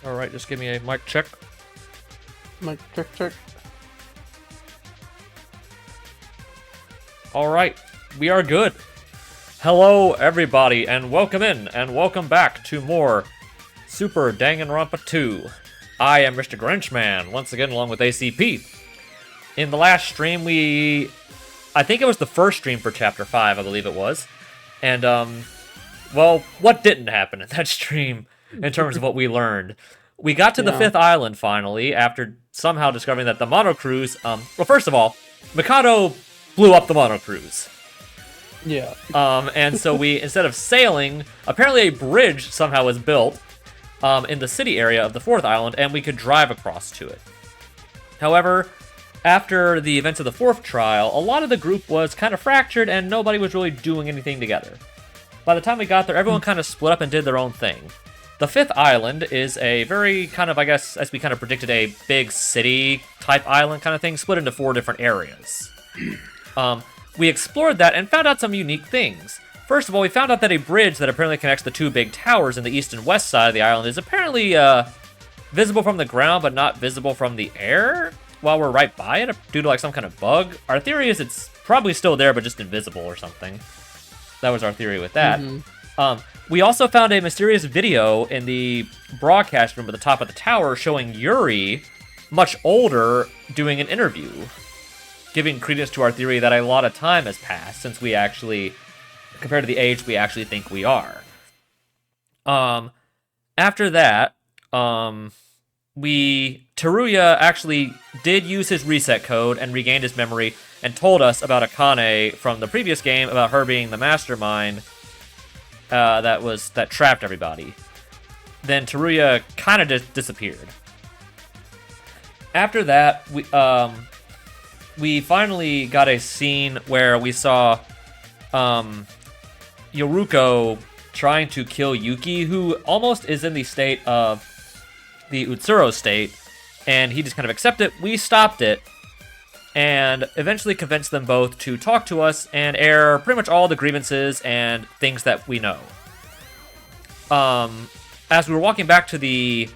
All right, just give me a mic check. Mic check, check. All right, we are good. Hello, everybody, and welcome in, and welcome back to more Super Danganronpa 2. I am Mr. Grinchman, once again along with ACP. In the last stream, I think it was the first stream for Chapter 5, I believe it was. And, well, what didn't happen in that stream in terms of what we learned? We got to the 5th island, finally, after somehow discovering that the monocruise, well, first of all, Mikado blew up the monocruise. Yeah. And so we, instead of sailing, apparently a bridge somehow was built in the city area of the 4th island, and we could drive across to it. However, after the events of the 4th trial, a lot of the group was kind of fractured, and nobody was really doing anything together. By the time we got there, everyone kind of split up and did their own thing. The 5th island is a very kind of, I guess, as we kind of predicted, a big city-type island kind of thing, split into 4 different areas. We explored that and found out some unique things. First of all, we found out that a bridge that apparently connects the 2 big towers in the east and west side of the island is apparently visible from the ground, but not visible from the air while we're right by it, due to like some kind of bug. Our theory is it's probably still there, but just invisible or something. That was our theory with that. We also found a mysterious video in the broadcast room at the top of the tower showing Yuri, much older, doing an interview, giving credence to our theory that a lot of time has passed since we actually, compared to the age we actually think we are. After that, Teruya actually did use his reset code and regained his memory and told us about Akane from the previous game, about her being the mastermind that trapped everybody. Then Teruya kind of just disappeared. After that, we finally got a scene where we saw Yoruko trying to kill Yuki, who almost is in the state of the Utsuro state, and he just kind of accepted it. We stopped it, and eventually convinced them both to talk to us and air pretty much all the grievances and things that we know. As we were walking back to the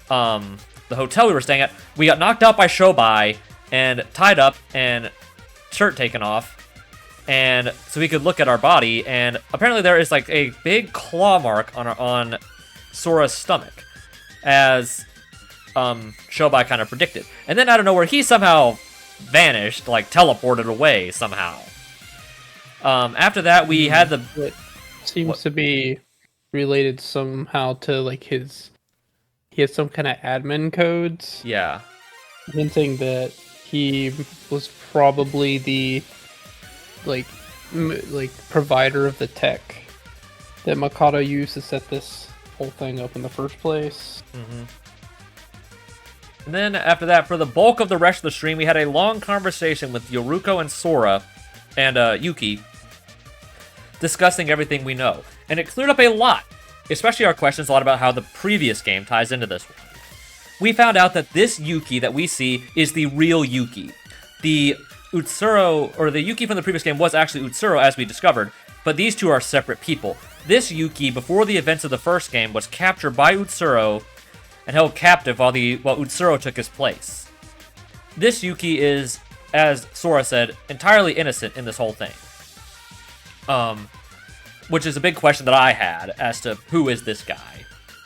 hotel we were staying at, we got knocked out by Shobai and tied up and shirt taken off, and so we could look at our body, and apparently there is like a big claw mark on Sora's stomach, as Shobai kind of predicted. And then out of nowhere, he somehow vanished, like teleported away somehow. After that, we had the... It seems to be related somehow to like he has some kind of admin codes. Yeah. Hinting that he was probably the like provider of the tech that Mikado used to set this whole thing up in the first place. And then after that, for the bulk of the rest of the stream, we had a long conversation with Yoruko and Sora and Yuki, discussing everything we know. And it cleared up a lot, especially our questions a lot about how the previous game ties into this one. We found out that this Yuki that we see is the real Yuki. The Utsuro, or the Yuki from the previous game was actually Utsuro, as we discovered, but these two are separate people. This Yuki, before the events of the first game, was captured by Utsuro and held captive while Utsuro took his place. This Yuki is, as Sora said, entirely innocent in this whole thing. Which is a big question that I had as to who is this guy.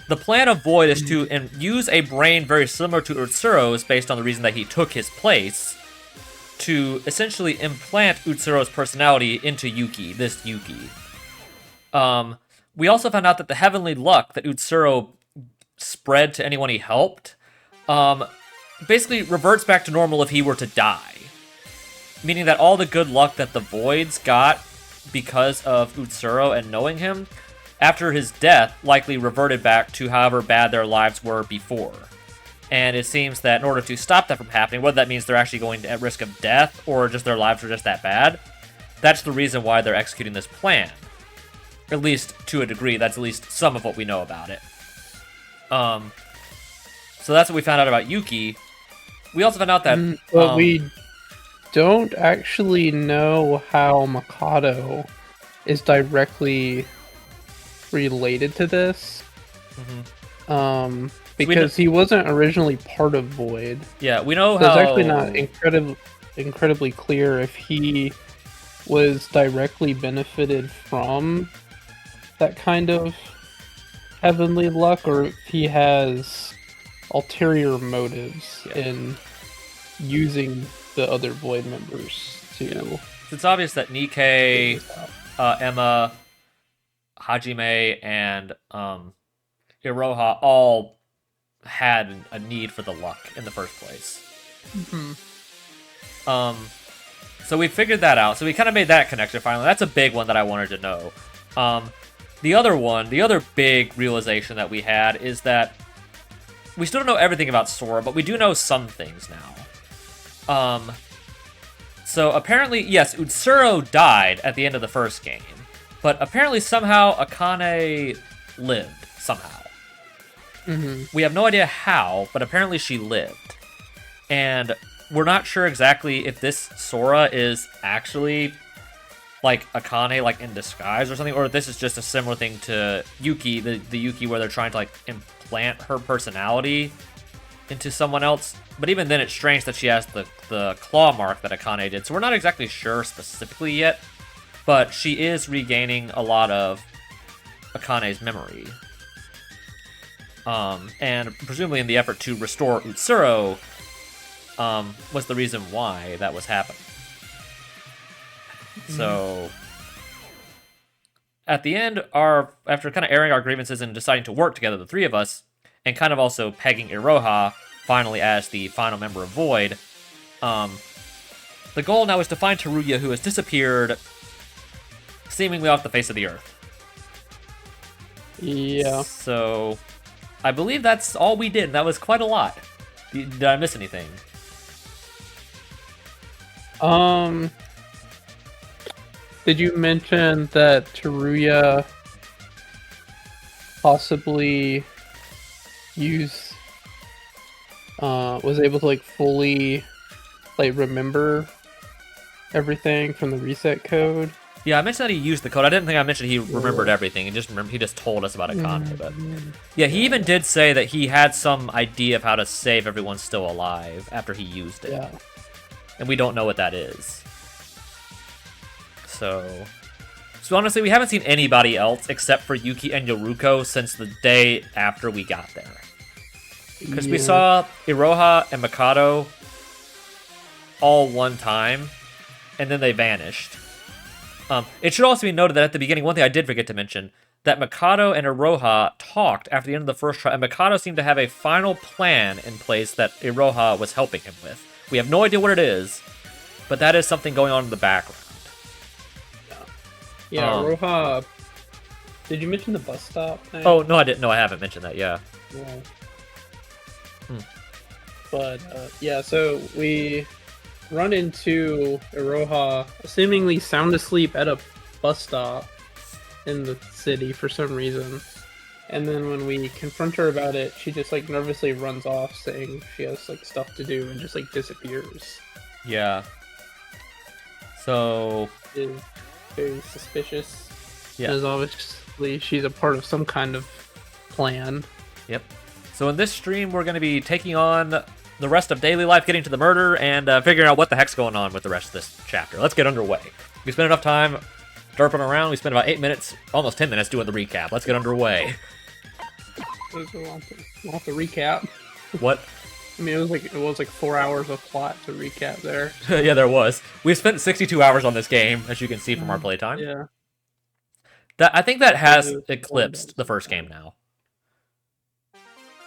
The plan of Void is to use a brain very similar to Utsuro's based on the reason that he took his place, to essentially implant Utsuro's personality into Yuki, this Yuki. We also found out that the heavenly luck that Utsuro spread to anyone he helped basically reverts back to normal if he were to die. Meaning that all the good luck that the Voids got because of Utsuro and knowing him, after his death, likely reverted back to however bad their lives were before. And it seems that in order to stop that from happening, whether that means they're actually going at risk of death or just their lives are just that bad, that's the reason why they're executing this plan. At least to a degree, that's at least some of what we know about it. So that's what we found out about Yuki. We also found out that... But we don't actually know how Mikado is directly related to this. because he wasn't originally part of Void. Yeah, we know So how... it's actually not incredibly clear if he was directly benefited from that kind of heavenly luck, or if he has ulterior motives in using the other Void members to... Yeah. It's obvious that Nikkei, Emma, Hajime, and Iroha all had a need for the luck in the first place. So we figured that out. So we kind of made that connection finally. That's a big one that I wanted to know. The other big realization that we had is that we still don't know everything about Sora, but we do know some things now. So apparently, yes, Utsuro died at the end of the first game, but apparently somehow Akane lived, somehow. We have no idea how, but apparently she lived. And we're not sure exactly if this Sora is actually like Akane, like in disguise or something, or if this is just a similar thing to Yuki, the Yuki where they're trying to like implant her personality into someone else. But even then, it's strange that she has the claw mark that Akane did, so we're not exactly sure specifically yet, but she is regaining a lot of Akane's memory. And presumably in the effort to restore Utsuro, was the reason why that was happening. So, at the end, after kind of airing our grievances and deciding to work together, the three of us, and kind of also pegging Iroha finally as the final member of Void, the goal now is to find Teruya, who has disappeared seemingly off the face of the earth. Yeah. So, I believe that's all we did. That was quite a lot. Did I miss anything? Did you mention that Teruya possibly was able to like fully like remember everything from the reset code? Yeah, I mentioned that he used the code. I didn't think I mentioned he remembered everything. He just told us about Akane. But yeah, he even did say that he had some idea of how to save everyone still alive after he used it. Yeah. And we don't know what that is. So honestly, we haven't seen anybody else except for Yuki and Yoruko since the day after we got there. Because we saw Iroha and Mikado all one time, and then they vanished. It should also be noted that at the beginning, one thing I did forget to mention, that Mikado and Iroha talked after the end of the first trial, and Mikado seemed to have a final plan in place that Iroha was helping him with. We have no idea what it is, but that is something going on in the background. Yeah, Iroha... Did you mention the bus stop thing? Oh, no, I didn't. No, I haven't mentioned that, yeah. Yeah. But, yeah, so we run into Iroha seemingly sound asleep at a bus stop in the city for some reason. And then when we confront her about it, she just like nervously runs off saying she has like stuff to do and just like disappears. Yeah. So... Is very suspicious. Yeah. Because obviously she's a part of some kind of plan. Yep. So in this stream, we're going to be taking on the rest of daily life, getting to the murder, and figuring out what the heck's going on with the rest of this chapter. Let's get underway. We spent enough time derping around. We spent about 8 minutes, almost 10 minutes doing the recap. Let's get underway. We'll have to recap. What? I mean, it was like 4 hours of plot to recap there. Yeah, there was. We've spent 62 hours on this game, as you can see from our playtime. Yeah. I think that has eclipsed the first game now.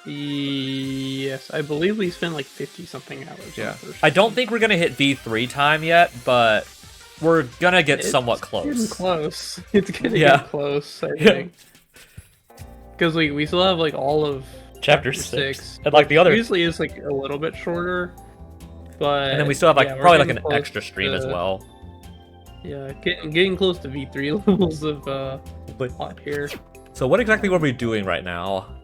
Yes, I believe we spent like 50-something hours. Yeah. I don't think we're going to hit V3 time yet, but we're going to get somewhat close. It's getting close. It's getting close, I think. Because we still have like all of Chapter 6. And like the other... Usually it's like a little bit shorter, but... And then we still have like probably like an extra stream as well. Yeah, getting close to V3 levels of plot here. So what exactly were we doing right now?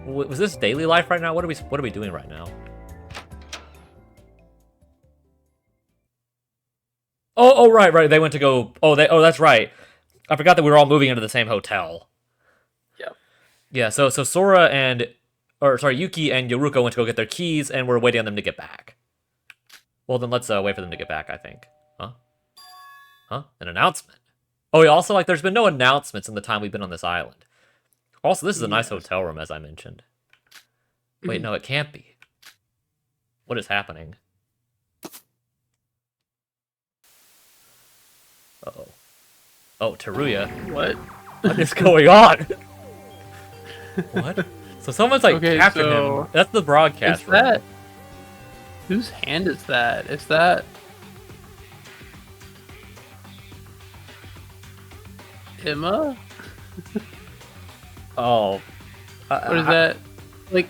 Was this daily life right now? What are we doing right now? Oh, right. They went to go. Oh, that's right. I forgot that we were all moving into the same hotel. Yeah. Yeah. So Sora and or sorry, Yuki and Yoruko went to go get their keys, and we're waiting on them to get back. Well, then let's wait for them to get back, I think. Huh? Huh? An announcement? Oh, yeah, also, like, there's been no announcements in the time we've been on this island. Also, this is a nice hotel room, as I mentioned. Wait, no, it can't be. What is happening? Uh-oh. Oh, Teruya. What? What is going on? What? So someone's like captured him. That's the broadcast is room. that? Whose hand is that? Is that Emma? Oh. Or is that like?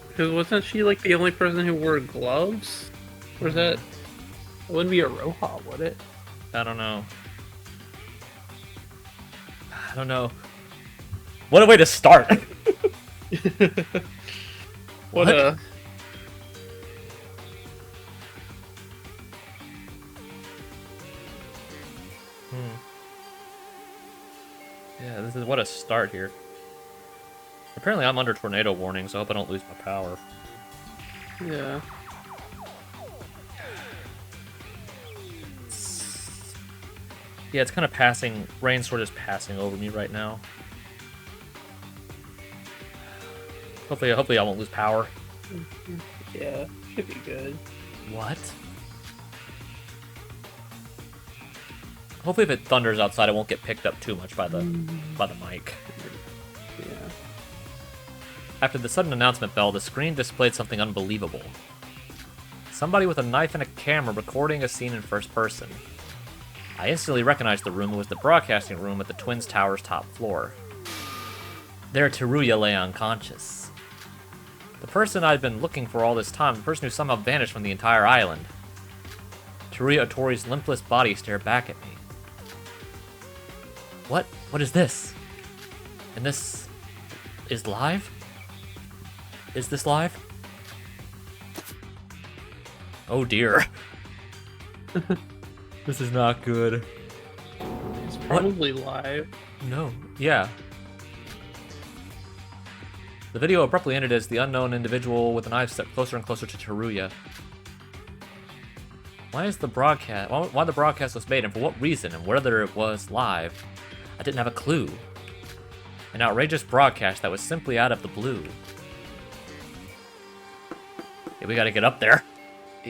Because wasn't she like the only person who wore gloves? Or is that? It wouldn't be a Roha, would it? I don't know. I don't know. What a way to start. What a... Yeah, this is what a start here. Apparently I'm under tornado warning, so I hope I don't lose my power. Yeah. Yeah, it's kind of passing. Rain's sort of just passing over me right now. Hopefully I won't lose power. Yeah, should be good. What? Hopefully if it thunders outside, it won't get picked up too much by the mic. Yeah. After the sudden announcement bell, the screen displayed something unbelievable. Somebody with a knife and a camera recording a scene in first person. I instantly recognized the room. It was the broadcasting room at the Twin Towers' top floor. There, Teruya lay unconscious. The person I'd been looking for all this time, the person who somehow vanished from the entire island. Teruya Otori's limpless body stared back at me. What? What is this? And this is live? Is this live? Oh dear. This is not good. It's probably live. No. Yeah. The video abruptly ended as the unknown individual with a knife stepped closer and closer to Teruya. Why the broadcast was made and for what reason and whether it was live, I didn't have a clue. An outrageous broadcast that was simply out of the blue. Yeah, we gotta get up there.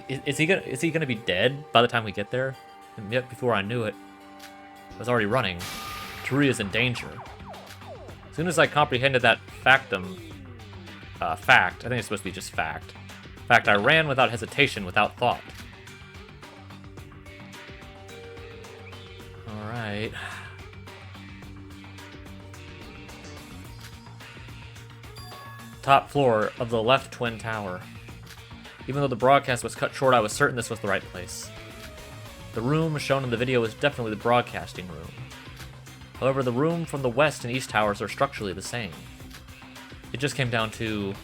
Is he gonna be dead by the time we get there? And yet before I knew it, I was already running. Teruya's in danger. As soon as I comprehended that fact, I think it's supposed to be just fact. I ran without hesitation, without thought. Alright. Top floor of the left twin tower. Even though the broadcast was cut short, I was certain this was the right place. The room shown in the video is definitely the broadcasting room. However, the room from the west and east towers are structurally the same. It just came down to...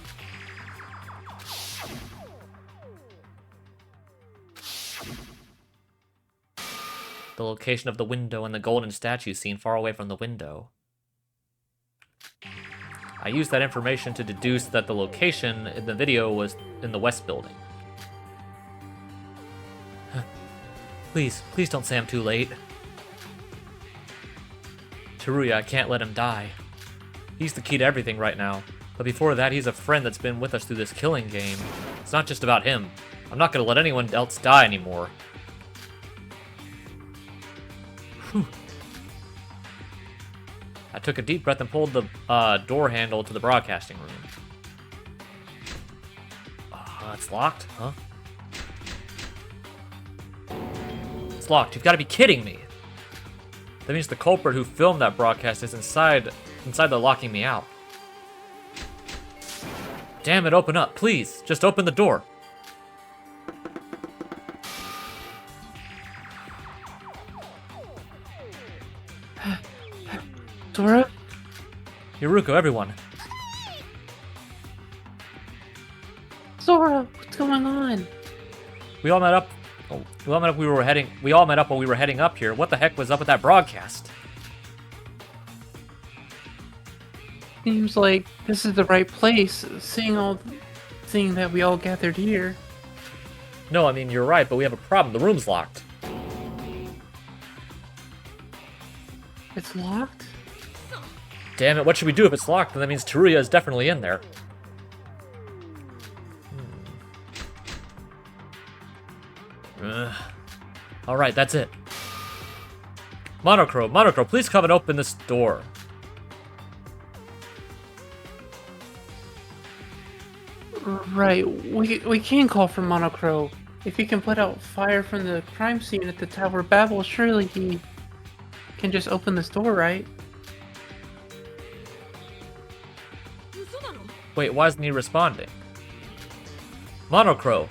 the location of the window and the golden statue seen far away from the window. I used that information to deduce that the location in the video was in the west building. Please don't say I'm too late. Teruya, I can't let him die. He's the key to everything right now. But before that, he's a friend that's been with us through this killing game. It's not just about him. I'm not gonna let anyone else die anymore. Whew. I took a deep breath and pulled the door handle to the broadcasting room. It's locked, huh? It's locked. You've got to be kidding me. That means the culprit who filmed that broadcast is inside the locking me out. Damn it, open up, please. Just open the door. Sora? Yoruko, everyone. Sora, what's going on? We all met up. We all met up when we were heading up here. What the heck was up with that broadcast? Seems like this is the right place, seeing that we all gathered here. No, I mean, you're right, but we have a problem. The room's locked. It's locked? Damn it, what should we do if it's locked? Then that means Teruya is definitely in there. Alright, that's it. Monochrome, please come and open this door. Right, we can call for Monocro. If he can put out fire from the crime scene at the Tower of Babel, surely he can just open this door, right? Wait, why isn't he responding? Monochrome.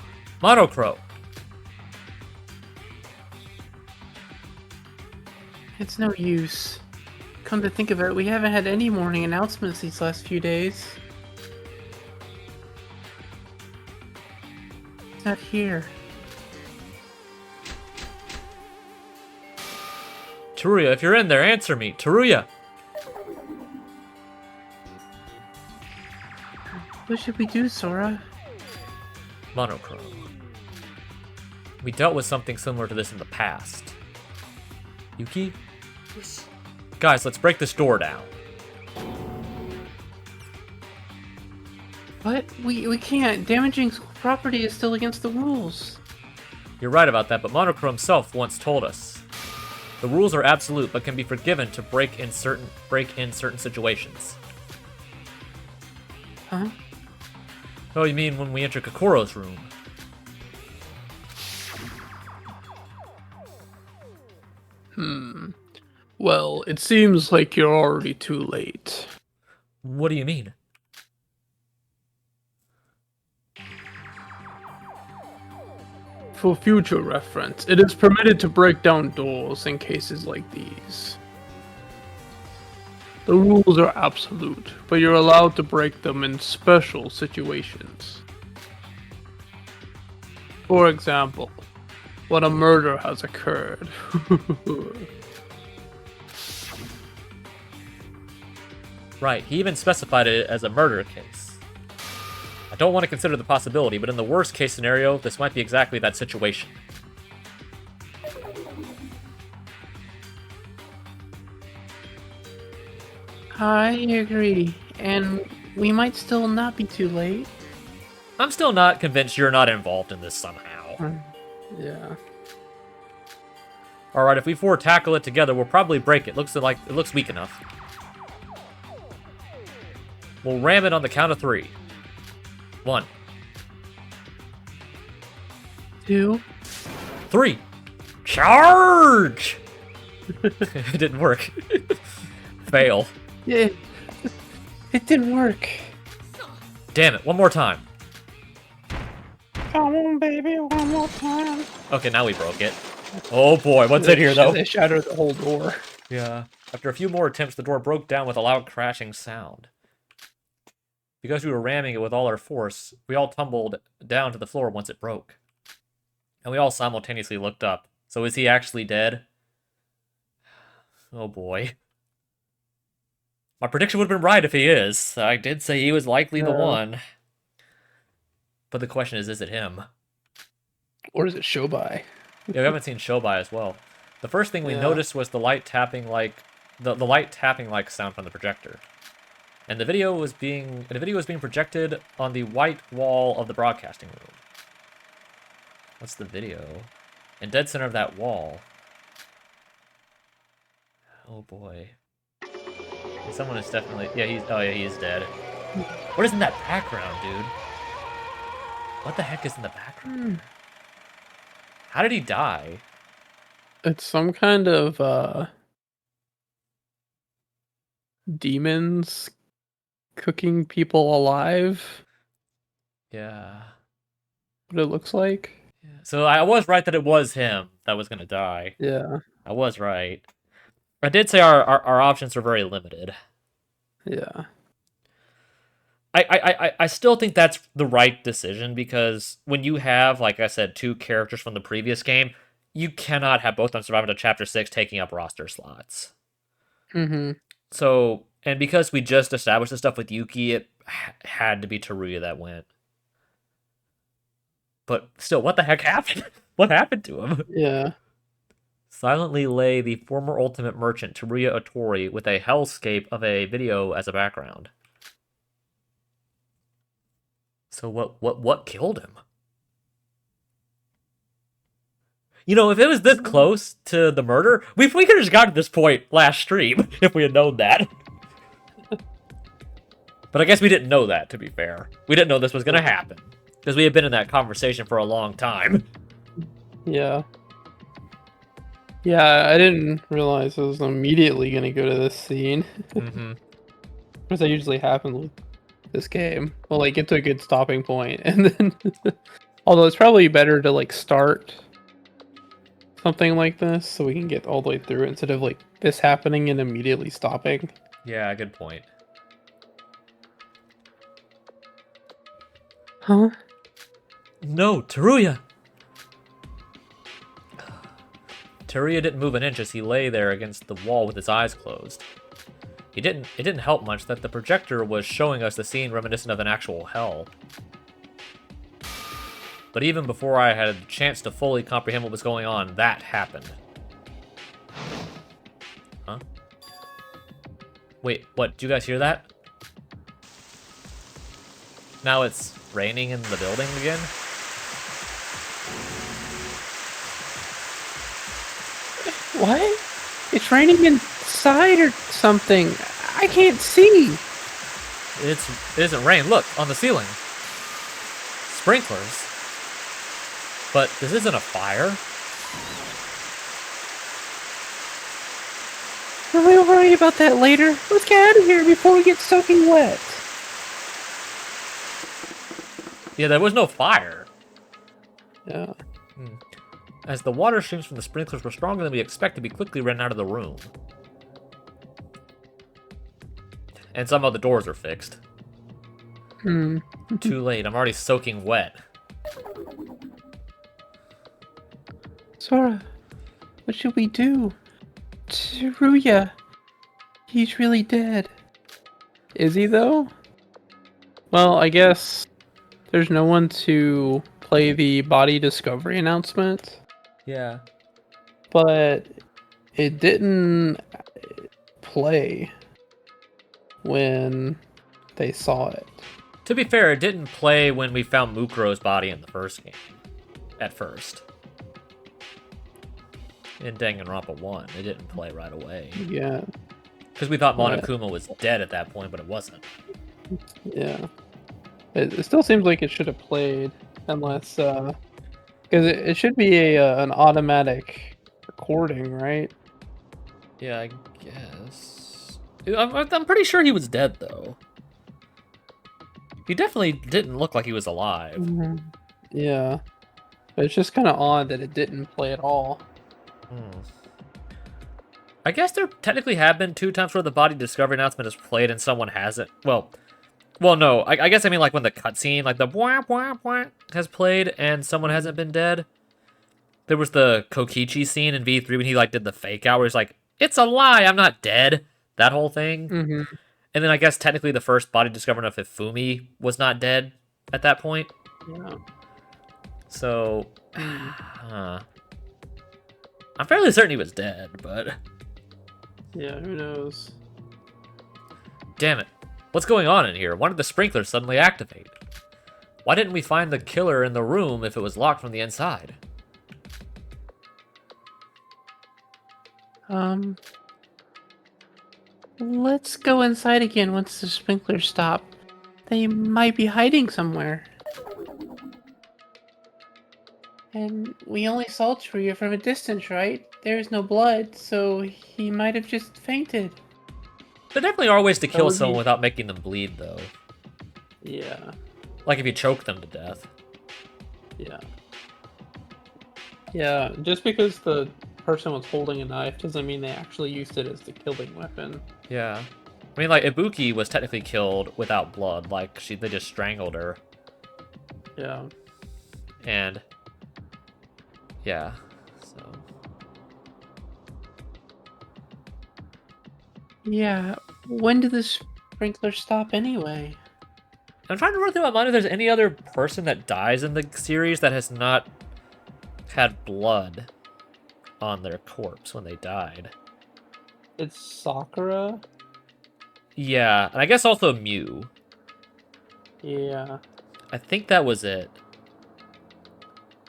It's no use. Come to think of it, we haven't had any morning announcements these last few days. It's not here. Teruya, if you're in there, answer me. Teruya! What should we do, Sora? Monochrome. We dealt with something similar to this in the past. Yuki? Guys, let's break this door down. What? We can't. Damaging property is still against the rules. You're right about that, but Monochrome himself once told us. The rules are absolute, but can be forgiven to break in certain situations. Huh? Oh, you mean when we enter Kokoro's room? Well, it seems like you're already too late. What do you mean? For future reference, it is permitted to break down doors in cases like these. The rules are absolute, but you're allowed to break them in special situations. For example, when a murder has occurred. Right, he even specified it as a murder case. I don't want to consider the possibility, but in the worst case scenario, this might be exactly that situation. I agree, and we might still not be too late. I'm still not convinced you're not involved in this somehow. Yeah. Alright, if we four tackle it together, we'll probably break it. It looks weak enough. We'll ram it on the count of 3. 1, 2, 3. Charge! It didn't work. Fail. Yeah, it didn't work. Damn it, one more time. Come on, baby, one more time. Okay, now we broke it. Oh boy, what's in here though? They shattered the whole door. Yeah. After a few more attempts, the door broke down with a loud crashing sound. Because we were ramming it with all our force, we all tumbled down to the floor once it broke. And we all simultaneously looked up. So is he actually dead? Oh boy. My prediction would have been right if he is. I did say he was likely the one. But the question is it him? Or is it Shobai? Yeah, we haven't seen Shobai as well. The first thing we noticed was the light tapping like the light tapping like sound from the projector. And the video was being projected on the white wall of the broadcasting room. What's the video? In dead center of that wall. Oh boy. Someone is definitely he is dead. What is in that background, dude? What the heck is in the background? How did he die? It's some kind of demons cooking people alive. Yeah. What it looks like. Yeah. So I was right that it was him that was gonna die. Yeah. I was right. I did say our options are very limited. Yeah. I still think that's the right decision because when you have, like I said, 2 characters from the previous game, you cannot have both of them surviving to Chapter 6 taking up roster slots. Mm-hmm. So And because we just established the stuff with Yuki, it had to be Teruya that went. But still, what the heck happened? What happened to him? Yeah. Silently lay the former ultimate merchant Teruya Otori with a hellscape of a video as a background. So what killed him? You know, if it was this close to the murder, we could have just gotten to this point last stream if we had known that. But I guess we didn't know that, to be fair. We didn't know this was going to happen. Because we had been in that conversation for a long time. Yeah. Yeah, I didn't realize I was immediately gonna go to this scene. Mm-hmm. Because that usually happens with this game. Well, like, get to a good stopping point, and then... Although it's probably better to, like, start something like this, so we can get all the way through it, instead of, like, this happening and immediately stopping. Yeah, good point. Huh? No, Teruya! Teruya didn't move an inch as he lay there against the wall with his eyes closed. It didn't help much that the projector was showing us the scene reminiscent of an actual hell. But even before I had a chance to fully comprehend what was going on, that happened. Huh? Wait, what? Did you guys hear that? Now it's raining in the building again? What? It's raining inside or something. I can't see. It isn't rain. Look, on the ceiling. Sprinklers. But this isn't a fire. We'll worry about that later. Let's get out of here before we get soaking wet. Yeah, there was no fire. Yeah. As the water streams from the sprinklers were stronger than we expected, we quickly ran out of the room. And somehow the doors are fixed. Too late, I'm already soaking wet. Sora, what should we do? Teruya, he's really dead. Is he though? Well, I guess there's no one to play the body discovery announcement. Yeah. But it didn't play when they saw it. To be fair, it didn't play when we found Mukuro's body in the first game. At first. In Danganronpa 1, it didn't play right away. Yeah. Because we thought Monokuma was dead at that point, but it wasn't. Yeah. It still seems like it should have played, unless, because it should be an automatic recording, right? Yeah, I guess. I'm pretty sure he was dead, though. He definitely didn't look like he was alive. Yeah. But it's just kind of odd that it didn't play at all. I guess there technically have been 2 times where the body discovery announcement is played and someone hasn't. Well, no. I guess I mean like when the cutscene, like the bwah, bwah, bwah, has played and someone hasn't been dead. There was the Kokichi scene in V3 when he like did the fake out where he's like, "It's a lie, I'm not dead." That whole thing. And then I guess technically the first body discovery of Hifumi was not dead at that point. Yeah. So, I'm fairly certain he was dead, but... Yeah, who knows? Damn it. What's going on in here? Why did the sprinklers suddenly activate? Why didn't we find the killer in the room if it was locked from the inside? Let's go inside again once the sprinklers stop. They might be hiding somewhere. And we only saw Teruya from a distance, right? There's no blood, so he might have just fainted. There definitely are ways to kill would be- someone without making them bleed, though. Yeah, Like if you choke them to death. yeah. Yeah, just because the person was holding a knife doesn't mean they actually used it as the killing weapon. Yeah. I mean, like, Ibuki was technically killed without blood. Like, they just strangled her. Yeah. And... yeah, so... Yeah, When did the sprinkler stop anyway? I'm trying to run through my mind if there's any other person that dies in the series that has not had blood on their corpse when they died. It's Sakura? Yeah, and I guess also Mew. Yeah. I think that was it.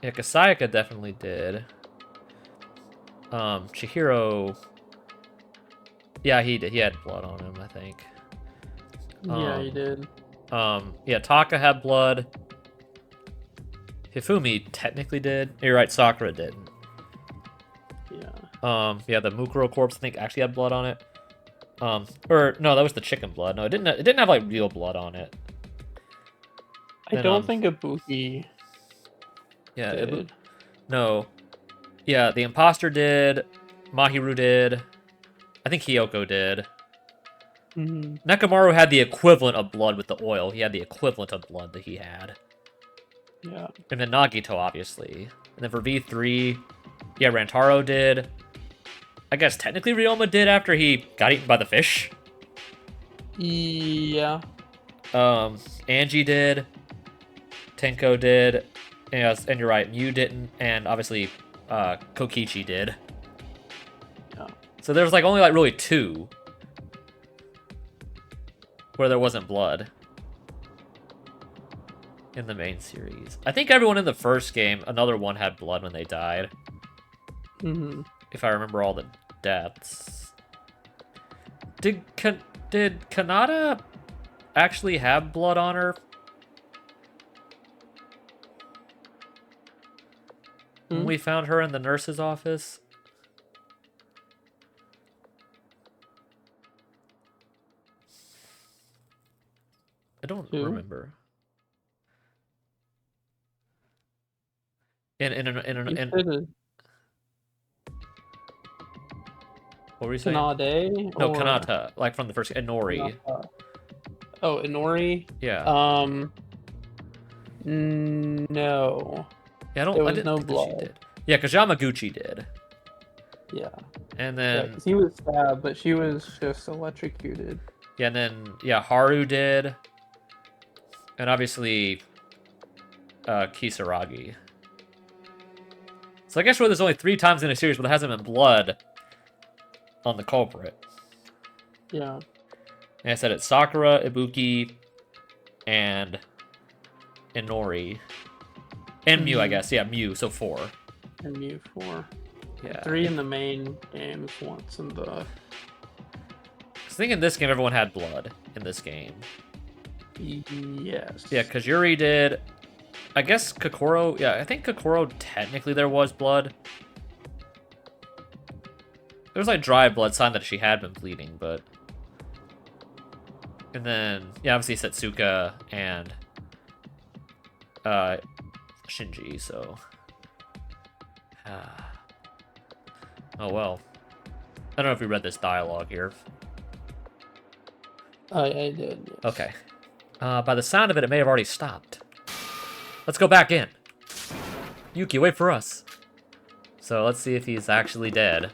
Yeah, Kasayaka definitely did. Chihiro... Yeah, he did. He had blood on him, I think. Yeah, he did. Yeah, Taka had blood. Hifumi technically did. You're right, Sakura didn't. Yeah. Yeah, the Mukuro corpse I think actually had blood on it. Or no, that was the chicken blood. No, it didn't. It didn't have like real blood on it. I don't think Ibuki. Yeah, did. No. Yeah, the imposter did. Mahiru did. I think Hiyoko did. Nekomaru had the equivalent of blood with the oil. He had the equivalent of blood that he had. Yeah. And then Nagito, obviously. And then for V3, yeah, Rantaro did. I guess technically Ryoma did after he got eaten by the fish. Yeah. Angie did. Tenko did. And you're right, Mew didn't. And obviously, Kokichi did. Yeah. So there's like only like really two where there wasn't blood in the main series. I think everyone in the first game, another one had blood when they died. If I remember all the deaths. Did Kanata actually have blood on her? When we found her in the nurse's office? I don't remember. What were you saying? Kanade? No, Kanata, like from the first Inori. Kanata. Oh, Inori? Yeah. No. Yeah, I didn't no think blood. That she did. Yeah, because Yamaguchi did. Yeah. And then... Yeah, he was stabbed, but she was just electrocuted. Yeah, and then, yeah, Haru did. And obviously, Kisaragi. So I guess there's only 3 times in a series where there hasn't been blood on the culprit. Yeah. And I said it's Sakura, Ibuki, and Inori. And Mew, I guess. Yeah, Mew, so 4. And Mew 4. Yeah. 3 in the main games, once in the... I was thinking in this game everyone had blood in this game. Yes. Yeah, because Yuri did. I guess Kokoro. Yeah, I think Kokoro technically there was blood. There was like dry blood sign that she had been bleeding, but. And then, yeah, obviously Setsuka and Shinji, so. Oh well. I don't know if we read this dialogue here. I did. Yes. Okay. By the sound of it, it may have already stopped. Let's go back in. Yuki, wait for us. So let's see if he's actually dead.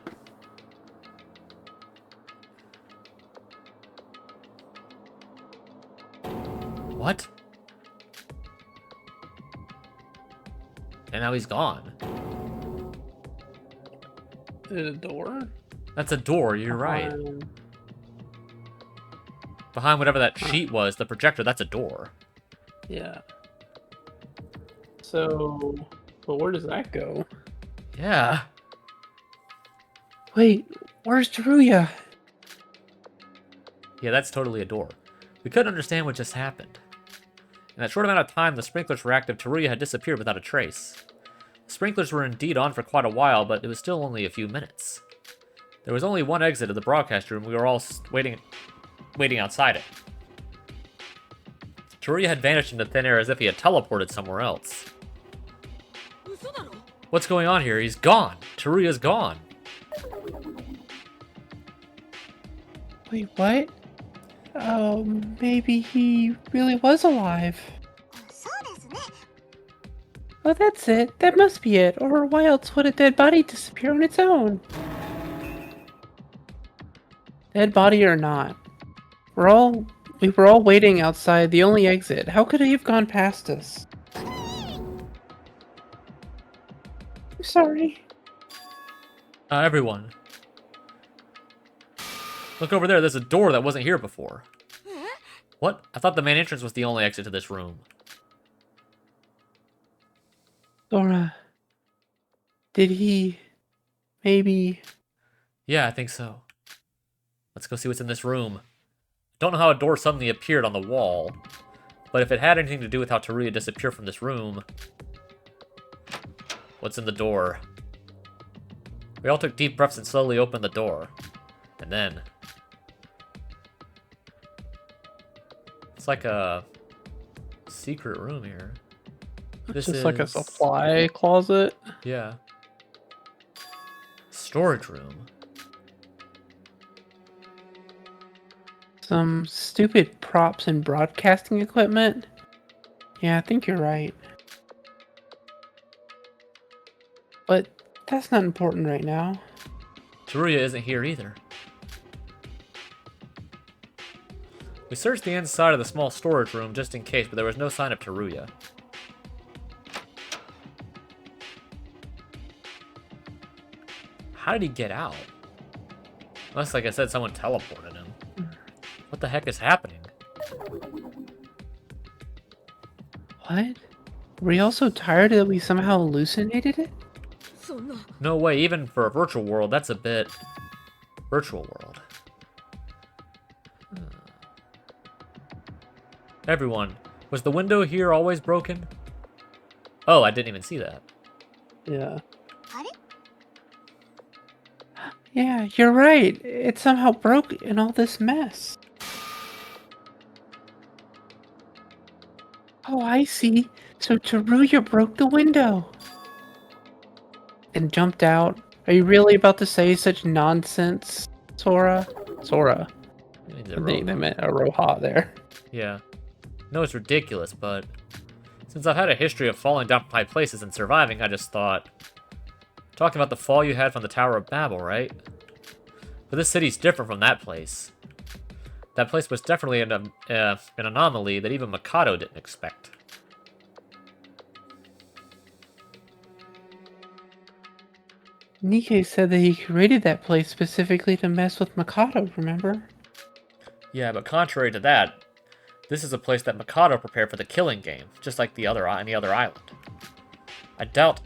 What? And now he's gone. Is it a door? That's a door, you're right. Behind whatever that sheet was, the projector, that's a door. Yeah. So, but where does that go? Yeah. Wait, where's Teruya? Yeah, that's totally a door. We couldn't understand what just happened. In that short amount of time, the sprinklers were active. Teruya had disappeared without a trace. The sprinklers were indeed on for quite a while, but it was still only a few minutes. There was only one exit of the broadcast room. We were all waiting outside it. Teruya had vanished into thin air as if he had teleported somewhere else. What's going on here? He's gone. Teruya's gone. Wait, what? Oh, maybe he really was alive. Oh, that's it. That must be it. Or why else would a dead body disappear on its own? Dead body or not, We were all waiting outside the only exit. How could he have gone past us? I'm sorry. Everyone. Look over there, there's a door that wasn't here before. What? I thought the main entrance was the only exit to this room. Dora, did he maybe... Yeah, I think so. Let's go see what's in this room. Don't know how a door suddenly appeared on the wall, but if it had anything to do with how Teruya disappeared from this room... What's in the door? We all took deep breaths and slowly opened the door. And then... It's like a secret room here. This is like a supply closet? Yeah. Storage room. Some stupid props and broadcasting equipment? Yeah, I think you're right. But that's not important right now. Teruya isn't here either. We searched the inside of the small storage room just in case, but there was no sign of Teruya. How did he get out? Unless, like I said, someone teleported him. What the heck is happening? What? Were you all so tired that we somehow hallucinated it? No way, even for a virtual world, that's a bit... virtual world. Everyone, was the window here always broken? Oh, I didn't even see that. Yeah. Yeah, you're right. It somehow broke in all this mess. Oh, I see. So Teruya broke the window. And jumped out. Are you really about to say such nonsense, Sora? Sora. They meant Aroha there. Yeah. No, it's ridiculous, but since I've had a history of falling down from high places and surviving, I just thought... Talking about the fall you had from the Tower of Babel, right? But this city's different from that place. That place was definitely an anomaly that even Mikado didn't expect. Nikkei said that he created that place specifically to mess with Mikado, remember? Yeah, but contrary to that, this is a place that Mikado prepared for the killing game, just like any other island. I doubt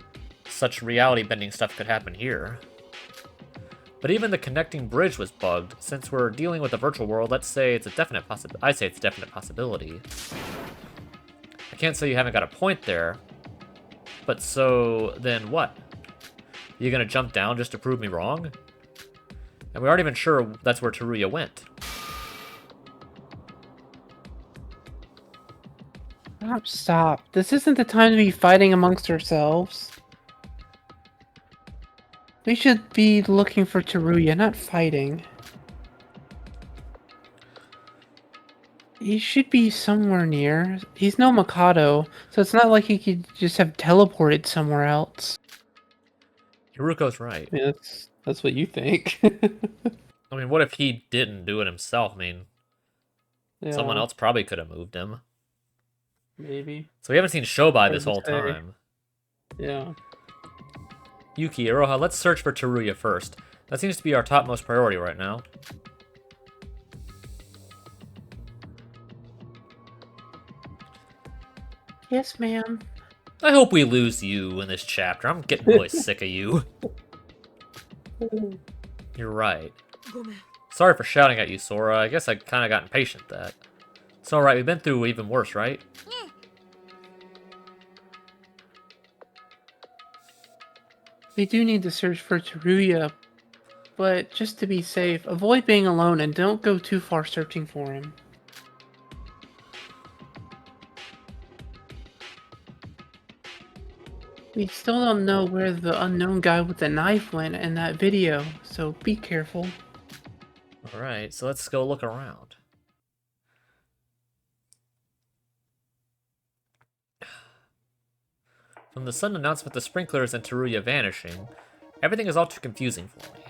such reality-bending stuff could happen here. But even the connecting bridge was bugged. Since we're dealing with a virtual world, let's say it's a definite possibility. I say it's a definite possibility. I can't say you haven't got a point there. But so, then what? You gonna jump down just to prove me wrong? And we aren't even sure that's where Teruya went. Stop. This isn't the time to be fighting amongst ourselves. We should be looking for Teruya, not fighting. He should be somewhere near. He's no Mikado, so it's not like he could just have teleported somewhere else. Hiruko's right. Yeah, that's what you think. I mean, what if he didn't do it himself? I mean, Yeah, someone else probably could have moved him. maybe. So we haven't seen Shobai Hard this to whole say. time. Yeah. Yuki, Iroha, let's search for Teruya first. That seems to be our topmost priority right now. Yes, ma'am. I hope we lose you in this chapter. I'm getting really sick of you. You're right. Sorry for shouting at you, Sora. I guess I kind of got impatient that. It's alright, we've been through even worse, right? We do need to search for Teruya, but just to be safe, avoid being alone and don't go too far searching for him. We still don't know where the unknown guy with the knife went in that video, so be careful. Alright, so let's go look around. From the sudden announcement of the sprinklers and Teruya vanishing, everything is all too confusing for me.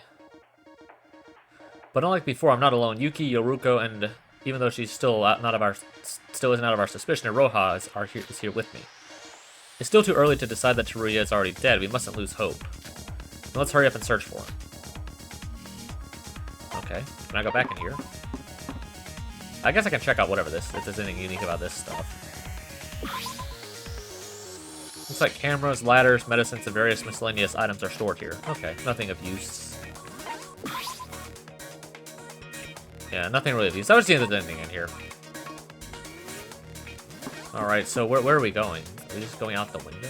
But unlike before, I'm not alone. Yuki, Yoruko, and even though she's still isn't out of our suspicion, Roja is here with me. It's still too early to decide that Teruya is already dead. We mustn't lose hope. Now let's hurry up and search for him. Okay, can I go back in here? I guess I can check out whatever if there's anything unique about this stuff. Looks like cameras, ladders, medicines, and various miscellaneous items are stored here. Okay, nothing of use. Yeah, nothing really of use. I was seeing if there's anything in here. Alright, so where are we going? Are we just going out the window?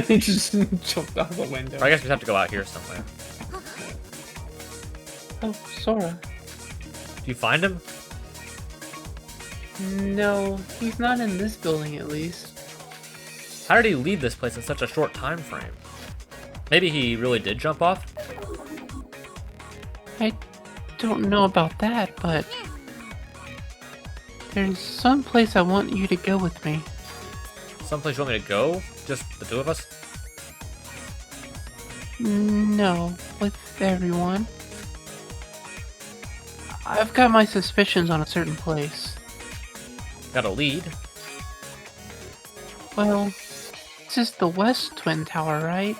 He just jumped out the window. Or I guess we have to go out here somewhere. Oh, Sora. Do you find him? No, he's not in this building at least. How did he leave this place in such a short time frame? Maybe he really did jump off? I don't know about that, but there's some place I want you to go with me. Someplace you want me to go? Just the two of us? No, with everyone. I've got my suspicions on a certain place. Got a lead? Well, this is the West Twin Tower, right?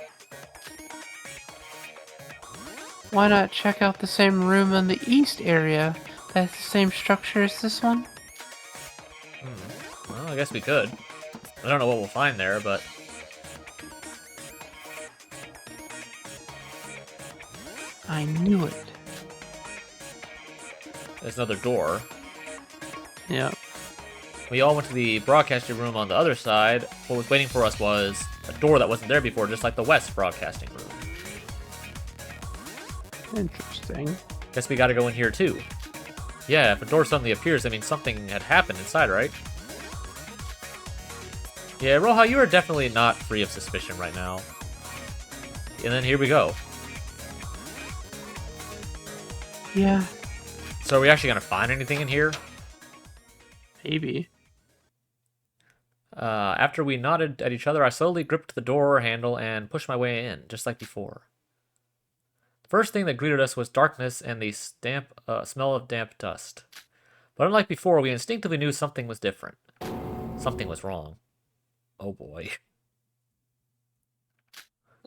Why not check out the same room in the East area that has the same structure as this one? Well, I guess we could. I don't know what we'll find there, but... I knew it. There's another door. Yeah. We all went to the broadcasting room on the other side. What was waiting for us was a door that wasn't there before, just like the West broadcasting room. Interesting. Guess we gotta go in here too. Yeah, if a door suddenly appears, that means something had happened inside, right? Yeah, Roja, you are definitely not free of suspicion right now. And then here we go. Yeah. So are we actually gonna find anything in here? Maybe. After we nodded at each other, I slowly gripped the door handle and pushed my way in, just like before. The first thing that greeted us was darkness and the smell of damp dust. But unlike before, we instinctively knew something was different. Something was wrong. Oh boy.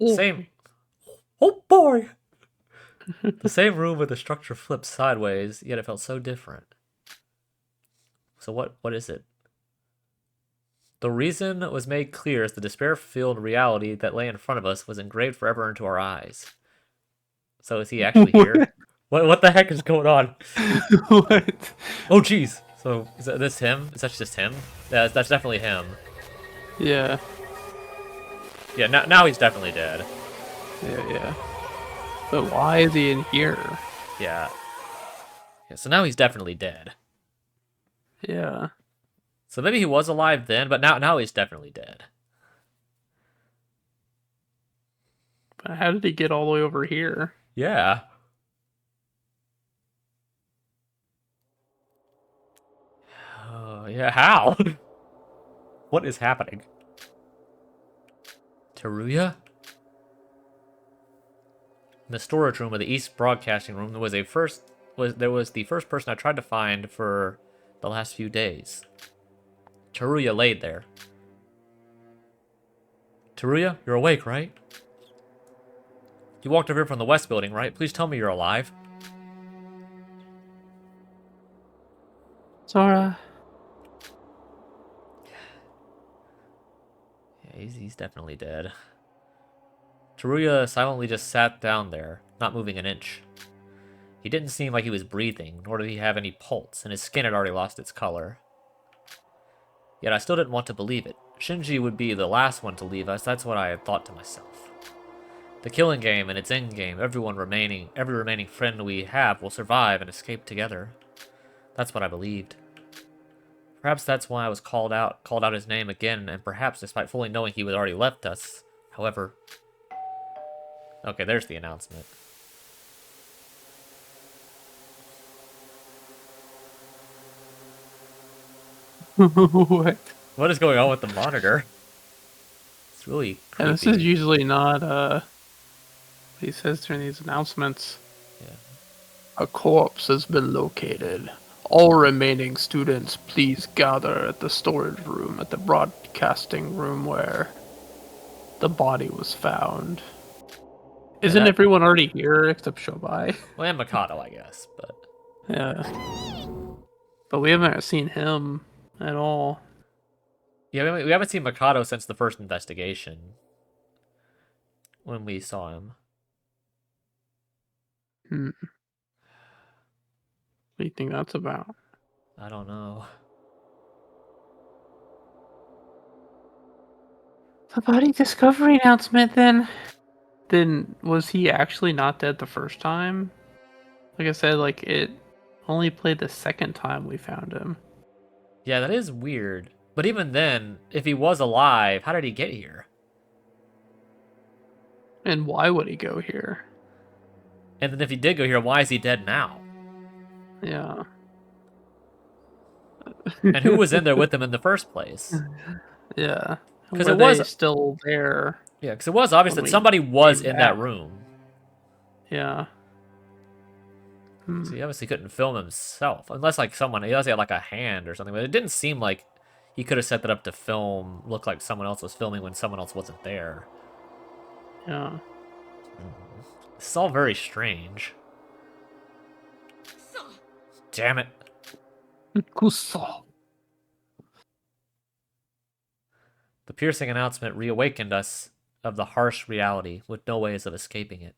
Ooh. Same. Oh boy! The same room where the structure flipped sideways, yet it felt so different. So what is it? The reason was made clear as the despair-filled reality that lay in front of us was engraved forever into our eyes. So is he actually here? What the heck is going on? What? Oh jeez. So is this him? Is that just him? Yeah, that's definitely him. Yeah. Yeah, now he's definitely dead. Yeah. But why is he in here? Yeah. Yeah, so now he's definitely dead. Yeah. So maybe he was alive then, but now he's definitely dead. But how did he get all the way over here? Yeah. Yeah, how? What is happening? Teruya? In the storage room of the East Broadcasting Room, there was the first person I tried to find for the last few days. Teruya laid there. Teruya, you're awake, right? You walked over here from the West Building, right? Please tell me you're alive. Sora. Yeah, he's definitely dead. Teruya silently just sat down there, not moving an inch. He didn't seem like he was breathing, nor did he have any pulse, and his skin had already lost its color. Yet I still didn't want to believe it. Shinji would be the last one to leave us, that's what I had thought to myself. The killing game and its end game, every remaining friend we have will survive and escape together. That's what I believed. Perhaps that's why I was called out his name again, and perhaps despite fully knowing he had already left us. However... Okay, there's the announcement. What? What is going on with the monitor? It's really creepy. And this is usually not, what he says during these announcements. Yeah. A corpse has been located. All remaining students, please gather at the storage room at the broadcasting room where the body was found. Isn't that- everyone already here except Shobai? Well, and Mikado, I guess, but Yeah. But we haven't seen him at all. yeah, we haven't seen Mikado since the first investigation when we saw him. What do you think that's about? I don't know. The body discovery announcement then? Then was he actually not dead the first time? Like I said, like it only played the second time we found him. Yeah, that is weird. But even then, if he was alive, how did he get here? And why would he go here? And then if he did go here, why is he dead now? Yeah. And who was in there with him in the first place? Yeah. 'Cause Were it was- they still there? Yeah, because it was obvious When that we somebody was came in that back. room. Yeah. So he obviously couldn't film himself. Unless, like, someone... He also had, like, a hand or something. But it didn't seem like he could have set that up to film... Look like someone else was filming when someone else wasn't there. Yeah. This is all very strange. Damn it. Kuso. The piercing announcement reawakened us of the harsh reality, with no ways of escaping it.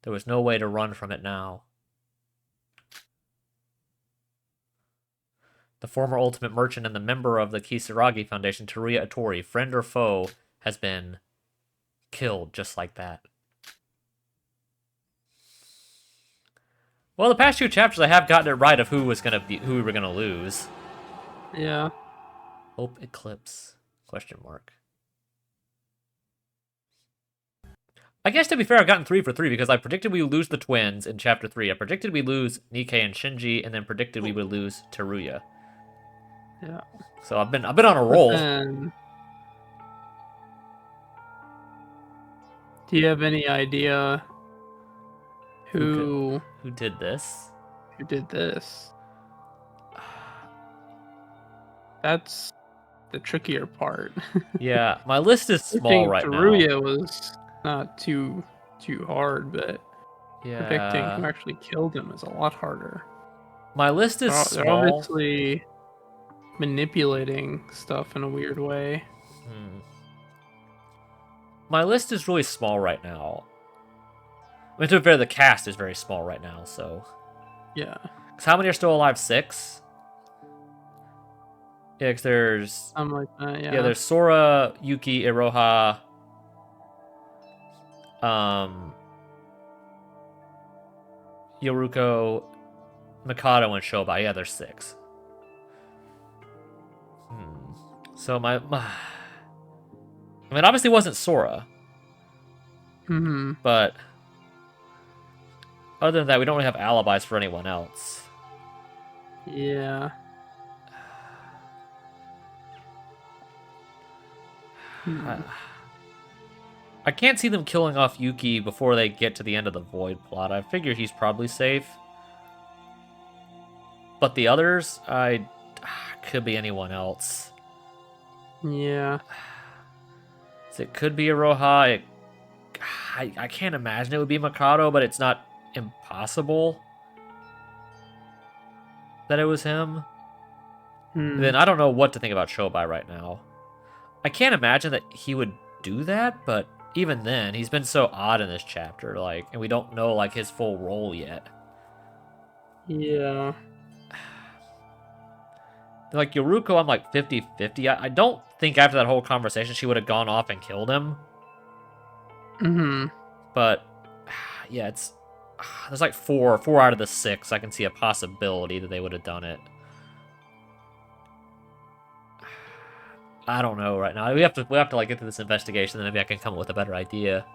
There was no way to run from it now. The former Ultimate Merchant and the member of the Kisaragi Foundation, Teruya Otori, friend or foe, has been killed just like that. Well, the past 2 chapters I have gotten it right of who we were gonna lose. Yeah. Hope Eclipse? Question mark. I guess to be fair, I've gotten 3 for 3 because I predicted we would lose the twins in chapter 3. I predicted we'd lose Nikkei and Shinji, and then predicted we would lose Teruya. Yeah. So I've been on a roll. Do you have any idea Who did this? who did this? That's the trickier part. Yeah, my list is I small think right Teruya was not too hard, but now. predicting who Yeah, actually killed him is a lot harder. my list is They're small. obviously manipulating stuff in a weird way. My list is really small right now. I mean, to be fair, the cast is very small right now, so... Yeah. Because how many are still alive? 6? Yeah, because there's... Something like that, yeah. Yeah, there's Sora, Yuki, Iroha... Yoruko, Mikado, and Shobai. Yeah, there's 6. So I mean, obviously it wasn't Sora. But... Other than that, we don't really have alibis for anyone else. Yeah. I can't see them killing off Yuki before they get to the end of the Void plot. I figure he's probably safe. But the others, could be anyone else. Yeah. So it could be Iroha. I can't imagine it would be Mikado, but it's not impossible that it was him. Then I don't know what to think about Shobai right now. I can't imagine that he would do that, but even then, he's been so odd in this chapter, like, and we don't know, like, his full role yet. Yeah. Like, Yoruko, I'm like 50-50. I don't think after that whole conversation she would have gone off and killed him. But, yeah, it's... There's like 4 out of the 6 I can see a possibility that they would have done it. I don't know right now. We have to like get to this investigation, then maybe I can come up with a better idea.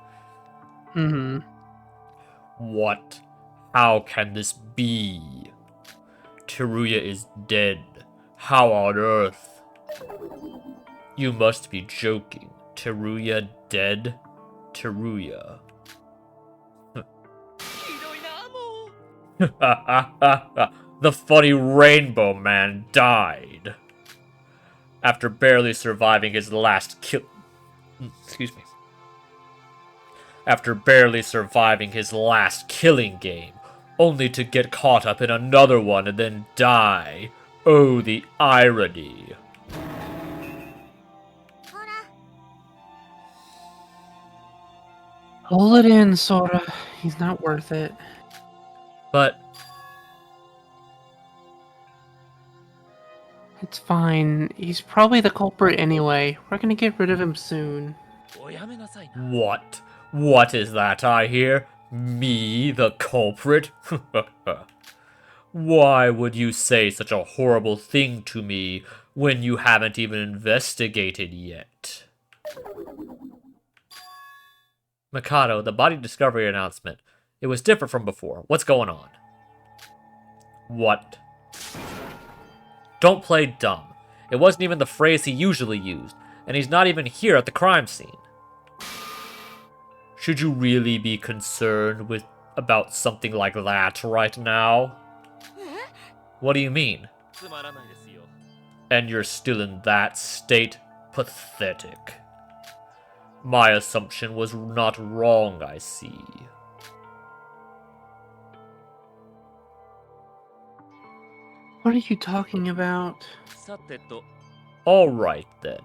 What? How can this be? Teruya is dead. How on earth? You must be joking. Teruya dead? Teruya. The funny rainbow man died. After barely surviving his last kill... Excuse me. After barely surviving his last killing game, only to get caught up in another one and then die. Oh, the irony. Hold it in, Sora. He's not worth it. But It's fine. He's probably the culprit anyway. We're gonna get rid of him soon. what? What is that I hear? Me, the culprit? Why would you say such a horrible thing to me when you haven't even investigated yet? Mikado, the body discovery announcement. It was different from before. What's going on? What? Don't play dumb. It wasn't even the phrase he usually used, and he's not even here at the crime scene. Should you really be concerned about something like that right now? What do you mean? And you're still in that state? Pathetic. My assumption was not wrong, I see. What are you talking about? Alright then.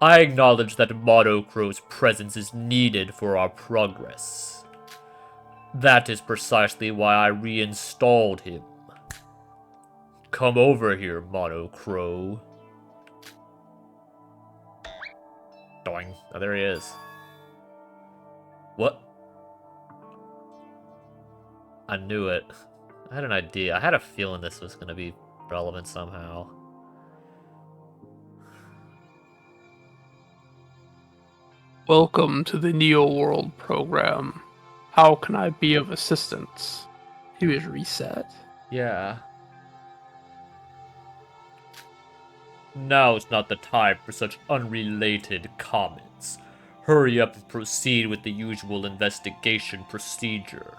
I acknowledge that Monocro's presence is needed for our progress. That is precisely why I reinstalled him. Come over here, Monocro. Doing. Oh, there he is. What? I knew it. I had an idea. I had a feeling this was going to be relevant somehow. Welcome to the Neo World program. How can I be of assistance? He was reset. Yeah. Now is not the time for such unrelated comments. Hurry up and proceed with the usual investigation procedure.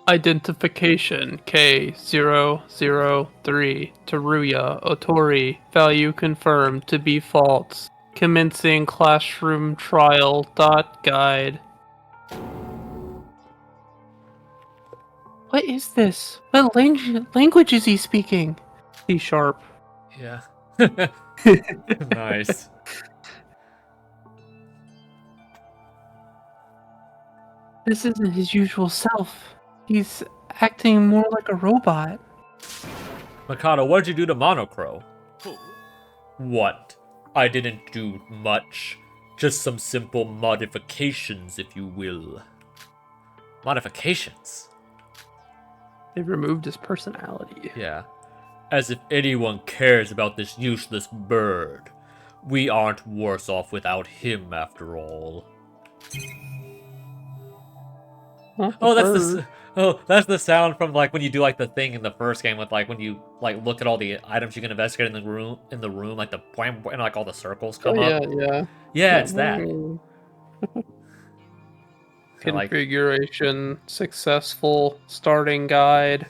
Identification K003 Teruya Otori. Value confirmed to be false. Commencing classroom trial. Guide. What is this? What language is he speaking? C#. Yeah. Nice. This isn't his usual self. He's acting more like a robot. Mikado, what'd you do to Monocro? What? I didn't do much. Just some simple modifications, if you will. Modifications? They removed his personality. Yeah. As if anyone cares about this useless bird. We aren't worse off without him, after all. Huh? Oh, that's the sound from like when you do like the thing in the first game with like when you like look at all the items you can investigate in the room, like the and like all the circles come up. Yeah. Yeah, it's that. Configuration successful. Starting guide.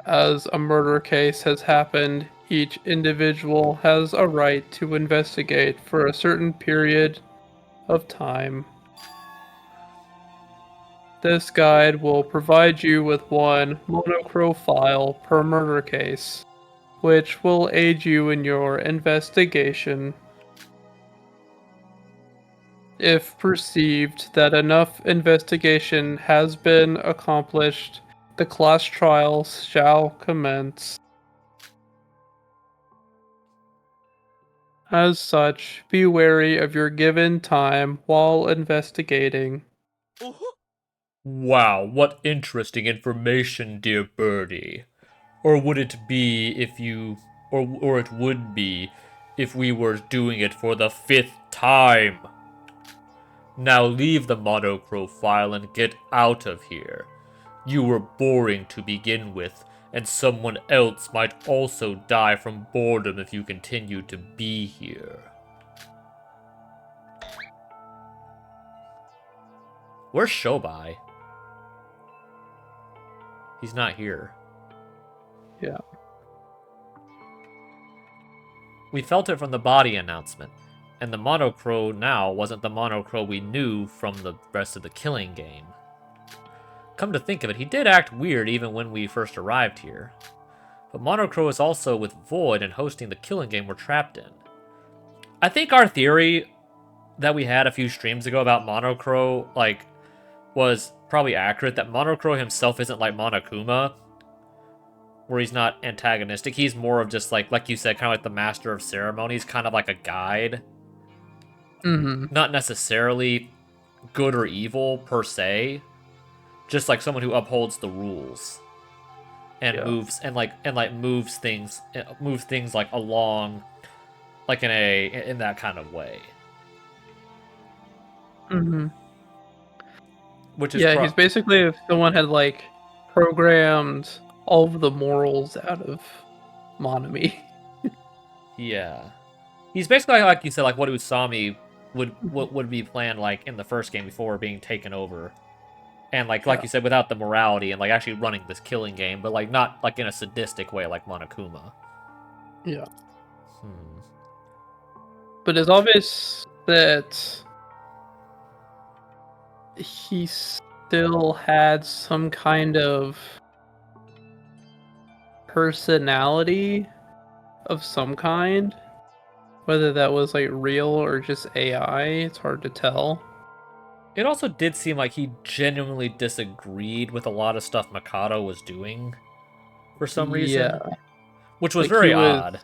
As a murder case has happened, each individual has a right to investigate for a certain period of time. This guide will provide you with one monochrome file per murder case, which will aid you in your investigation. If perceived that enough investigation has been accomplished, the class trials shall commence. As such, be wary of your given time while investigating. Wow, what interesting information, dear birdie. Or would it be if you... Or it would be if we were doing it for the 5th time. Now leave the monochrome file and get out of here. You were boring to begin with, and someone else might also die from boredom if you continue to be here. Where's Shobai? He's not here. Yeah. We felt it from the body announcement, and the monochrome now wasn't the monochrome we knew from the rest of the killing game. Come to think of it, he did act weird even when we first arrived here. But monochrome is also with Void and hosting the killing game we're trapped in. I think our theory that we had a few streams ago about monochrome, was probably accurate, that monochrome himself isn't like Monokuma, where he's not antagonistic. He's more of just like you said, kind of like the master of ceremonies, kind of like a guide. Mm-hmm. Not necessarily good or evil per se, just like someone who upholds the rules and moves moves things like along, like in that kind of way. Mm-hmm. Which is he's basically if someone had like programmed all of the morals out of Monami. Yeah, he's basically like you said, like what Usami would be planned like in the first game before being taken over, and like you said, without the morality and like actually running this killing game, but like not like in a sadistic way like Monokuma. Yeah. But it's obvious that he still had some kind of personality of some kind. Whether that was like real or just AI, it's hard to tell. It also did seem like he genuinely disagreed with a lot of stuff Mikado was doing for some reason. Which was very odd.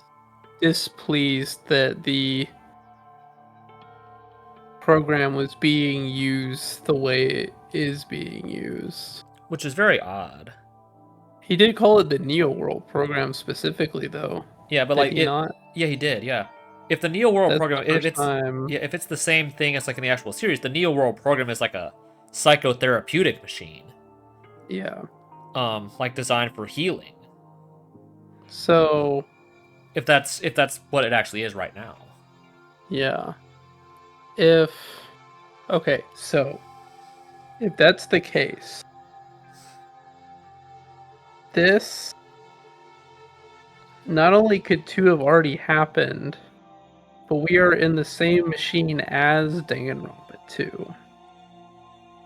Displeased that the program was being used the way it is being used. Which is very odd. He did call it the Neo World program specifically, though. Yeah, but yeah, he did. Yeah, if the Neo World program, if it's the same thing as like in the actual series, the Neo World program is like a psychotherapeutic machine. Yeah. Like designed for healing. So, if that's what it actually is right now. Yeah. Okay, so if that's the case, this not only could 2 have already happened, but we are in the same machine as Danganronpa 2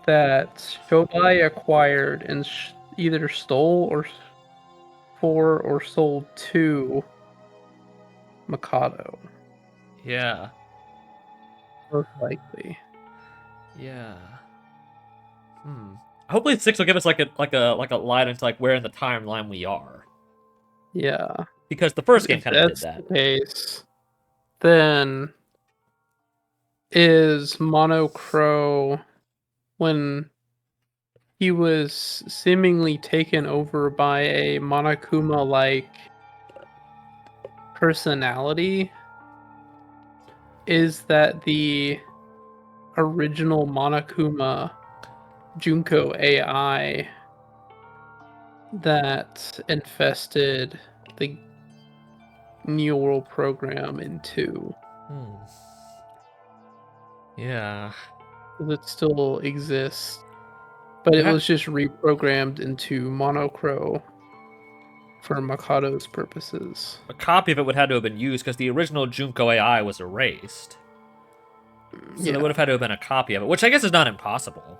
that Shobai acquired and either stole or sold to Mikado. Yeah. Most likely. Yeah. Hopefully 6 will give us like a light into like where in the timeline we are. Yeah. Because the first game kind of did that. If that's the case, then is Monocro, when he was seemingly taken over by a Monokuma-like personality, is that the original Monokuma Junko AI that infested the Neo World program in 2? Yeah. It still exists, but it was just reprogrammed into Monocro for Mikado's purposes. A copy of it would have to have been used because the original Junko AI was erased. So there would have had to have been a copy of it, which I guess is not impossible.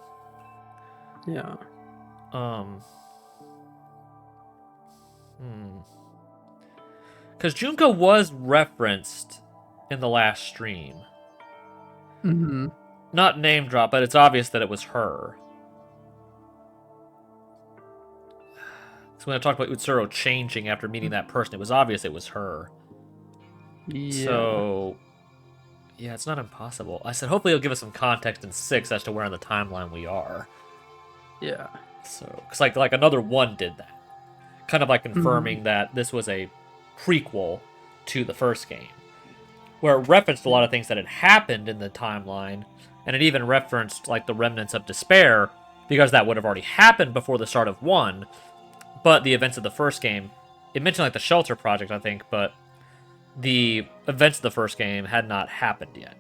Yeah. Because Junko was referenced in the last stream. Mm-hmm. Not name drop, but it's obvious that it was her. So when I talked about Utsuro changing after meeting that person, it was obvious it was her. Yeah. So, yeah, it's not impossible. I said hopefully it'll give us some context in 6 as to where on the timeline we are. Yeah. So, because like another 1 did that. Kind of like confirming that this was a prequel to the first game. Where it referenced a lot of things that had happened in the timeline, and it even referenced like the remnants of despair, because that would have already happened before the start of 1. But the events of the first game, it mentioned like the shelter project, I think, but the events of the first game had not happened yet.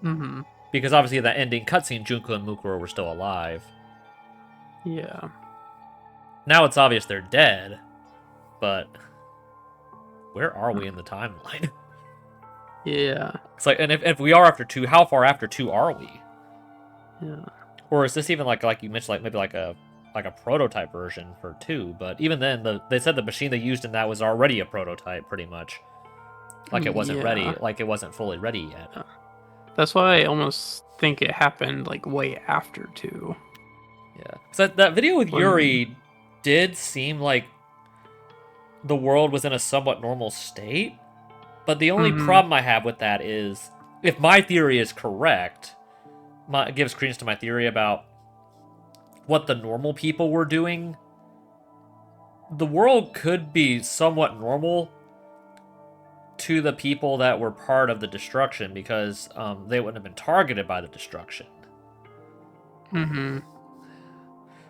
Mm-hmm. Because obviously that ending cutscene, Junko and Mukuro were still alive. Yeah. Now it's obvious they're dead, but where are we in the timeline? Yeah. It's like, and if we are after 2, how far after 2 are we? Yeah. Or is this even like you mentioned, like maybe like a prototype version for 2? But even then, they said the machine they used in that was already a prototype, pretty much. Like it wasn't ready, like it wasn't fully ready yet. That's why I almost think it happened like way after 2. Yeah, so that video with Yuri did seem like the world was in a somewhat normal state. But the only problem I have with that is, if my theory is correct, it gives credence to my theory about what the normal people were doing, the world could be somewhat normal to the people that were part of the destruction, because they wouldn't have been targeted by the destruction. Mm-hmm.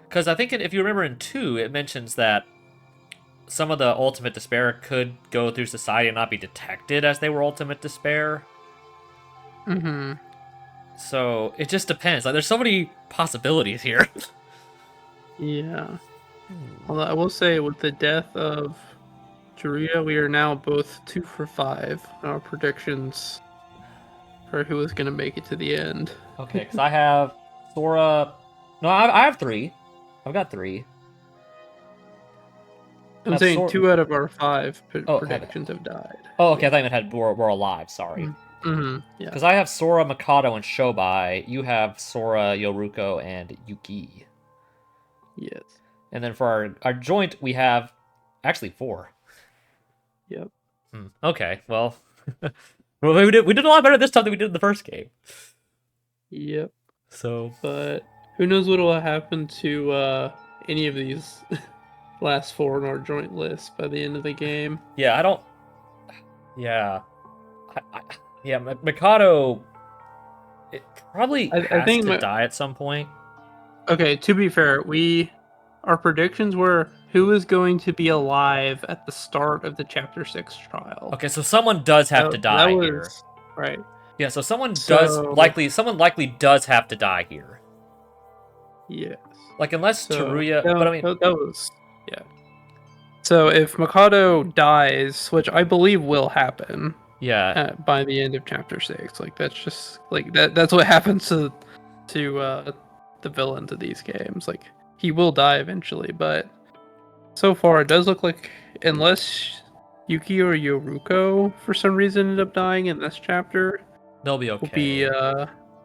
Because I think if you remember in 2, it mentions that some of the Ultimate Despair could go through society and not be detected as they were Ultimate Despair. Mm-hmm. So it just depends. Like, there's so many possibilities here. Yeah. Although I will say, with the death of Jiria, we are now both 2 for 5 in our predictions for who is going to make it to the end. Okay, because I have Sora. No, I have 3. I've got 3. I'm saying 2 out of our 5 predictions have died. Oh, okay. I thought you meant were alive. Sorry. Mm-hmm. Yeah. Because I have Sora, Mikado, and Shobai. You have Sora, Yoruko, and Yuki. Yes. And then for our joint, we have actually 4. Yep. Okay. Well, we did a lot better this time than we did in the first game. Yep. So. But who knows what will happen to any of these last 4 in our joint list by the end of the game. Yeah, I don't. Yeah. Yeah, Mikado. It probably has to die at some point. Okay, to be fair, our predictions were who is going to be alive at the start of the Chapter 6 trial. Okay, so someone does have to die here. Right. Yeah, so someone likely does have to die here. Yes. Like, unless Teruya... But I mean... That was... Yeah. So if Mikado dies, which I believe will happen... Yeah. By the end of Chapter 6. Like, that's just... Like, that's what happens to the villains of these games. Like, he will die eventually, but... So far, it does look like... Unless Yuki or Yoruko, for some reason, end up dying in this chapter... They'll be okay.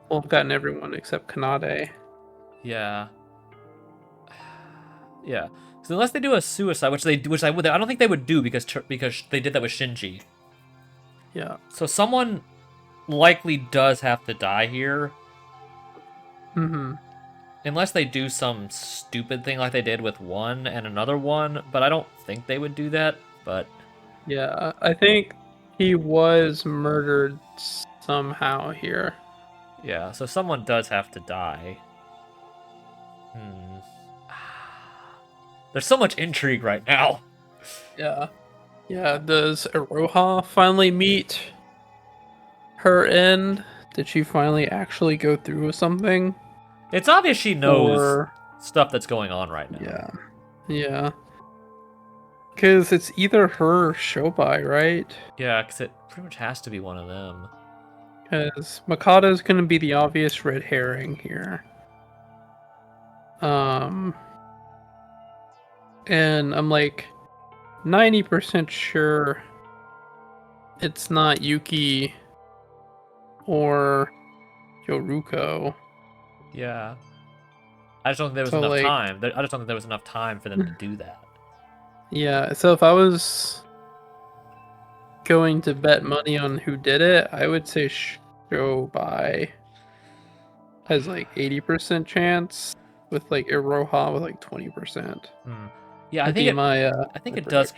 We'll have gotten everyone except Kanade. Yeah. Yeah. So unless they do a suicide, which I don't think they would do because they did that with Shinji. Yeah. So someone likely does have to die here. Mm-hmm. Unless they do some stupid thing like they did with 1 and another one, but I don't think they would do that. But yeah, I think he was murdered somehow here. Yeah, so someone does have to die. There's so much intrigue right now. Yeah. Yeah, does Iroha finally meet her end? Did she finally actually go through with something? It's obvious she knows stuff that's going on right now. Yeah. Yeah. Because it's either her or Shobai, right? Yeah, because it pretty much has to be one of them. Because Mikado's going to be the obvious red herring here. And I'm like 90% sure it's not Yuki or Yoruko. Yeah. I just don't think there was enough time. I just don't think there was enough time for them to do that. Yeah, so if I was going to bet money on who did it, I would say Shobai has like 80% chance, with like Iroha with like 20%. Yeah, I think it does.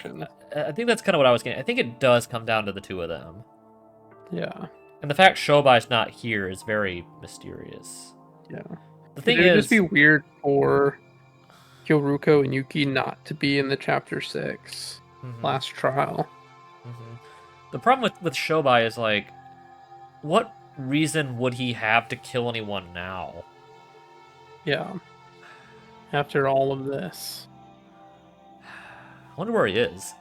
I think that's kind of what I was getting. I think it does come down to the 2 of them. Yeah. And the fact Shobai's not here is very mysterious. Yeah. The thing is, it'd just be weird for Kyoruko and Yuki not to be in the Chapter 6 last trial. The problem with Shobai is, like, what reason would he have to kill anyone now? Yeah. After all of this. I wonder where he is.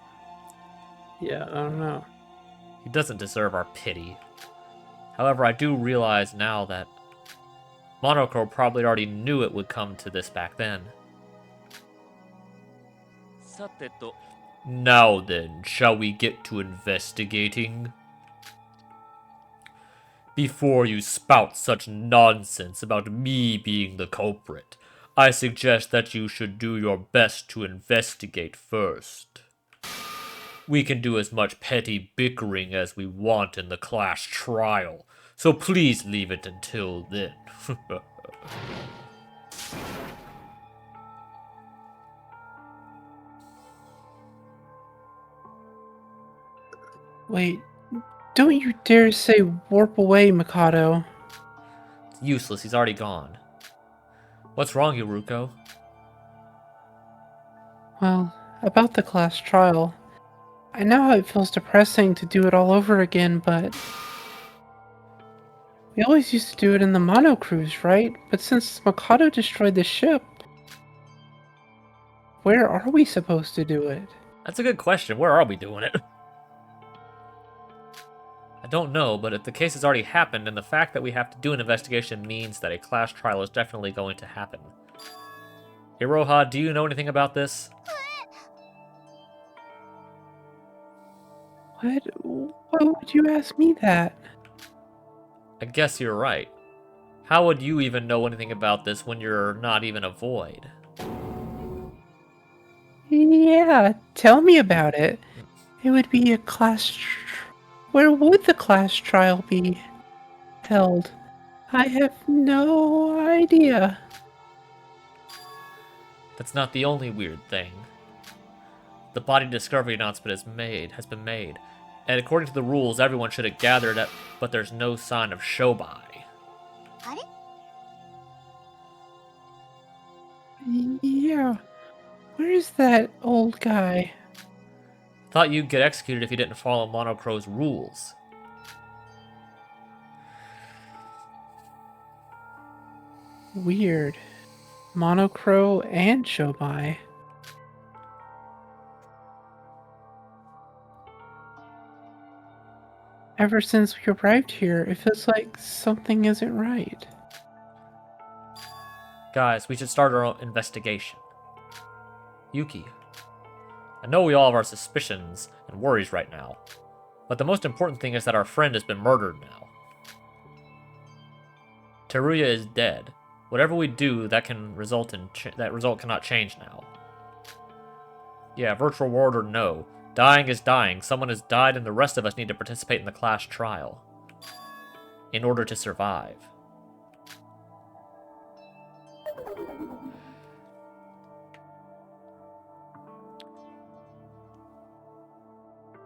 Yeah, I don't know. He doesn't deserve our pity. However, I do realize now that Monokuro probably already knew it would come to this back then. Now then, shall we get to investigating? Before you spout such nonsense about me being the culprit, I suggest that you should do your best to investigate first. We can do as much petty bickering as we want in the class trial, so please leave it until then. Wait, don't you dare say warp away, Mikado. It's useless, he's already gone. What's wrong, Yuruko? Well, about the class trial. I know how it feels depressing to do it all over again, but we always used to do it in the Mono Cruise, right? But since Mikado destroyed the ship, where are we supposed to do it? That's a good question. Where are we doing it? I don't know, but if the case has already happened, and the fact that we have to do an investigation means that a class trial is definitely going to happen. Iroha, do you know anything about this? What? Why would you ask me that? I guess you're right. How would you even know anything about this when you're not even a void? Yeah, tell me about it. It would be a class. Where would the class trial be held? I have no idea. That's not the only weird thing. The body discovery announcement has been made, and according to the rules, everyone should have gathered at, but there's no sign of Shobai. Yeah, where's that old guy? Thought you'd get executed if you didn't follow Monokuro's rules. Weird. Monokuro and Shobai. Ever since we arrived here, it feels like something isn't right. Guys, we should start our own investigation. Yuki, I know we all have our suspicions and worries right now, but the most important thing is that our friend has been murdered now. Teruya is dead. Whatever we do, that result cannot change now. Yeah, virtual world or no, dying is dying. Someone has died, and the rest of us need to participate in the class trial in order to survive.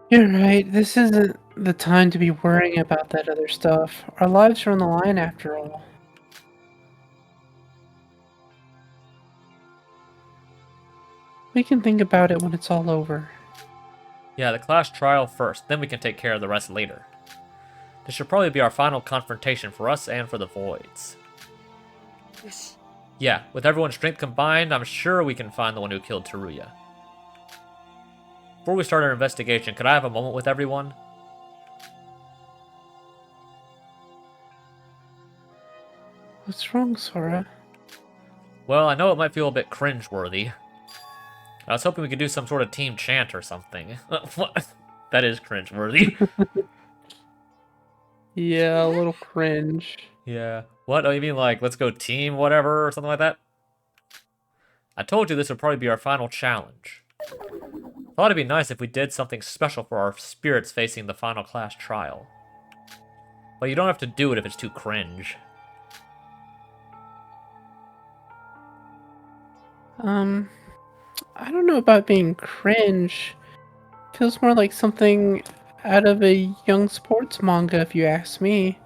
You're right, this isn't the time to be worrying about that other stuff. Our lives are on the line after all. We can think about it when it's all over. Yeah, the class trial first, then we can take care of the rest later. This should probably be our final confrontation for us and for the Voids. Yeah, with everyone's strength combined, I'm sure we can find the one who killed Teruya. Before we start our investigation, could I have a moment with everyone? What's wrong, Sora? Well, I know it might feel a bit cringe-worthy. I was hoping we could do some sort of team chant or something. That is cringe-worthy. Yeah, a little cringe. Yeah. What? Oh, you mean like, let's go team whatever or something like that? I told you this would probably be our final challenge. Thought it'd be nice if we did something special for our spirits facing the final class trial. But you don't have to do it if it's too cringe. I don't know about being cringe. Feels more like something out of a young sports manga, if you ask me.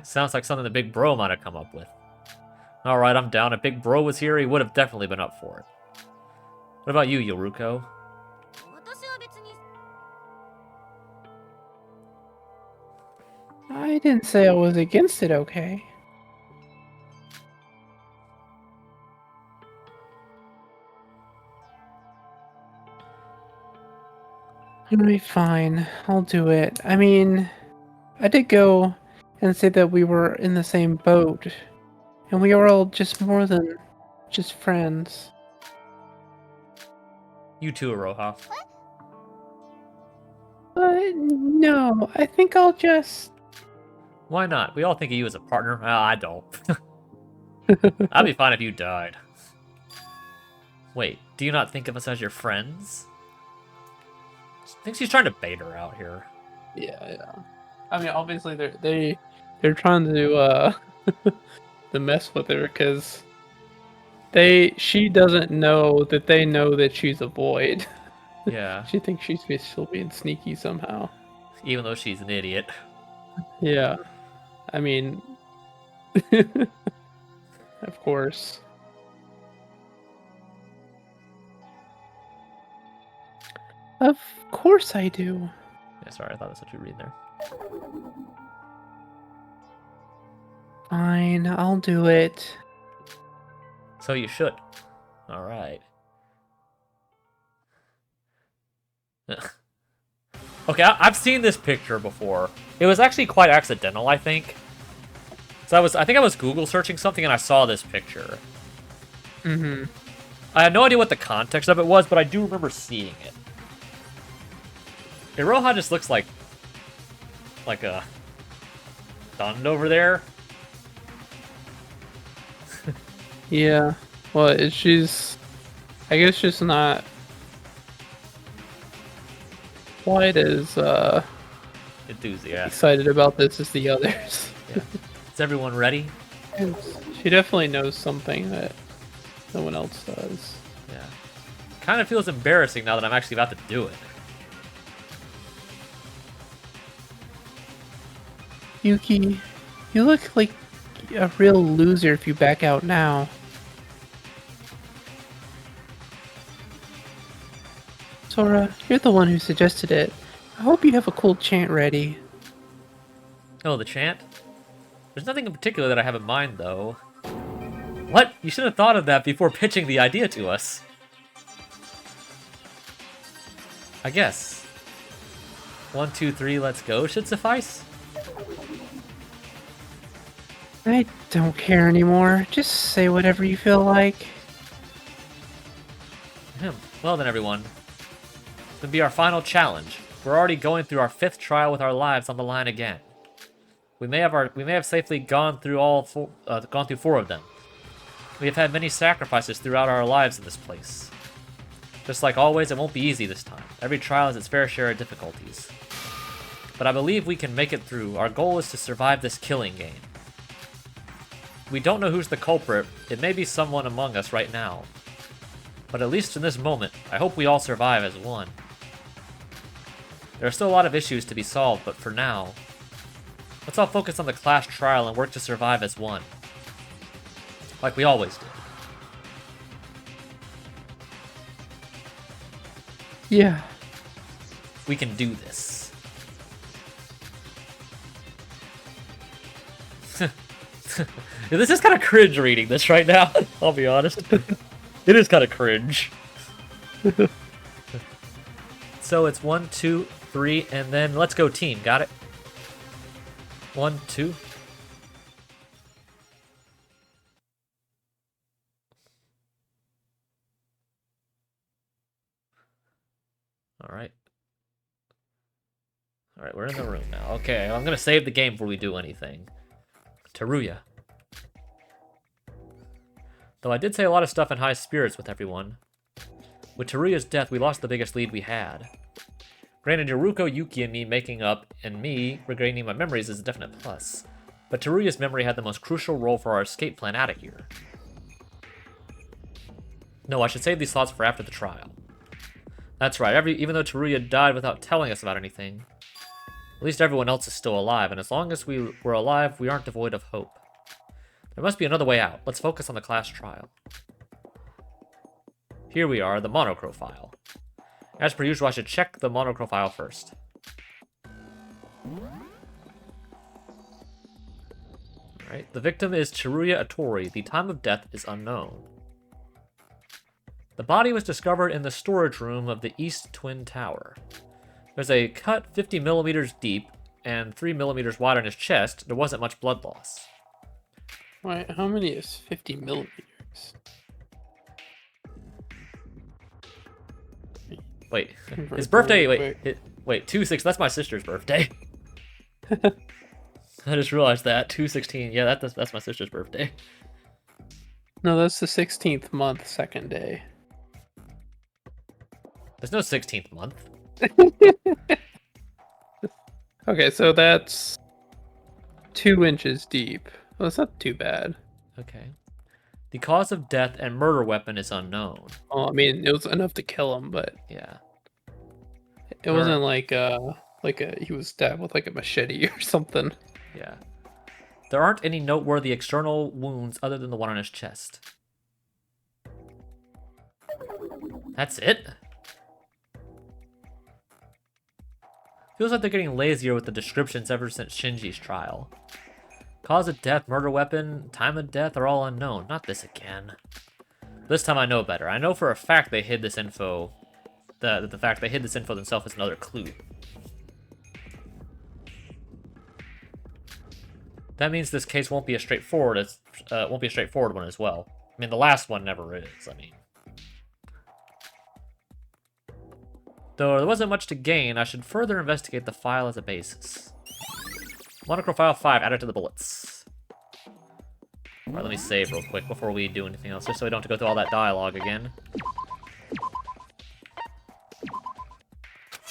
Sounds like something the big bro might have come up with. Alright, I'm down. If Big Bro was here, he would have definitely been up for it. What about you, Yoruko? I didn't say I was against it, okay? Alright, fine. I'll do it. I mean, I did go and say that we were in the same boat, and we are all just more than just friends. You too, Aroha. But no, I think I'll just... Why not? We all think of you as a partner. I don't. I'd be fine if you died. Wait, do you not think of us as your friends? I think she's trying to bait her out here. Yeah. I mean, obviously they're trying to to mess with her because she doesn't know that they know that she's a void. Yeah. She thinks she's still being sneaky somehow. Even though she's an idiot. Yeah. I mean, of course. Of course I do. Yeah, sorry, I thought that's what you were reading there. Fine, I'll do it. So you should. Alright. Okay, I've seen this picture before. It was actually quite accidental, I think. So I think I was Google searching something and I saw this picture. Mm-hmm. I had no idea what the context of it was, but I do remember seeing it. Iroha just looks like a stunned over there. Yeah. Well, she's... I guess just not quite as Enthusiastic. excited about this as the others. Yeah. Is everyone ready? She definitely knows something that no one else does. Yeah. Kind of feels embarrassing now that I'm actually about to do it. Yuki, you look like a real loser if you back out now. Sora, you're the one who suggested it. I hope you have a cool chant ready. Oh, the chant? There's nothing in particular that I have in mind, though. What? You should have thought of that before pitching the idea to us. I guess. 1, 2, 3, let's go should suffice? I don't care anymore. Just say whatever you feel like. Well then, everyone. This will be our final challenge. We're already going through our 5th trial with our lives on the line again. We may have safely gone through 4 of them. We have had many sacrifices throughout our lives in this place. Just like always, it won't be easy this time. Every trial has its fair share of difficulties. But I believe we can make it through. Our goal is to survive this killing game. We don't know who's the culprit. It may be someone among us right now. But at least in this moment, I hope we all survive as one. There are still a lot of issues to be solved, but for now, let's all focus on the class trial and work to survive as one. Like we always did. Yeah. We can do this. This is kind of cringe reading this right now, I'll be honest. It is kind of cringe. So it's 1, 2, 3, and then let's go team, got it? 1, 2. Alright. Alright, we're in the room now. Okay, I'm gonna save the game before we do anything. Teruya. Though I did say a lot of stuff in high spirits with everyone. With Teruya's death, we lost the biggest lead we had. Granted, Yoruko, Yuki, and me making up, and me regaining my memories is a definite plus. But Teruya's memory had the most crucial role for our escape plan out of here. No, I should save these thoughts for after the trial. That's right, even though Teruya died without telling us about anything, at least everyone else is still alive, and as long as we were alive, we aren't devoid of hope. There must be another way out. Let's focus on the class trial. Here we are, the monochrome file. As per usual, I should check the monochrome file first. Alright, the victim is Chiruya Atori. The time of death is unknown. The body was discovered in the storage room of the East Twin Tower. There's a cut 50 millimeters deep and 3 millimeters wide on his chest. There wasn't much blood loss. Wait, how many is 50 millimeters? Wait, his birthday, wait, 2/6, that's my sister's birthday. I just realized that, 2/16, yeah, that's my sister's birthday. No, that's the 16th month, second day. There's no 16th month. Okay, so that's 2 inches deep. Well, that's not too bad. Okay. The cause of death and murder weapon is unknown. Well, I mean, it was enough to kill him, but Yeah. it wasn't like he was stabbed with like a machete or something. Yeah. There aren't any noteworthy external wounds other than the one on his chest. That's it? Feels like they're getting lazier with the descriptions ever since Shinji's trial. Cause of death, murder weapon, time of death are all unknown. Not this again. This time I know better. I know for a fact they hid this info. The fact they hid this info themselves is another clue. That means this case won't be a straightforward one as well. I mean, the last one never is. I mean, though there wasn't much to gain, I should further investigate the file as a basis. Monochrome file 5 added to the bullets. Alright, let me save real quick before we do anything else, just so we don't have to go through all that dialogue again.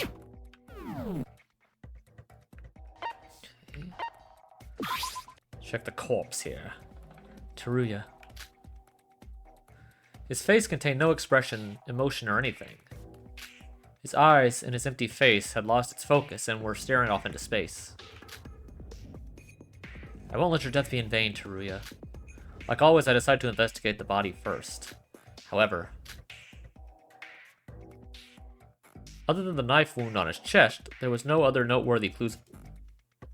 Okay. Check the corpse here. Teruya. His face contained no expression, emotion, or anything. His eyes and his empty face had lost its focus and were staring off into space. I won't let your death be in vain, Teruya. Like always, I decide to investigate the body first. However, other than the knife wound on his chest, there was no other noteworthy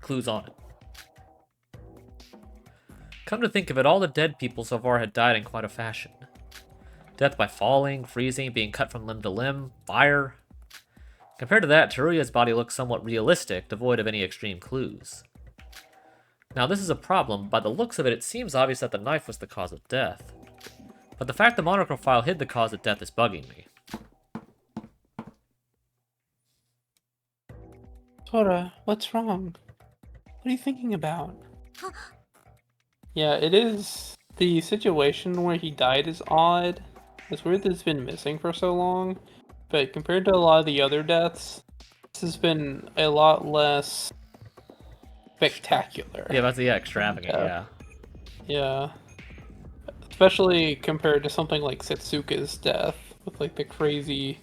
clues on it. Come to think of it, all the dead people so far had died in quite a fashion. Death by falling, freezing, being cut from limb to limb, fire. Compared to that, Teruya's body looks somewhat realistic, devoid of any extreme clues. Now, this is a problem. By the looks of it, it seems obvious that the knife was the cause of death. But the fact the monochrome file hid the cause of death is bugging me. Sora, what's wrong? What are you thinking about? Yeah, it is. The situation where he died is odd. It's weird that it's been missing for so long. But compared to a lot of the other deaths, this has been a lot less spectacular. Yeah, that's extravagant, yeah. Yeah. Especially compared to something like Setsuka's death, with like the crazy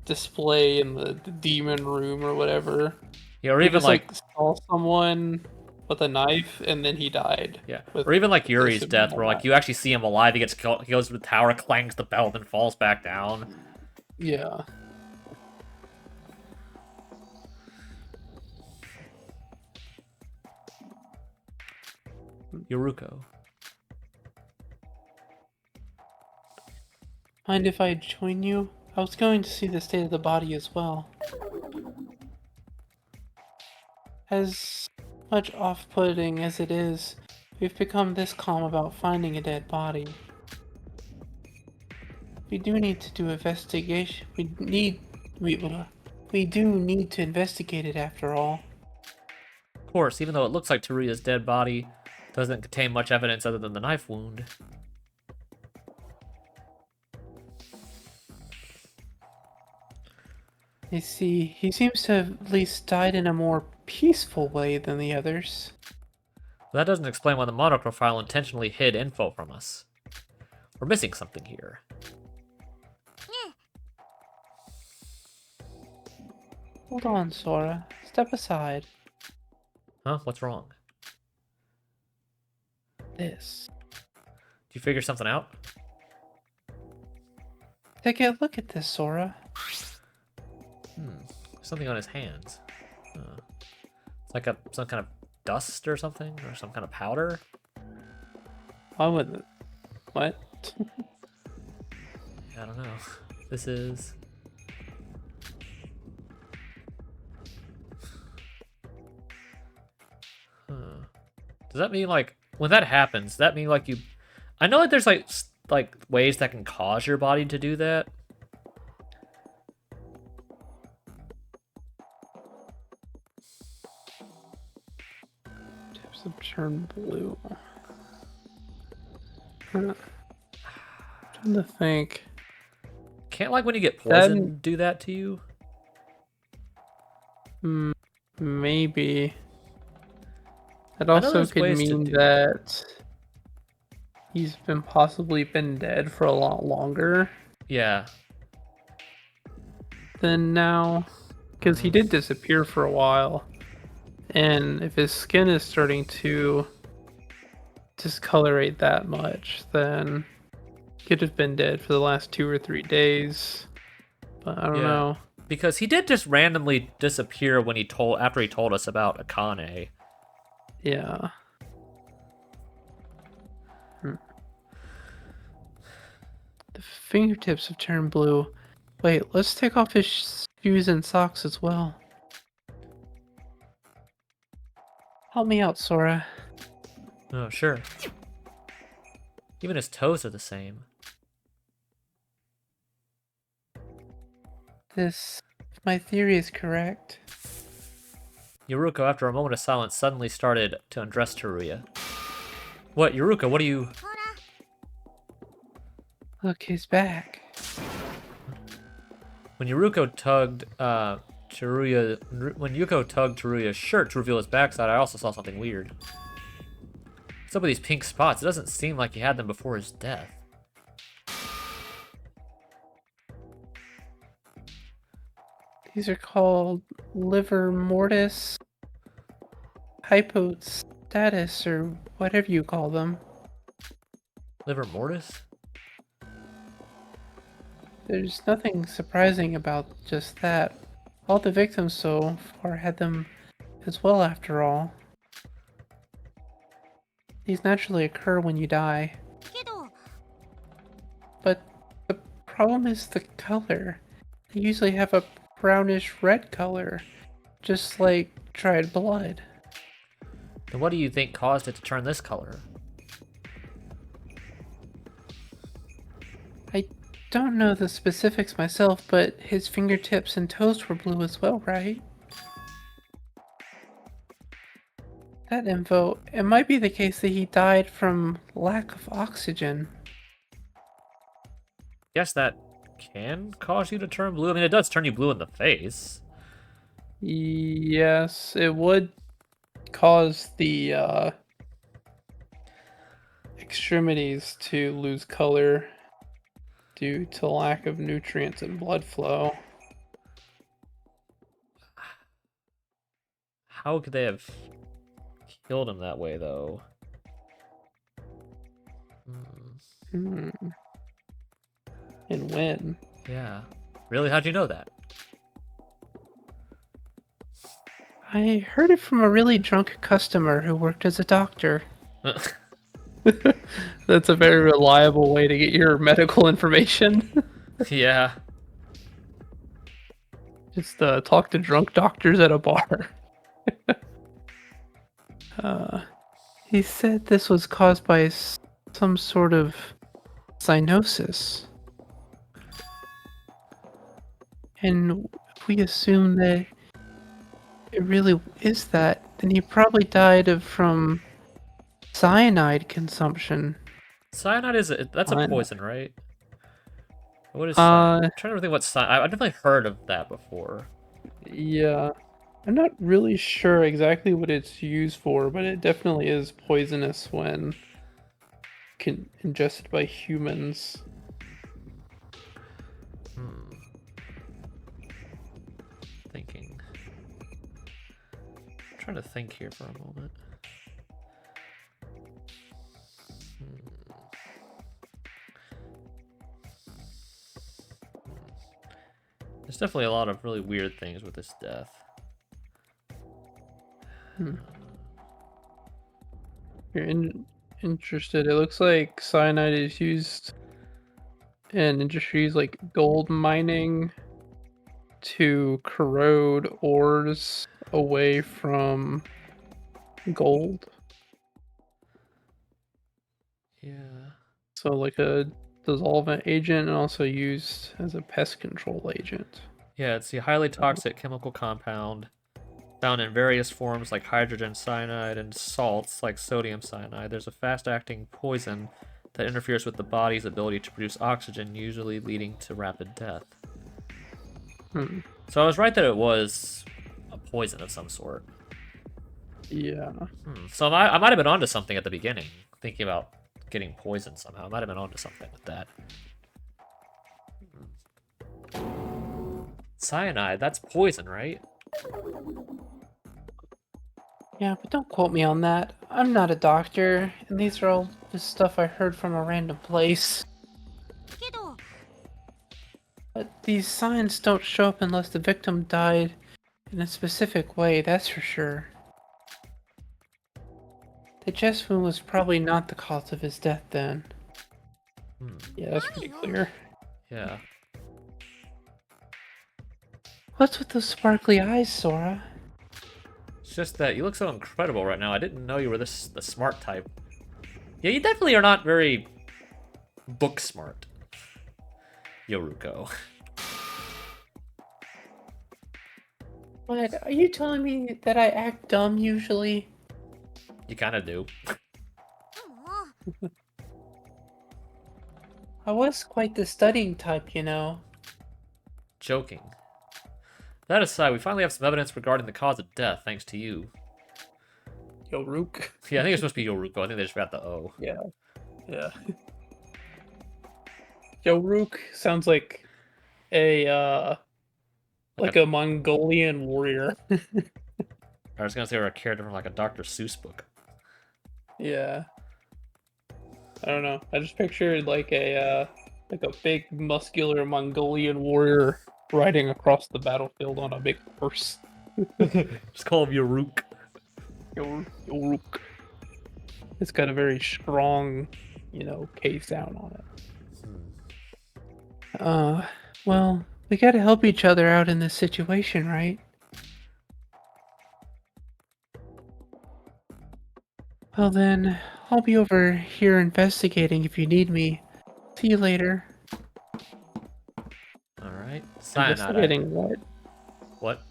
display in the demon room or whatever. Yeah, or even like saw someone with a knife and then he died. Yeah, or even like Yuri's death, where like you actually see him alive, he gets killed, he goes to the tower, clangs the bell, then falls back down. Yeah. Yoruko. Mind if I join you? I was going to see the state of the body as well. As much off-putting as it is, we've become this calm about finding a dead body. We do need to do investigation. We do need to investigate it after all. Of course, even though it looks like Teruya's dead body, doesn't contain much evidence other than the knife wound. I see. He seems to have at least died in a more peaceful way than the others. But that doesn't explain why the monochrome file intentionally hid info from us. We're missing something here. Hold on, Sora. Step aside. Huh? What's wrong? this? Do you figure something out? Take a look at this, Sora. Something on his hands. It's like some kind of dust or something, or some kind of powder. Why would what? I don't know. This is. Does that mean like when that happens? Does that mean like you? I know that there's like ways that can cause your body to do that. Tips have turned blue. Trying to think. Can't like when you get poisoned do that to you? Maybe. It I know also there's could ways to mean do that he's possibly been dead for a lot longer Yeah. than now. Because he did disappear for a while. And if his skin is starting to discolorate that much, then he could have been dead for the last 2 or 3 days. But I don't know. Because he did just randomly disappear when after he told us about Akane. Yeah. The fingertips have turned blue. Wait, let's take off his shoes and socks as well. Help me out, Sora. Oh, sure. Even his toes are the same. My theory is correct. Yoruko, after a moment of silence, suddenly started to undress Teruya. What, Yoruko, what are you... Look, he's back. When Yuko tugged Teruya's shirt to reveal his backside, I also saw something weird. What's up with these pink spots? It doesn't seem like he had them before his death. These are called liver mortis hypostatus, or whatever you call them. Liver mortis? There's nothing surprising about just that. All the victims so far had them as well, after all. These naturally occur when you die. But the problem is the color. They usually have a brownish red color, just like dried blood. Then what do you think caused it to turn this color? I don't know the specifics myself, but his fingertips and toes were blue as well, right? That info, it might be the case that he died from lack of oxygen. Guess that can cause you to turn blue. I mean, it does turn you blue in the face. Yes, it would cause the extremities to lose color due to lack of nutrients and blood flow. How could they have killed him that way, though? And when? Yeah. Really? How'd you know that? I heard it from a really drunk customer who worked as a doctor. That's a very reliable way to get your medical information. Yeah. Just talk to drunk doctors at a bar. He said this was caused by some sort of cyanosis. And if we assume that it really is that, then he probably died from cyanide consumption. Cyanide that's a Cyanide. poison, right? What is cyanide? I'm trying to think what cyanide. I've definitely heard of that before. Yeah. I'm not really sure exactly what it's used for, but it definitely is poisonous when ingested by humans. Thinking. I'm trying to think here for a moment. There's definitely a lot of really weird things with this death. You're interested. It looks like cyanide is used in industries like gold mining to corrode ores away from gold. Yeah. So like a dissolvent agent and also used as a pest control agent. Yeah, it's the highly toxic chemical compound found in various forms like hydrogen cyanide and salts like sodium cyanide. There's a fast-acting poison that interferes with the body's ability to produce oxygen, usually leading to rapid death. So I was right that it was a poison of some sort. Yeah. So I might have been onto something at the beginning, thinking about getting poisoned somehow. I might have been onto something with that. Cyanide, that's poison, right? Yeah, but don't quote me on that. I'm not a doctor, and these are all just stuff I heard from a random place. But these signs don't show up unless the victim died in a specific way, that's for sure. The chest wound was probably not the cause of his death then. Yeah, that's pretty clear. Yeah. What's with those sparkly eyes, Sora? It's just that you look so incredible right now. I didn't know you were the smart type. Yeah, you definitely are not very book smart, Yoruko. What? Are you telling me that I act dumb usually? You kind of do. I was quite the studying type, you know. Joking. That aside, we finally have some evidence regarding the cause of death, thanks to you. Yoruk. Yeah, I think it's supposed to be Yoruko. I think they just got the O. Yeah. Yeah. Yoruk sounds like a like a Mongolian warrior. I was gonna say we're a character from like a Dr. Seuss book. Yeah. I don't know. I just pictured like a big muscular Mongolian warrior riding across the battlefield on a big horse. Just call him Yoruk. Yoruk. It's got a very strong, you know, K sound on it. Well, we gotta help each other out in this situation, right? Well then, I'll be over here investigating if you need me. See you later. Alright. Cyanide. Investigating what? What?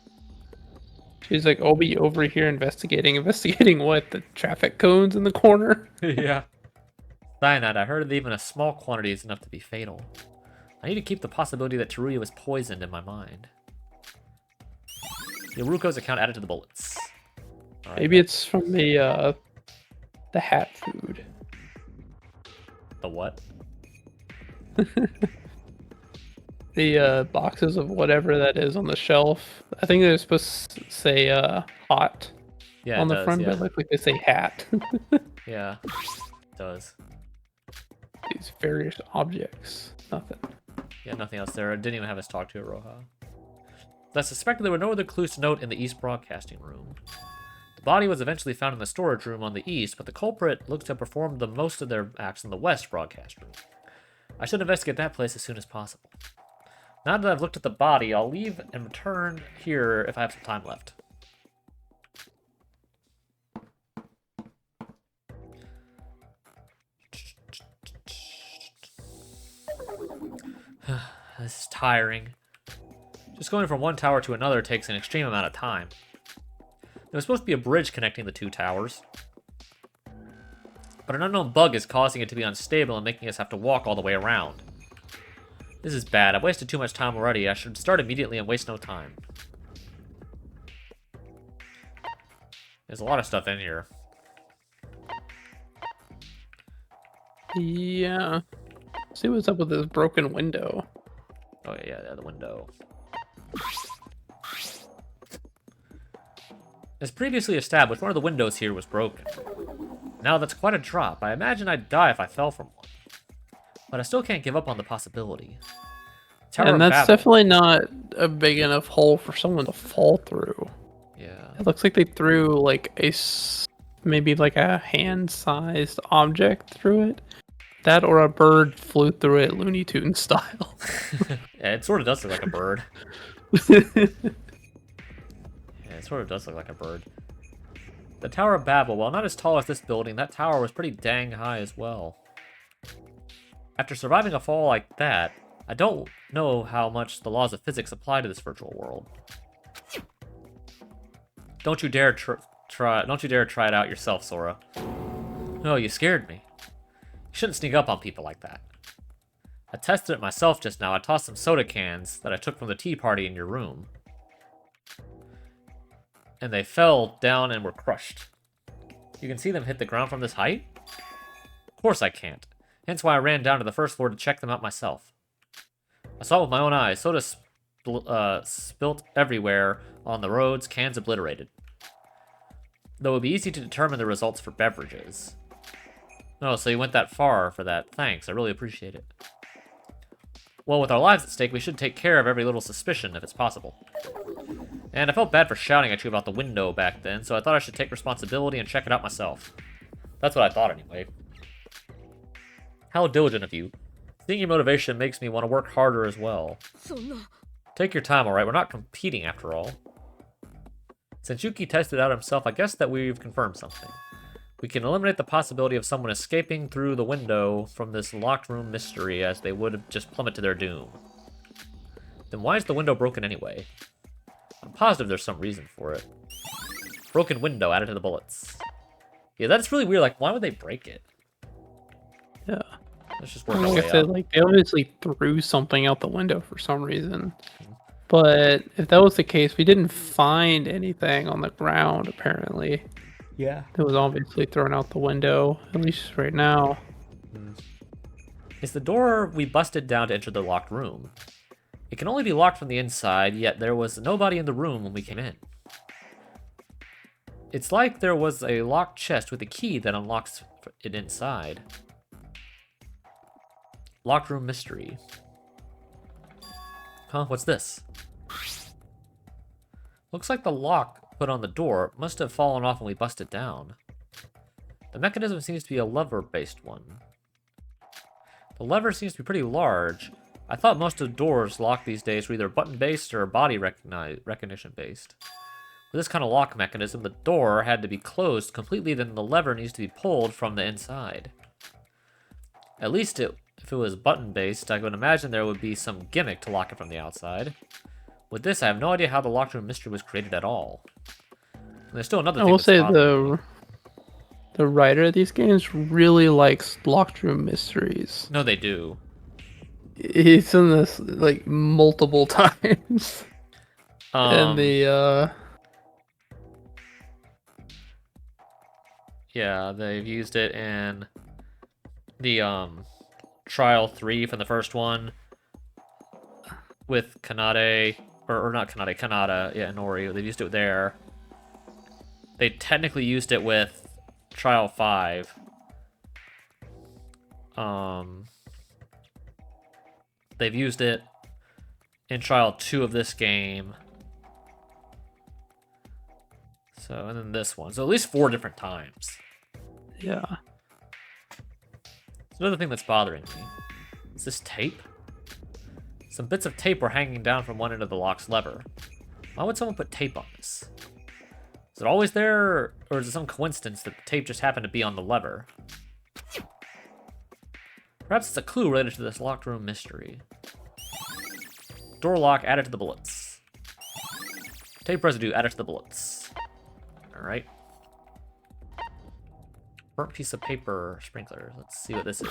She's like, I'll be over here investigating. Investigating what? The traffic cones in the corner? Yeah. Cyanide, I heard that even a small quantity is enough to be fatal. I need to keep the possibility that Teruya was poisoned in my mind. Yoruko's account added to the bullets. Right. Maybe it's from the hat food. The what? The boxes of whatever that is on the shelf. I think they're supposed to say hot Yeah, on it the does, front, yeah. but it looks like they say hat. Yeah, it does. These various objects. Nothing. Yeah, nothing else there. I didn't even have us talk to Aroha. I suspected there were no other clues to note in the East Broadcasting Room. The body was eventually found in the storage room on the East, but the culprit looks to have performed most of their acts in the West Broadcast Room. I should investigate that place as soon as possible. Now that I've looked at the body, I'll leave and return here if I have some time left. This is tiring. Just going from one tower to another takes an extreme amount of time. There was supposed to be a bridge connecting the two towers, but an unknown bug is causing it to be unstable and making us have to walk all the way around. This is bad. I've wasted too much time already. I should start immediately and waste no time. There's a lot of stuff in here. Yeah. See what's up with this broken window. Oh, yeah, the window. As previously established, one of the windows here was broken. Now that's quite a drop. I imagine I'd die if I fell from one. But I still can't give up on the possibility. Tower And of that's Babel. definitely not a big enough hole for someone to fall through. Yeah. It looks like they threw like maybe like a hand-sized object through it. That or a bird flew through it Looney Tunes style. Yeah, it sort of does look like a bird. Yeah, it sort of does look like a bird. The Tower of Babel, while not as tall as this building, that tower was pretty dang high as well. After surviving a fall like that, I don't know how much the laws of physics apply to this virtual world. Don't you dare try it out yourself, Sora. No, you scared me. You shouldn't sneak up on people like that. I tested it myself just now. I tossed some soda cans that I took from the tea party in your room. And they fell down and were crushed. You can see them hit the ground from this height? Of course I can't. Hence why I ran down to the first floor to check them out myself. I saw it with my own eyes. Soda spilt everywhere on the roads, cans obliterated. Though it would be easy to determine the results for beverages. Oh, so you went that far for that. Thanks, I really appreciate it. Well, with our lives at stake, we should take care of every little suspicion if it's possible. And I felt bad for shouting at you about the window back then, so I thought I should take responsibility and check it out myself. That's what I thought anyway. How diligent of you. Seeing your motivation makes me want to work harder as well. Take your time, alright? We're not competing after all. Since Yuki tested it out himself, I guess that we've confirmed something. We can eliminate the possibility of someone escaping through the window from this locked room mystery as they would have just plummet to their doom. Then why is the window broken anyway? I'm positive there's some reason for it. Broken window added to the bullets. Yeah, that's really weird. Like, why would they break it? Yeah. Let's just work our way Like I said, up. like they obviously threw something out the window for some reason. But if that was the case, we didn't find anything on the ground, apparently. Yeah. It was obviously thrown out the window, at least right now. It's the door we busted down to enter the locked room. It can only be locked from the inside, yet there was nobody in the room when we came in. It's like there was a locked chest with a key that unlocks it inside. Locked room mystery. Huh, what's this? Looks like the lock put on the door must have fallen off when we busted down. The mechanism seems to be a lever-based one. The lever seems to be pretty large. I thought most of the doors locked these days were either button-based or body recognition-based. With this kind of lock mechanism, the door had to be closed completely, then the lever needs to be pulled from the inside. At least if it was button-based, I would imagine there would be some gimmick to lock it from the outside. With this, I have no idea how the locked room mystery was created at all. And there's still another I thing will that's say bothering me. the writer of these games really likes locked room mysteries. No, they do. He's done this like multiple times. And Yeah, they've used it in the Trial 3 from the first one with Kanade, or not Kanade, Kanata, yeah, and Ori. They've used it there. They technically used it with Trial 5. They've used it in Trial 2 of this game. So, and then this one. So at least 4 different times. yeah. Another thing that's bothering me is this tape. Some bits of tape were hanging down from one end of the lock's lever. Why would someone put tape on this? Is it always there, or is it some coincidence that the tape just happened to be on the lever? Perhaps it's a clue related to this locked room mystery. Door lock added to the bullets. Tape residue added to the bullets. Alright. Burnt piece of paper sprinkler. Let's see what this is.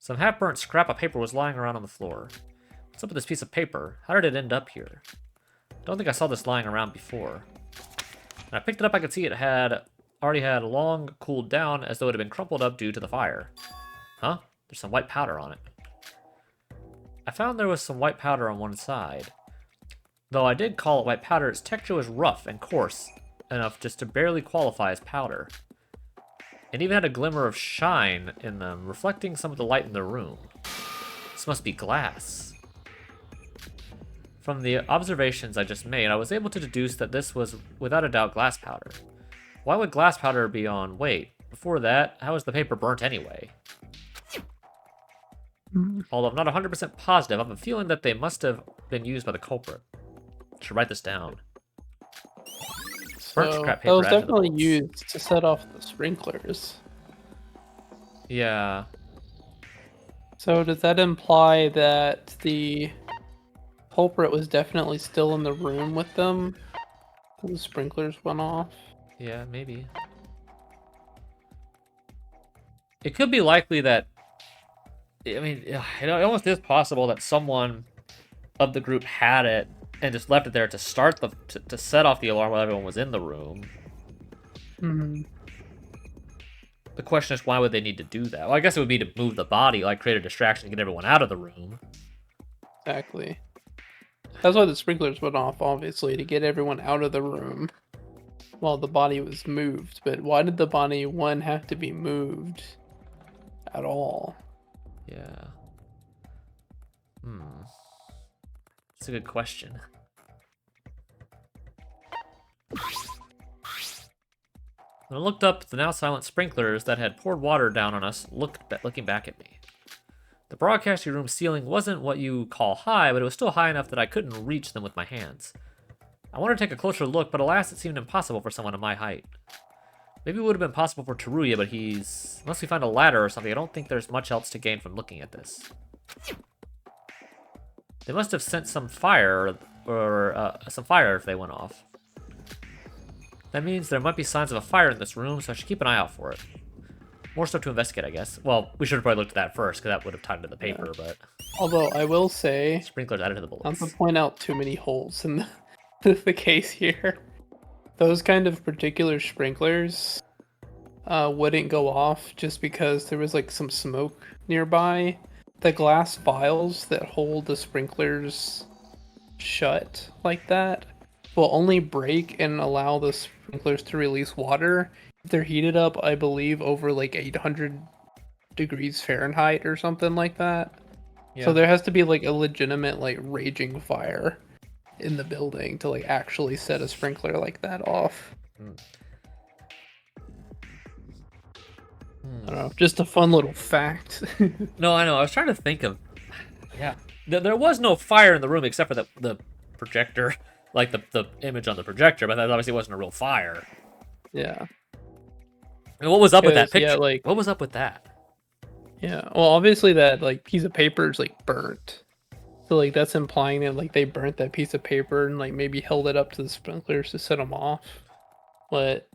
Some half-burnt scrap of paper was lying around on the floor. What's up with this piece of paper? How did it end up here? Don't think I saw this lying around before. When I picked it up, I could see it had already had long cooled down, as though it had been crumpled up due to the fire. Huh? There's some white powder on it. I found there was some white powder on one side. Though I did call it white powder, its texture was rough and coarse enough just to barely qualify as powder. It even had a glimmer of shine in them, reflecting some of the light in the room. This must be glass. From the observations I just made, I was able to deduce that this was, without a doubt, glass powder. Why would glass powder be on weight? Before that, how was the paper burnt anyway? Although I'm not 100% positive, I have a feeling that they must have been used by the culprit. I should write this down. Burnt So scrap that paper was added to the definitely bolts. used to set off the sprinklers. Yeah. So does that imply that the culprit was definitely still in the room with them when the sprinklers went off? Yeah, maybe. It could be likely that... I mean, it almost is possible that someone of the group had it and just left it there to start the... to set off the alarm while everyone was in the room. Hmm. The question is, why would they need to do that? Well, I guess it would be to move the body, like create a distraction to get everyone out of the room. Exactly. That's why the sprinklers went off, obviously, to get everyone out of the room while the body was moved. But why did the body, one, have to be moved at all? Yeah. That's a good question. When I looked up, the now silent sprinklers that had poured water down on us looking back at me. The broadcasting room ceiling wasn't what you call high, but it was still high enough that I couldn't reach them with my hands. I wanted to take a closer look, but alas, it seemed impossible for someone of my height. Maybe it would have been possible for Teruya, but unless we find a ladder or something, I don't think there's much else to gain from looking at this. They must have sent some fire, or some fire if they went off. That means there might be signs of a fire in this room, so I should keep an eye out for it. More stuff to investigate, I guess. Well, we should have probably looked at that first, because that would have tied into the paper, but... Although, I will say, Sprinklers added to the not bullets. to point out too many holes in the case here. Those kind of particular sprinklers wouldn't go off just because there was like some smoke nearby. The glass vials that hold the sprinklers shut like that will only break and allow the sprinklers to release water if they're heated up, I believe, over like 800 degrees Fahrenheit or something like that. Yeah. So there has to be like a legitimate like raging fire in the building to like actually set a sprinkler like that off. I don't know, just a fun little fact. No, I know. I was trying to think of... Yeah. There was no fire in the room except for the projector, like the image on the projector, but that obviously wasn't a real fire. Yeah. And what was up with that Because, yeah, picture? like- What was up with that? Yeah. Well, obviously that like piece of paper is like burnt. So like that's implying that like they burnt that piece of paper and like maybe held it up to the sprinklers to set them off. But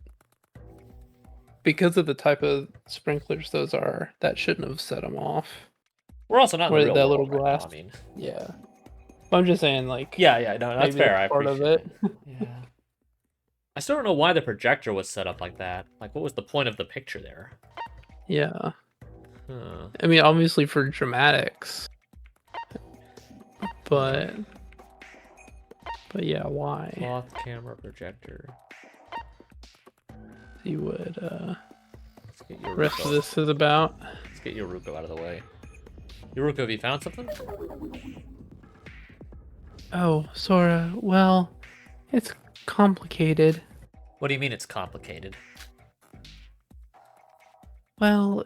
because of the type of sprinklers those are, that shouldn't have set them off. We're also not in the Where real that world little right now, glass- I mean... Yeah. I'm just saying like Yeah, no, that's maybe fair. I part appreciate of it. Yeah. I still don't know why the projector was set up like that. Like, what was the point of the picture there? Yeah. Huh. I mean, obviously for dramatics. But yeah, why? Cloth camera projector. See what Let's get your rest of Ruko. this is about. Let's get your Ruko out of the way. Yuruko, have you found something? Oh, Sora. Well, it's complicated. What do you mean it's complicated? Well,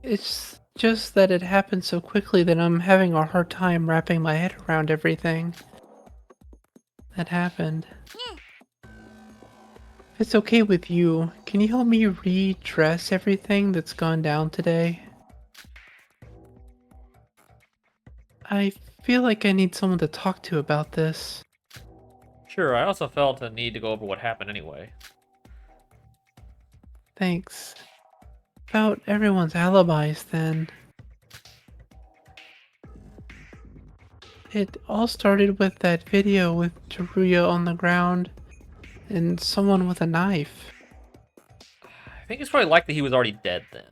it's just that it happened so quickly that I'm having a hard time wrapping my head around everything that happened. If it's okay with you, can you help me redress everything that's gone down today? I feel like I need someone to talk to about this. Sure, I also felt a need to go over what happened anyway. Thanks. About everyone's alibis, then. It all started with that video with Teruya on the ground and someone with a knife. I think it's probably likely he was already dead then.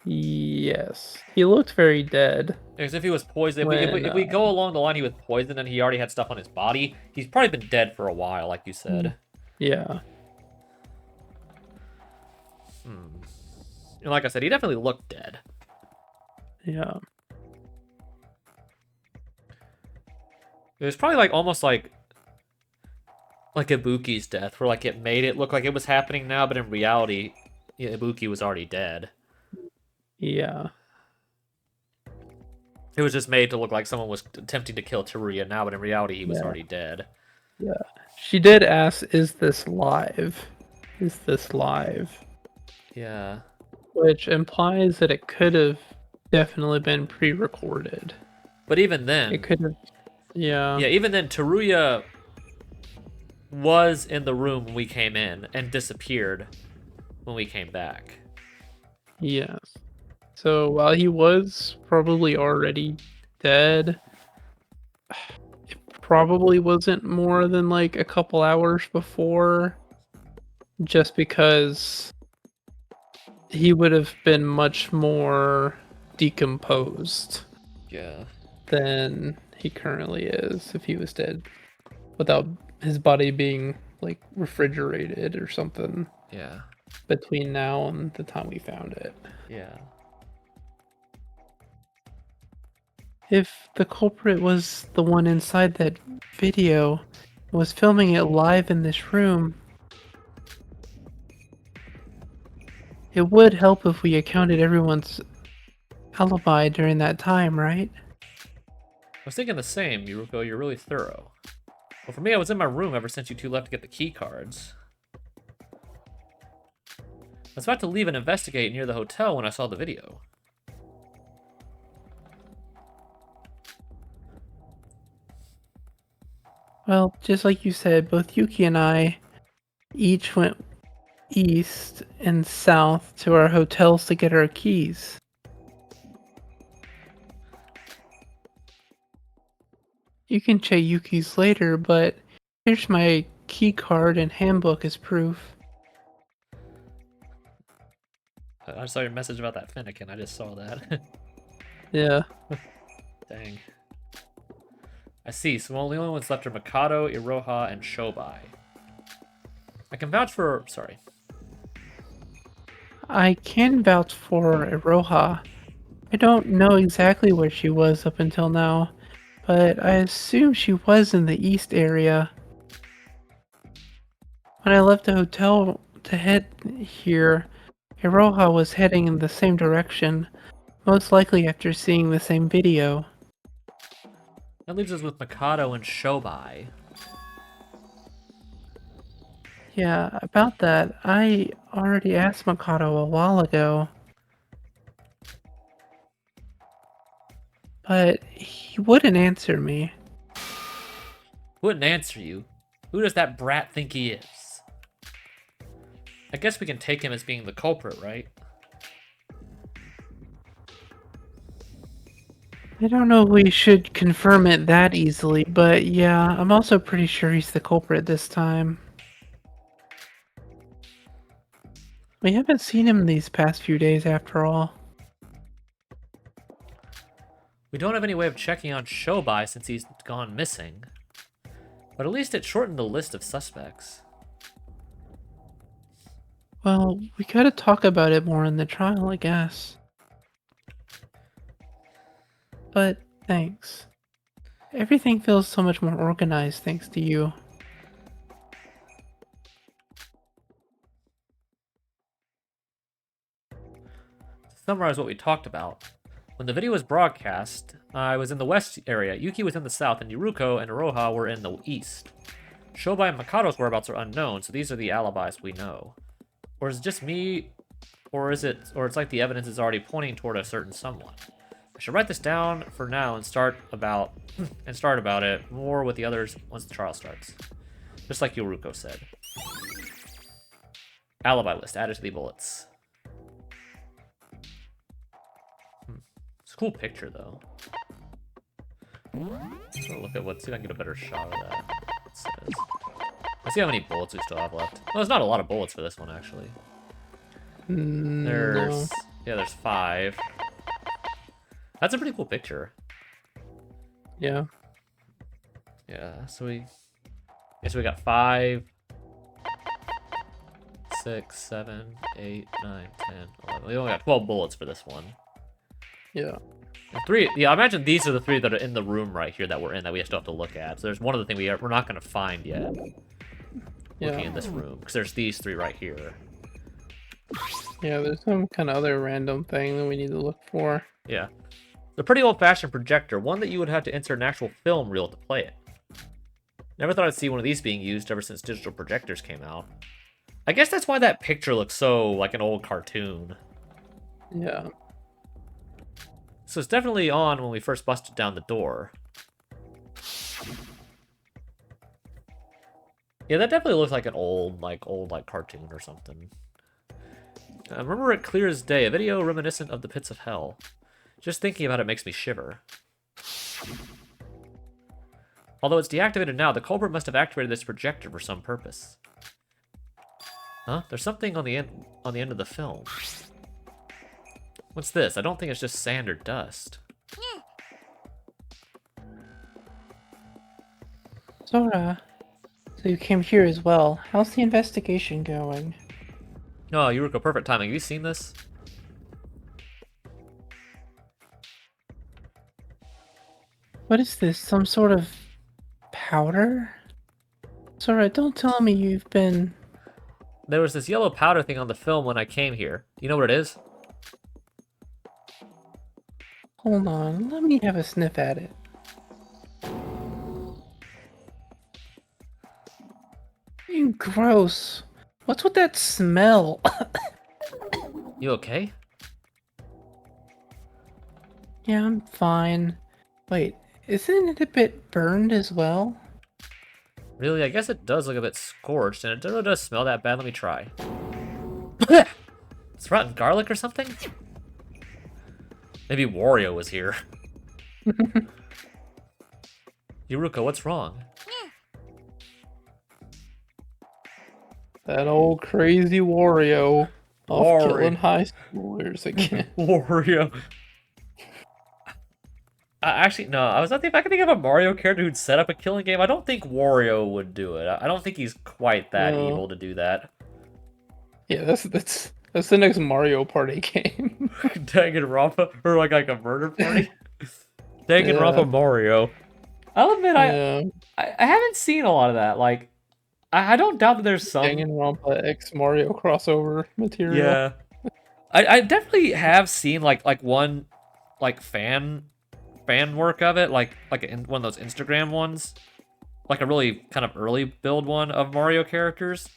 Yes. He looked very dead. Because if he was poisoned, if we go along the line he was poisoned and he already had stuff on his body, he's probably been dead for a while, like you said. Yeah. And like I said, he definitely looked dead. Yeah. It was probably like almost like Ibuki's death, where like it made it look like it was happening now, but in reality, Ibuki was already dead. Yeah. It was just made to look like someone was attempting to kill Teruya now, but in reality, he was Yeah. already dead. Yeah. She did ask, "Is this live? Is this live?" Yeah. Which implies that it could have definitely been pre-recorded. But even It then, could have. Yeah. yeah, even then, Teruya was in the room when we came in and disappeared when we came back. Yes. So while he was probably already dead, it probably wasn't more than like a couple hours before, just because he would have been much more decomposed Yeah. than he currently is if he was dead without his body being like refrigerated or something Yeah. between now and the time we found it. Yeah. If the culprit was the one inside that video, was filming it live in this room, it would help if we accounted everyone's alibi during that time, right? I was thinking the same, Yuruko. You're really thorough. Well, for me, I was in my room ever since you two left to get the key cards. I was about to leave and investigate near the hotel when I saw the video. Well, just like you said, both Yuki and I each went east and south to our hotels to get our keys. You can check Yuki's later, but here's my key card and handbook as proof. I saw your message about that Finnegan. I just saw that. Yeah. Dang. I see. So the only ones left are Mikado, Iroha, and Shobai. I can vouch for... Sorry. I can vouch for Iroha. I don't know exactly where she was up until now, but I assume she was in the east area. When I left the hotel to head here, Iroha was heading in the same direction, most likely after seeing the same video. That leaves us with Mikado and Shobai. Yeah, about that, I already asked Makoto a while ago, but he wouldn't answer me. Wouldn't answer you. Who does that brat think he is? I guess we can take him as being the culprit, right? I don't know if we should confirm it that easily, but yeah, I'm also pretty sure he's the culprit this time. We haven't seen him these past few days after all. We don't have any way of checking on Shobai since he's gone missing. But at least it shortened the list of suspects. Well, we gotta talk about it more in the trial, I guess. But thanks. Everything feels so much more organized thanks to you. To summarize what we talked about, when the video was broadcast, I was in the west area, Yuki was in the south, and Yuruko and Iroha were in the east. Shobai and Mikado's whereabouts are unknown, so these are the alibis we know. Or is it just me, or it's like the evidence is already pointing toward a certain someone? I should write this down for now and start about it more with the others once the trial starts. Just like Yuruko said. Alibi list added to the bullets. It's a cool picture though. Let's go look at see if I can get a better shot of that. It says. Let's see how many bullets we still have left. Well, there's not a lot of bullets for this one actually. There's No. yeah, there's 5. That's a pretty cool picture. Yeah. Yeah, so we got 5, 6, 7, 8, 9, 10, 11. We only got 12 bullets for this one. Yeah. Three. Yeah, I imagine these are the three that are in the room right here that we're in that we still have to look at. So there's one other thing we're not going to find yet. Yeah. Looking in this room, because there's these three right here. Yeah, there's some kind of other random thing that we need to look for. Yeah. The pretty old-fashioned projector, one that you would have to insert an actual film reel to play it. Never thought I'd see one of these being used ever since digital projectors came out. I guess that's why that picture looks so like an old cartoon. Yeah. So it's definitely on when we first busted down the door. Yeah, that definitely looks like an old cartoon or something. I remember it clear as day, a video reminiscent of the pits of hell. Just thinking about it makes me shiver. Although it's deactivated now, the culprit must have activated this projector for some purpose. Huh? There's something on the end of the film. What's this? I don't think it's just sand or dust. Sora, so you came here as well. How's the investigation going? Oh, Yuruko, perfect timing. Have you seen this? What is this? Some sort of powder? Sora, don't tell me you've been... There was this yellow powder thing on the film when I came here. Do you know what it is? Hold on, let me have a sniff at it. Ew, gross. What's with that smell? You okay? Yeah, I'm fine. Wait, isn't it a bit burned as well? Really? I guess it does look a bit scorched, and it really does smell that bad. Let me try. It's rotten garlic or something? Maybe Wario was here. Yuruko, what's wrong? That old crazy Wario off Wario. killing high schoolers again. Wario. Actually, no. I was not thinking. If I could think of a Mario character who'd set up a killing game, I don't think Wario would do it. I don't think he's quite that No. evil to do that. Yeah, that's the next Mario Party game. Danganronpa, or like a murder party. Danganronpa Yeah. Mario. I'll admit, Yeah, I haven't seen a lot of that. Like, I don't doubt that there's some. Danganronpa X Mario crossover material. Yeah, I definitely have seen like one like fan work of it, like in one of those Instagram ones, like a really kind of early build one of Mario characters.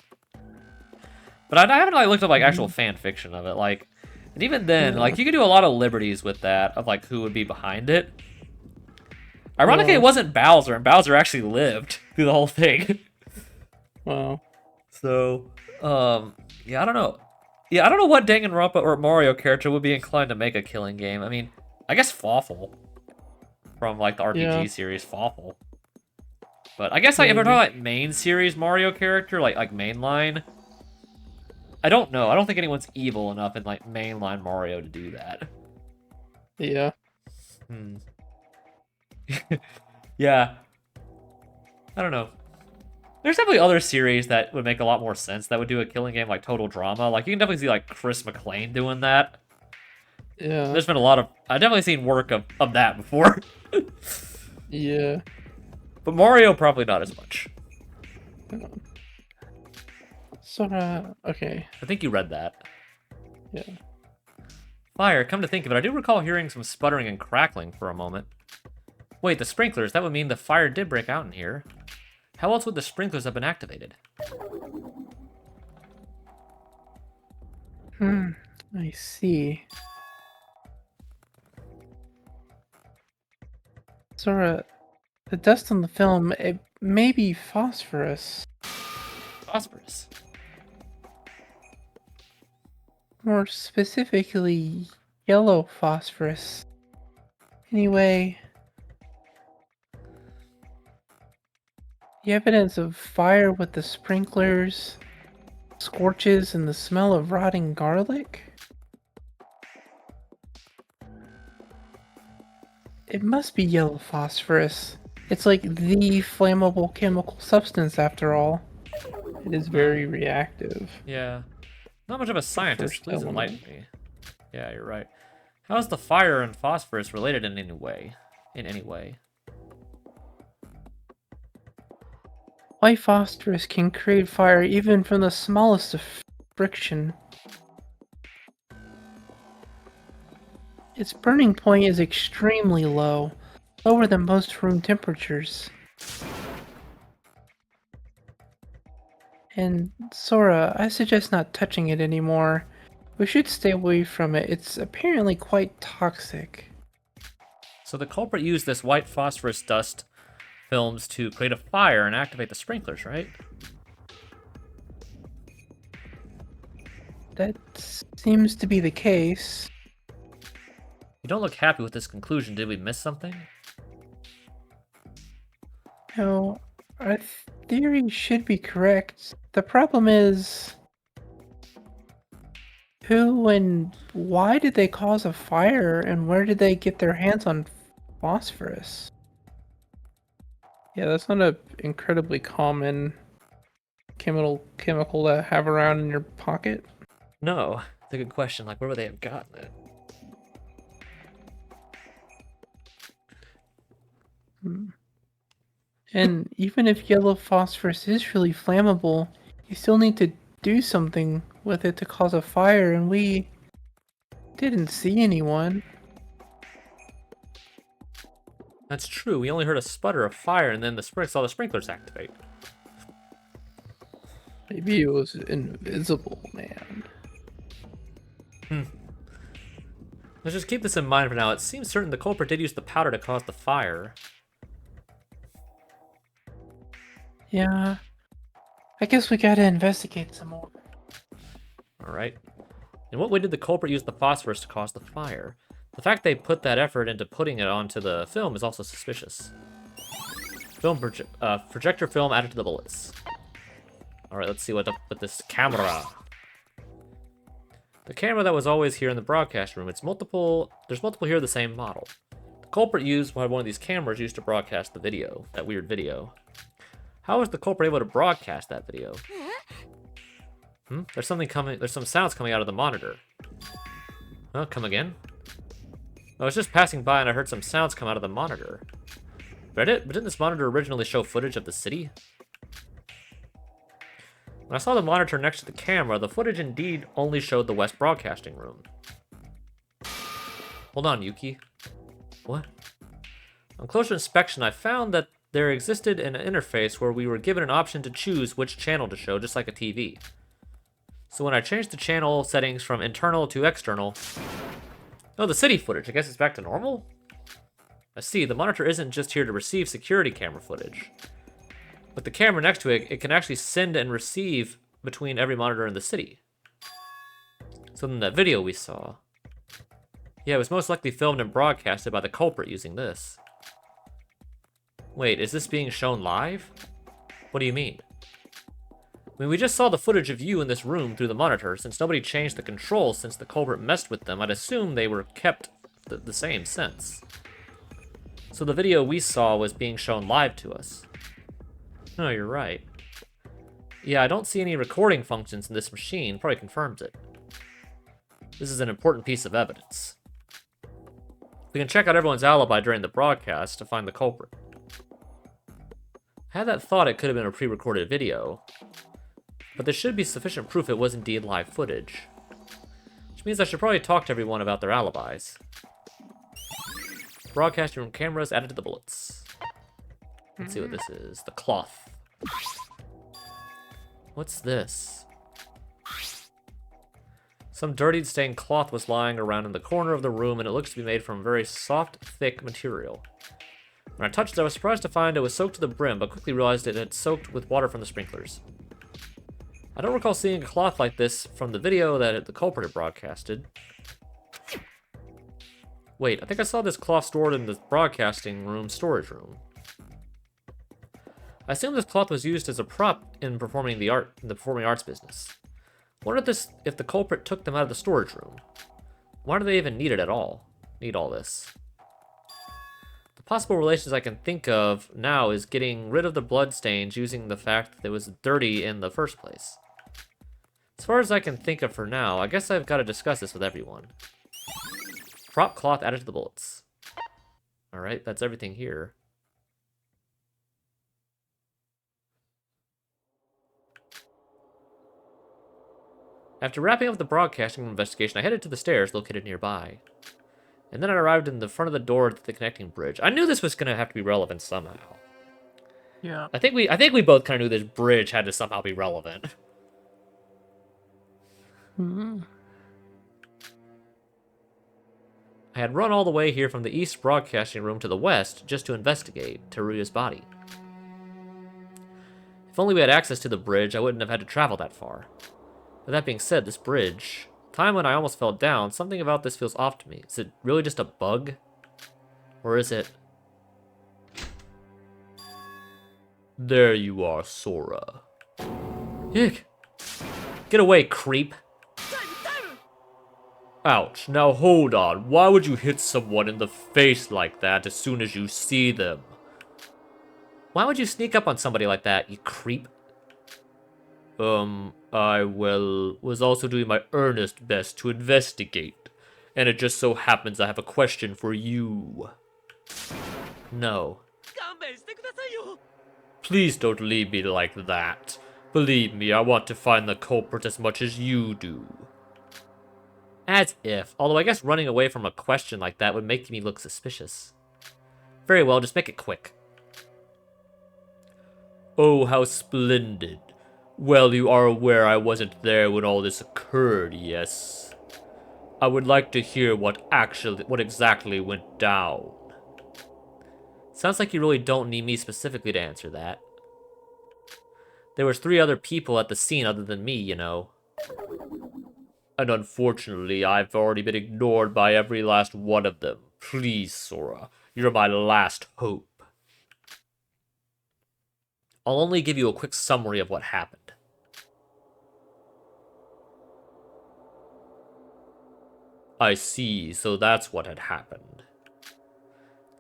But I haven't like looked up like actual fan fiction of it, like, and even then, Yeah. like you could do a lot of liberties with that of like who would be behind it. Ironically, Yeah. it wasn't Bowser, and Bowser actually lived through the whole thing. Wow. So, yeah, I don't know. Yeah, I don't know what Danganronpa or Mario character would be inclined to make a killing game. I mean, I guess Fawful from like the RPG Yeah. series, Fawful. But I guess like if we're talking like main series Mario character, like mainline, I don't know. I don't think anyone's evil enough in like mainline Mario to do that. Yeah. Hmm. Yeah. I don't know. There's definitely other series that would make a lot more sense that would do a killing game like Total Drama. Like you can definitely see like Chris McClane doing that. Yeah. There's been a lot of I've definitely seen work of that before. Yeah. But Mario probably not as much. Sora, Okay. I think you read that. Yeah. Fire, come to think of it, I do recall hearing some sputtering and crackling for a moment. Wait, the sprinklers, that would mean the fire did break out in here. How else would the sprinklers have been activated? I see. Sora, the dust on the film, it may be phosphorus. Phosphorus. More specifically, yellow phosphorus. Anyway, the evidence of fire with the sprinklers, scorches, and the smell of rotting garlic? It must be yellow phosphorus. It's like the flammable chemical substance after all. It is very reactive. Yeah. Not much of a scientist, first please element. enlighten me. Yeah, you're right. How is the fire and phosphorus related in any way? White phosphorus can create fire even from the smallest of friction. Its burning point is extremely low, lower than most room temperatures. And Sora, I suggest not touching it anymore. We should stay away from it. It's apparently quite toxic. So the culprit used this white phosphorus dust films to create a fire and activate the sprinklers, right? That seems to be the case. You don't look happy with this conclusion. Did we miss something? No, our theory should be correct. The problem is, who and why did they cause a fire, and where did they get their hands on phosphorus? Yeah, that's not an incredibly common chemical to have around in your pocket. No. It's a good question. Like, where would they have gotten it? And even if yellow phosphorus is really flammable, you still need to do something with it to cause a fire, and we didn't see anyone. That's true. We only heard a sputter of fire, and then saw the sprinklers activate. Maybe it was invisible, man. Let's just keep this in mind for now. It seems certain the culprit did use the powder to cause the fire. Yeah. I guess we gotta investigate some more. Alright. In what way did the culprit use the phosphorus to cause the fire? The fact they put that effort into putting it onto the film is also suspicious. Projector film added to the bullets. Alright, let's see what up with this camera. The camera that was always here in the broadcast room. There's multiple here of the same model. The culprit used one of these cameras used to broadcast the video, that weird video. How was the culprit able to broadcast that video? There's some sounds coming out of the monitor. Oh, come again? I was just passing by and I heard some sounds come out of the monitor. But didn't this monitor originally show footage of the city? When I saw the monitor next to the camera, the footage indeed only showed the West Broadcasting Room. Hold on, Yuki. What? On closer inspection, I found that there existed an interface where we were given an option to choose which channel to show, just like a TV. So when I changed the channel settings from internal to external... Oh, the city footage. I guess it's back to normal? I see, the monitor isn't just here to receive security camera footage. With the camera next to it, it can actually send and receive between every monitor in the city. So then that video we saw... Yeah, it was most likely filmed and broadcasted by the culprit using this. Wait, is this being shown live? What do you mean? I mean, we just saw the footage of you in this room through the monitor. Since nobody changed the controls since the culprit messed with them, I'd assume they were kept the same since. So the video we saw was being shown live to us. No, you're right. Yeah, I don't see any recording functions in this machine. Probably confirms it. This is an important piece of evidence. We can check out everyone's alibi during the broadcast to find the culprit. I had that thought it could have been a pre-recorded video, but there should be sufficient proof it was indeed live footage. Which means I should probably talk to everyone about their alibis. Broadcasting room cameras added to the bullets. Let's see what this is. The cloth. What's this? Some dirtied stained cloth was lying around in the corner of the room, and it looks to be made from very soft, thick material. When I touched it, I was surprised to find it was soaked to the brim, but quickly realized it had soaked with water from the sprinklers. I don't recall seeing a cloth like this from the video that the culprit had broadcasted. Wait, I think I saw this cloth stored in the broadcasting room storage room. I assume this cloth was used as a prop in the performing arts business. Wonder if the culprit took them out of the storage room. Why do they even need it at all? Need all this? The possible relations I can think of now is getting rid of the blood stains using the fact that it was dirty in the first place. As far as I can think of for now, I guess I've got to discuss this with everyone. Prop cloth added to the bullets. Alright, that's everything here. After wrapping up the broadcasting investigation, I headed to the stairs located nearby. And then I arrived in the front of the door to the connecting bridge. I knew this was gonna have to be relevant somehow. Yeah. I think we both kind of knew this bridge had to somehow be relevant. Hmm. I had run all the way here from the east broadcasting room to the west just to investigate Teruya's body. If only we had access to the bridge, I wouldn't have had to travel that far. But that being said, this bridge... Time when I almost fell down, something about this feels off to me. Is it really just a bug? Or is it... There you are, Sora. Yuck. Get away, creep. Ouch. Now hold on. Why would you hit someone in the face like that as soon as you see them? Why would you sneak up on somebody like that, you creep? I was also doing my earnest best to investigate. And it just so happens I have a question for you. No. Please don't leave me like that. Believe me, I want to find the culprit as much as you do. As if. Although I guess running away from a question like that would make me look suspicious. Very well, just make it quick. Oh, how splendid. Well, you are aware I wasn't there when all this occurred, yes? I would like to hear what exactly went down. Sounds like you really don't need me specifically to answer that. There was 3 other people at the scene other than me, you know. And unfortunately, I've already been ignored by every last one of them. Please, Sora, you're my last hope. I'll only give you a quick summary of what happened. I see, so that's what had happened.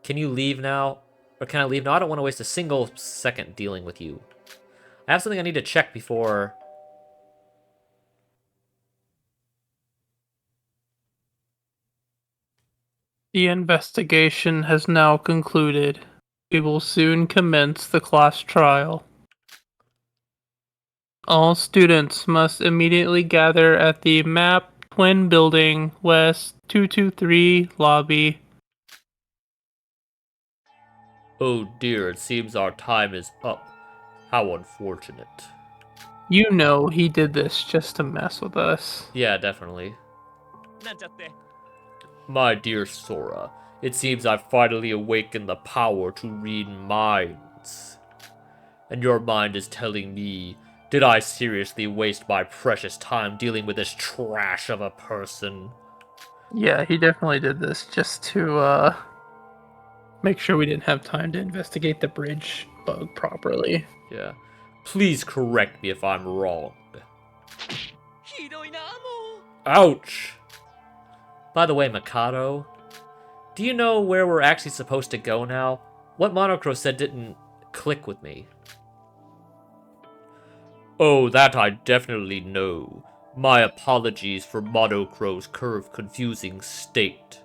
Can you leave now? Or can I leave now? I don't want to waste a single second dealing with you. I have something I need to check before... The investigation has now concluded. We will soon commence the class trial. All students must immediately gather at the MAP Twin Building West 223 lobby. Oh dear, it seems our time is up. How unfortunate. You know he did this just to mess with us. Yeah, definitely. My dear Sora, it seems I've finally awakened the power to read minds. And your mind is telling me, did I seriously waste my precious time dealing with this trash of a person? Yeah, he definitely did this just to make sure we didn't have time to investigate the bridge bug properly. Yeah. Please correct me if I'm wrong. Ouch! By the way, Mikado, do you know where we're actually supposed to go now? What Monocro said didn't click with me. Oh, that I definitely know. My apologies for Monocro's confusing state.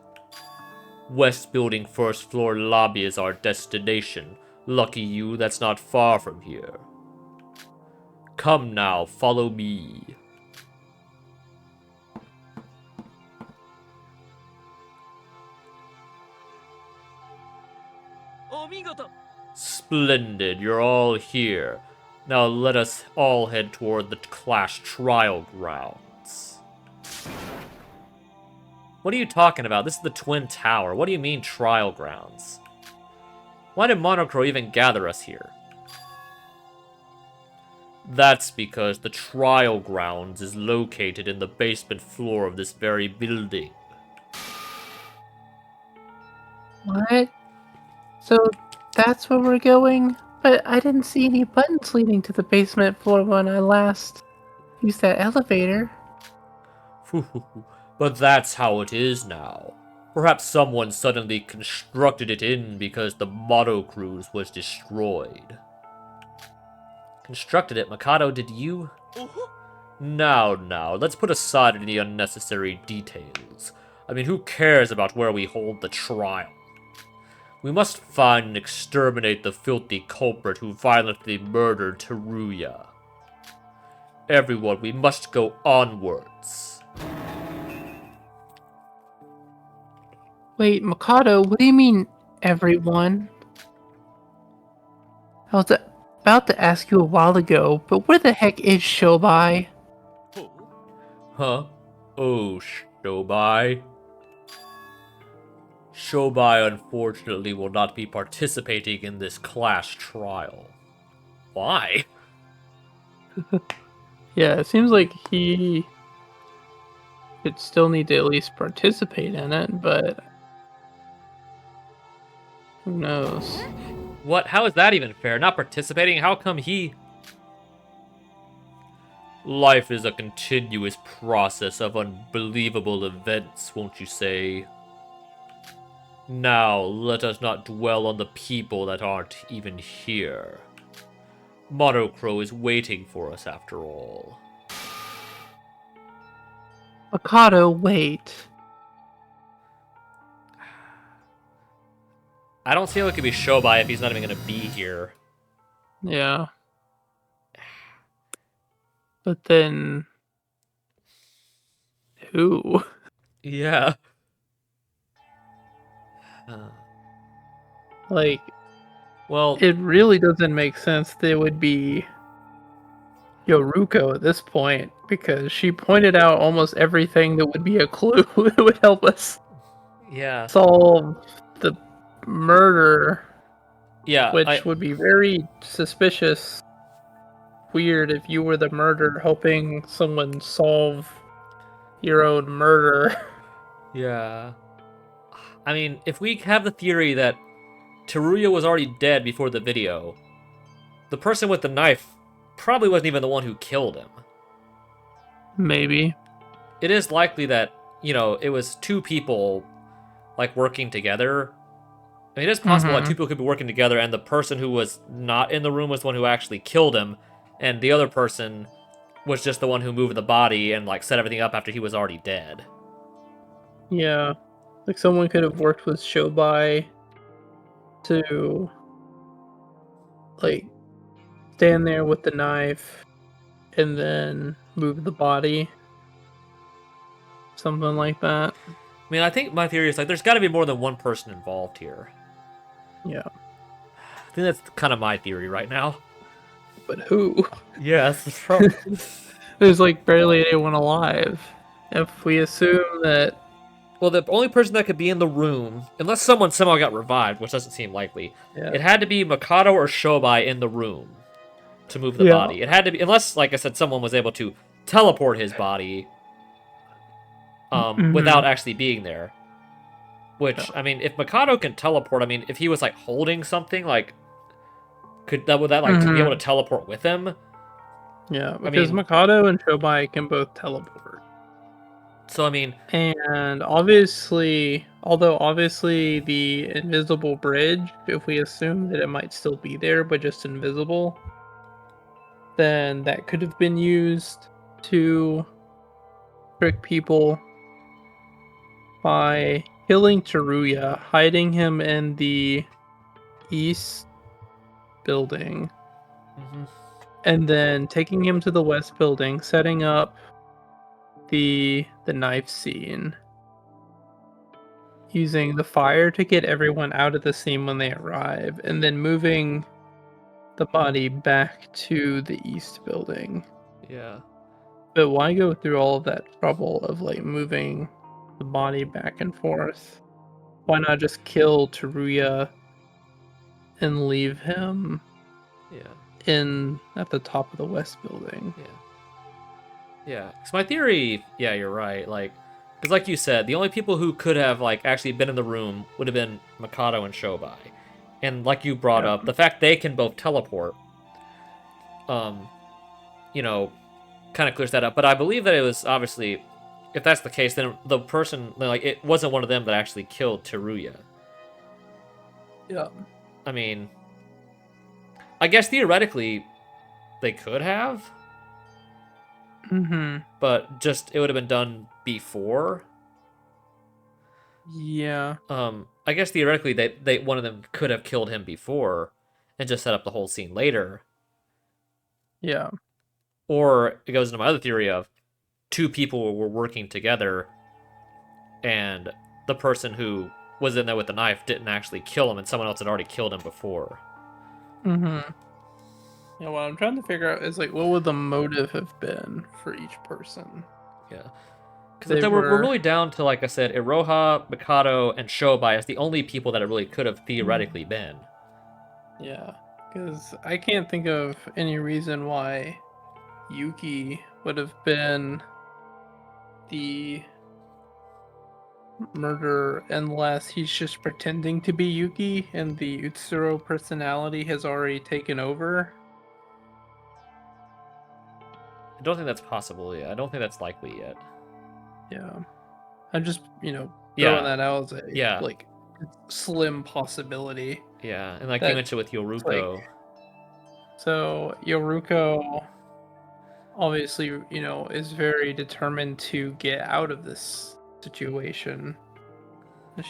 West Building first floor lobby is our destination. Lucky you, that's not far from here. Come now, follow me. Splendid, you're all here. Now let us all head toward the class trial grounds. What are you talking about? This is the Twin Tower. What do you mean trial grounds? Why did Monocro even gather us here? That's because the trial grounds is located in the basement floor of this very building. What? So that's where we're going? But I didn't see any buttons leading to the basement floor when I last used that elevator. But that's how it is now. Perhaps someone suddenly constructed it in because the Moto Cruise was destroyed. Constructed it? Mikado, did you? Now, let's put aside any unnecessary details. I mean, who cares about where we hold the trial? We must find and exterminate the filthy culprit who violently murdered Teruya. Everyone, we must go onwards. Wait, Mikado, what do you mean, everyone? I was about to ask you a while ago, but where the heck is Shobai? Huh? Oh, Shobai. Shobai unfortunately will not be participating in this class trial. Why? Yeah, it seems like he could still need to at least participate in it, but who knows? What? How is that even fair? Not participating? How come he... Life is a continuous process of unbelievable events, won't you say? Now, let us not dwell on the people that aren't even here. Monocro is waiting for us after all. Mikado, wait. I don't see how it could be Shobai if he's not even going to be here. Yeah. But then... who? Yeah. Like, Well, it really doesn't make sense that it would be Yoruko at this point, because she pointed out almost everything that would be a clue that would help us yeah. solve the murder, Yeah, which would be very suspicious. Weird if you were the murderer helping someone solve your own murder. Yeah. I mean, if we have the theory that Teruya was already dead before the video, the person with the knife probably wasn't even the one who killed him. Maybe. It is likely that, it was two people, like, working together. I mean, it is possible that two people could be working together, and the person who was not in the room was the one who actually killed him, and the other person was just the one who moved the body and, like, set everything up after he was already dead. Yeah. Like someone could have worked with Shobai to, like, stand there with the knife and then move the body. Something like that. I mean, I think my theory is, like, there's got to be more than one person involved here. Yeah. I think that's kind of my theory right now. But who? Yes. There's like barely anyone alive. If we assume that... Well, the only person that could be in the room, unless someone somehow got revived, which doesn't seem likely, it had to be Mikado or Shobai in the room to move the body. It had to be, unless, like I said, someone was able to teleport his body without actually being there. Which, I mean, if Mikado can teleport, I mean, if he was, like, holding something, like, would that, like, to be able to teleport with him? Yeah, because Mikado and Shobai can both teleport. So, I mean... And obviously, although obviously the invisible bridge, if we assume that it might still be there, but just invisible, then that could have been used to trick people by killing Teruya, hiding him in the east building, and then taking him to the west building, setting up the knife scene, using the fire to get everyone out of the scene when they arrive, and then moving the body back to the east building. Yeah. But why go through all of that trouble of, like, moving the body back and forth? Why not just kill Teruya and leave him at the top of the west building? Yeah. So my theory, yeah, you're right. Like, because like you said, the only people who could have, like, actually been in the room would have been Mikado and Shobai. And like you brought up, the fact they can both teleport, kind of clears that up. But I believe that it was obviously, if that's the case, then the person, like, it wasn't one of them that actually killed Teruya. Yeah. I mean, I guess theoretically, they could have. But just, it would have been done before. Yeah. I guess theoretically they one of them could have killed him before and just set up the whole scene later. Yeah. Or it goes into my other theory of two people were working together and the person who was in there with the knife didn't actually kill him and someone else had already killed him before. Mm-hmm. Yeah, what I'm trying to figure out is like what would the motive have been for each person? Yeah. Because They we're were really down to, like I said, Iroha, Mikado, and Shobai as the only people that it really could have theoretically been. yeah, because I can't think of any reason why Yuki would have been the murderer unless he's just pretending to be Yuki and the Utsuro personality has already taken over. I don't think that's possible yet. I don't think that's likely yet. Yeah. I'm just, throwing Yeah, that out as a yeah, like slim possibility yeah. And like you that mentioned with it's like Yoruko, so Yoruko obviously, is very determined to get out of this situation.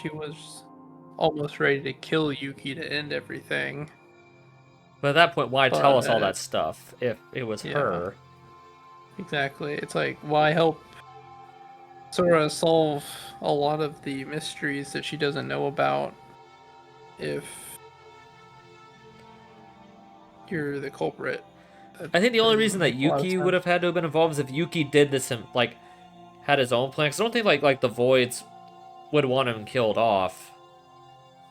She was almost ready to kill Yuki to end everything. but at that point, why tell us all But that stuff if it was yeah, her? exactly. It's like why help Sora solve a lot of the mysteries that she doesn't know about if you're the culprit. That I think the only reason doesn't that make a lot of Yuki would sense. have had to have been involved is if Yuki did this and like had his own plan. Because I don't think like the Voids would want him killed off.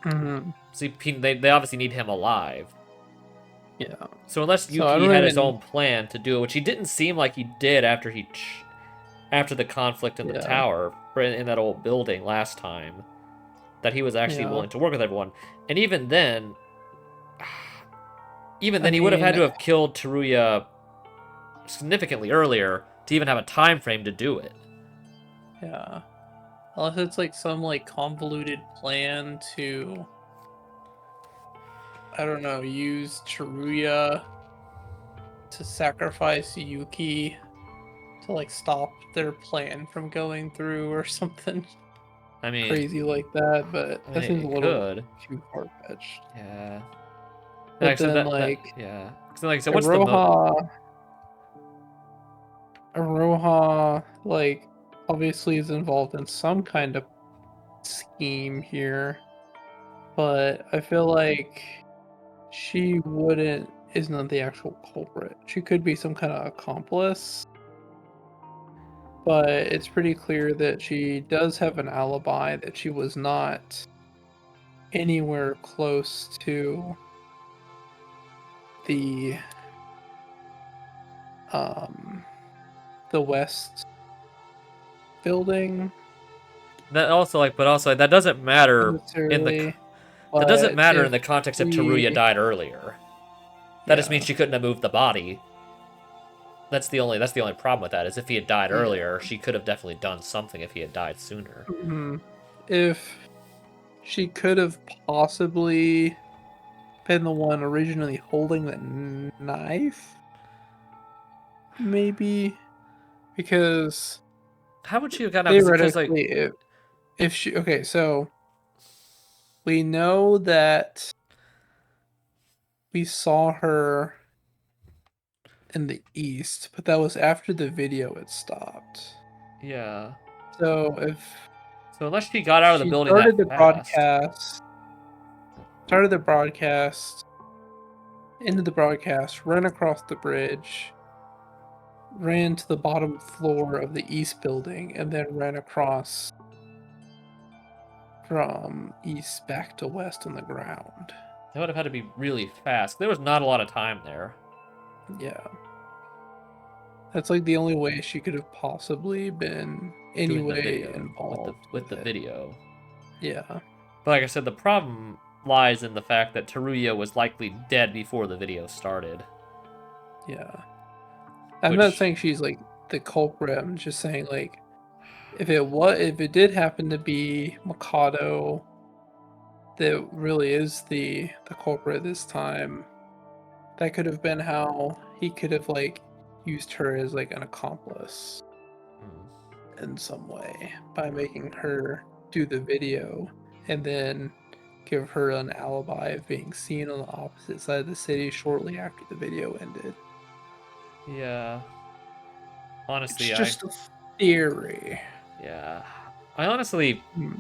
Hmm. See, they obviously need him alive. Yeah. So unless So I Yuki don't had his even. own plan to do it, which he didn't seem like he did after the conflict in the Yeah. tower or in that old building last time, that he was actually Yeah. willing to work with everyone. And even I then, he would have had mean, to have killed Teruya significantly earlier to even have a time frame to do it. yeah. Unless it's like some like convoluted plan to, I don't know, use Chiruya to sacrifice Yuki to like stop their plan from going through or something I mean, crazy like that, but that seems a it little could. too far fetched. Yeah. Like But I said, then that like yeah. So like I said, what's the motive? Aroha Aroha like obviously is involved in some kind of scheme here, but I feel like she wouldn't is not the actual culprit. She could be some kind of accomplice, but it's pretty clear that she does have an alibi that she was not anywhere close to the um the west building That also but also that doesn't matter in the necessarily, that doesn't but matter in if the context if Teruya she died earlier. That just means yeah, she couldn't have moved the body. That's the only problem with that is if he had died yeah. earlier, she could have definitely done something if he had died sooner. Mhm. If she could have possibly been the one originally holding the knife, maybe because How would she have gotten out? Because like theoretically, if she okay, so we know that we saw her in the east, but that was after the video had stopped. yeah. So if So unless she got out of the she building that fast, started the broadcast, into the broadcast, ran across the bridge, ran to the bottom floor of the east building, and then ran across from east back to west on the ground. that would have had to be really fast. There was not a lot of time there. Yeah. That's like the only way she could have possibly been Doing the anyway video involved with with the it. video. Yeah. But like I said, the problem lies in the fact that Teruya was likely dead before the video started. Yeah. I'm not Which saying she's like the culprit. I'm just saying like if it did happen to be Mikado that really is the culprit this time, that could have been how he could have like used her as like an accomplice mm, in some way by making her do the video and then give her an alibi of being seen on the opposite side of the city shortly after the video ended. Yeah. It's Honestly, just a theory. yeah. I honestly Hmm.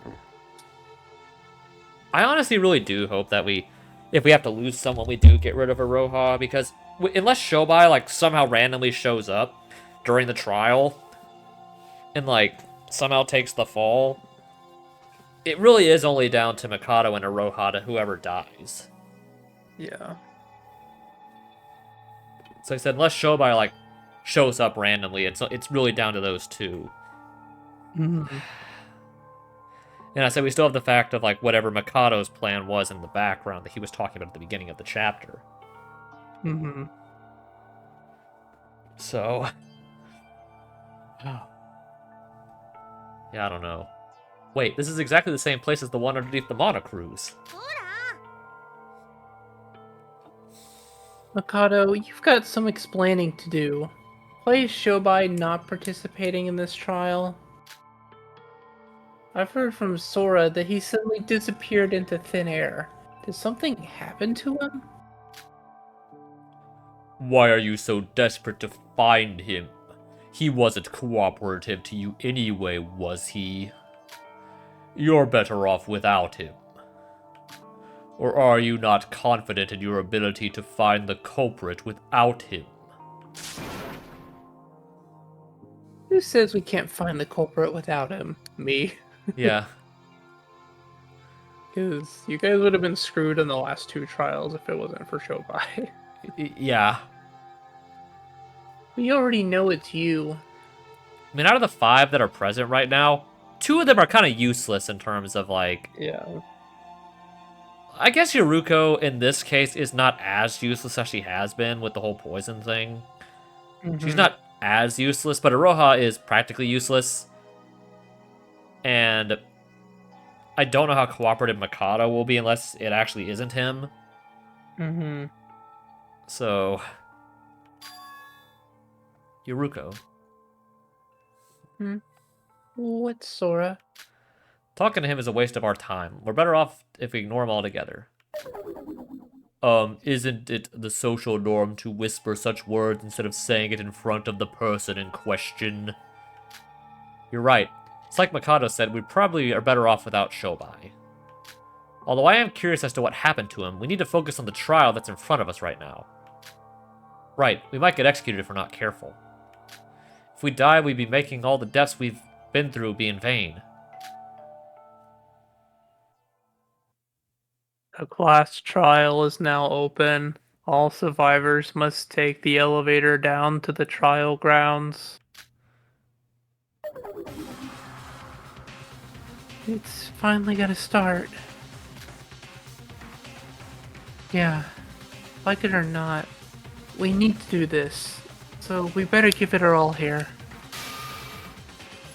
I honestly really do hope that if we have to lose someone, we do get rid of Aroha, because unless Shobai like somehow randomly shows up during the trial and like somehow takes the fall, it really is only down to Mikado and Aroha to whoever dies. Yeah. So I said, unless Shobai like shows up randomly, it's really down to those two. Mm-hmm. And I said we still have the fact of like whatever Mikado's plan was in the background that he was talking about at the beginning of the chapter. Mm-hmm. So, yeah, I don't know. Wait, this is exactly the same place as the one underneath the monocruise. Mikado, you've got some explaining to do. Why is Shobai not participating in this trial? I've heard from Sora that he suddenly disappeared into thin air. Did something happen to him? Why are you so desperate to find him? He wasn't cooperative to you anyway, was he? You're better off without him. Or are you not confident in your ability to find the culprit without him? Who says we can't find the culprit without him? Me. Yeah. Because you guys would have been screwed in the last two trials if it wasn't for Shobai. Yeah. We already know it's you. I mean, out of the 5 that are present right now, 2 of them are kind of useless in terms of, like... Yeah. I guess Yoruko, in this case, is not as useless as she has been with the whole poison thing. She's not as useless, but Aroha is practically useless. And I don't know how cooperative Mikado will be unless it actually isn't him. Mm-hmm. So... Yoruko. What's Sora? Talking to him is a waste of our time. We're better off if we ignore him altogether. Isn't it the social norm to whisper such words instead of saying it in front of the person in question? You're right. It's like Mikado said, we probably are better off without Shobai. Although I am curious as to what happened to him, we need to focus on the trial that's in front of us right now. Right, we might get executed if we're not careful. If we die, we'd be making all the deaths we've been through be in vain. A class trial is now open. All survivors must take the elevator down to the trial grounds. It's finally gonna start. Yeah, like it or not, we need to do this, so we better give it our all here.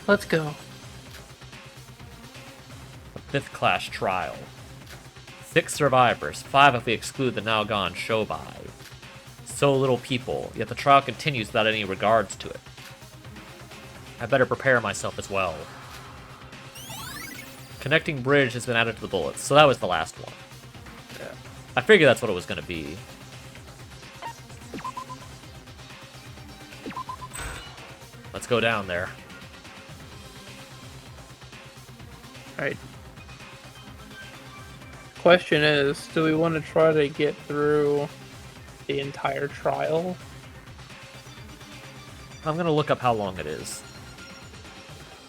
Let's go. The 5th class trial. 6 survivors, 5 if we exclude the now gone Shobai. So little people, yet the trial continues without any regards to it. I better prepare myself as well. Connecting bridge has been added to the bullets, so that was the last one. Yeah. I figured that's what it was going to be. Let's go down there. Alright. Question is, do we want to try to get through the entire trial? I'm going to look up how long it is.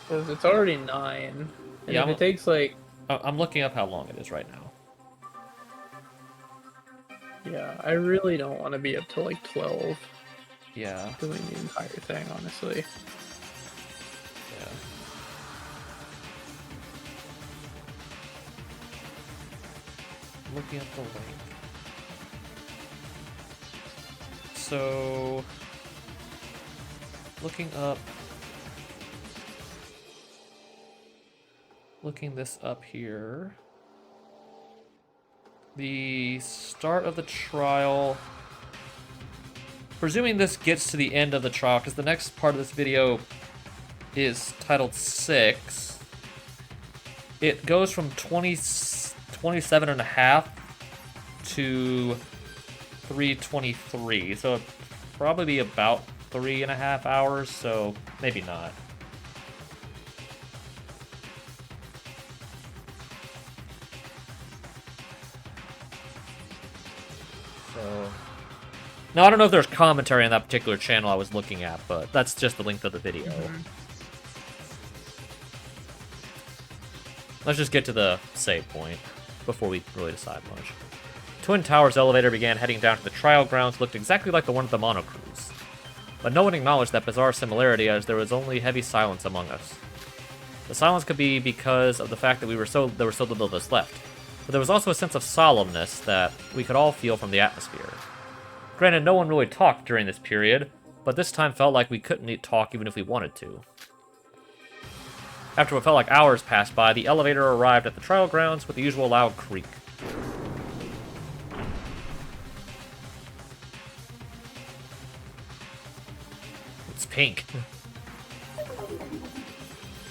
Because it's already 9. And Yeah, if it takes like... I'm looking up how long it is right now. Yeah, I really don't want to be up to like 12 Yeah. doing the entire thing, honestly. Yeah. Looking at the link. So, looking this up here. The start of the trial. Presuming this gets to the end of the trial, because the next part of this video is titled 6. It goes from 27 and a half to 323, so it'd probably be about 3.5 hours, so maybe not. So, now I don't know if there's commentary on that particular channel I was looking at, but that's just the link to the video. Let's just get to the save point before we really decide much. Twin Towers elevator began heading down to the trial grounds, looked exactly like the one at the monocruise. But no one acknowledged that bizarre similarity, as there was only heavy silence among us. The silence could be because of the fact that there was so little of us left, but there was also a sense of solemnness that we could all feel from the atmosphere. Granted, no one really talked during this period, but this time felt like we couldn't talk even if we wanted to. After what felt like hours passed by, the elevator arrived at the trial grounds with the usual loud creak. It's pink.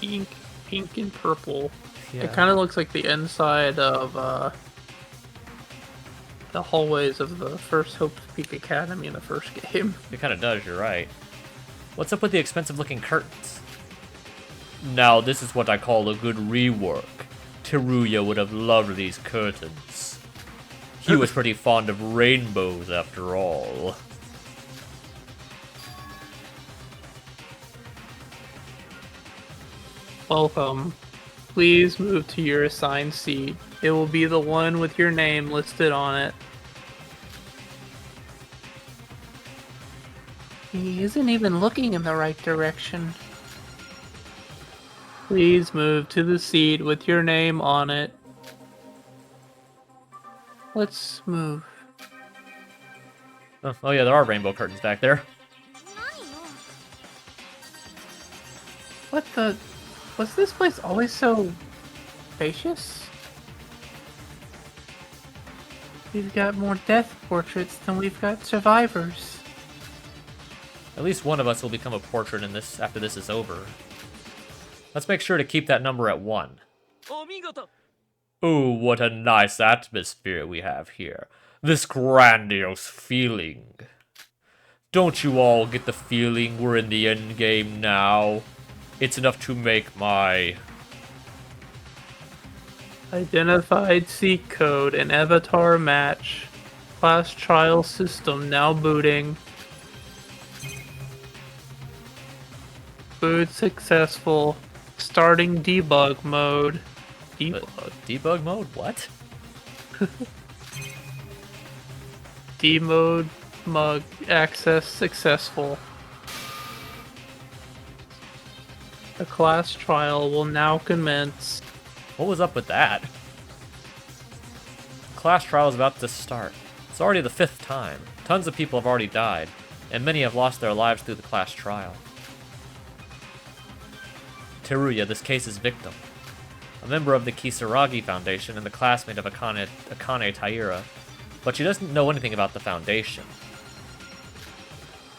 Pink and purple. Yeah. It kind of looks like the inside of the hallways of the first Hope Peak Academy in the first game. It kind of does, you're right. What's up with the expensive-looking curtains? Now, this is what I call a good rework. Teruya would have loved these curtains. He was pretty fond of rainbows, after all. Welcome. Please move to your assigned seat. It will be the one with your name listed on it. He isn't even looking in the right direction. Please move to the seat with your name on it. Let's move. Oh yeah, there are rainbow curtains back there. What the... Was this place always so spacious? We've got more death portraits than we've got survivors. At least one of us will become a portrait in this after this is over. Let's make sure to keep that number at 1. Ooh, what a nice atmosphere we have here. This grandiose feeling. Don't you all get the feeling we're in the endgame now? It's enough to make my... Identified seat code and avatar match. Class trial system now booting. Boot successful. Starting debug mode. Debug mode? What? Demode mug access successful. The class trial will now commence. What was up with that? Class trial is about to start. It's already the 5th time. Tons of people have already died, and many have lost their lives through the class trial. Teruya, this case's victim. A member of the Kisaragi Foundation and the classmate of Akane Taira, but she doesn't know anything about the Foundation.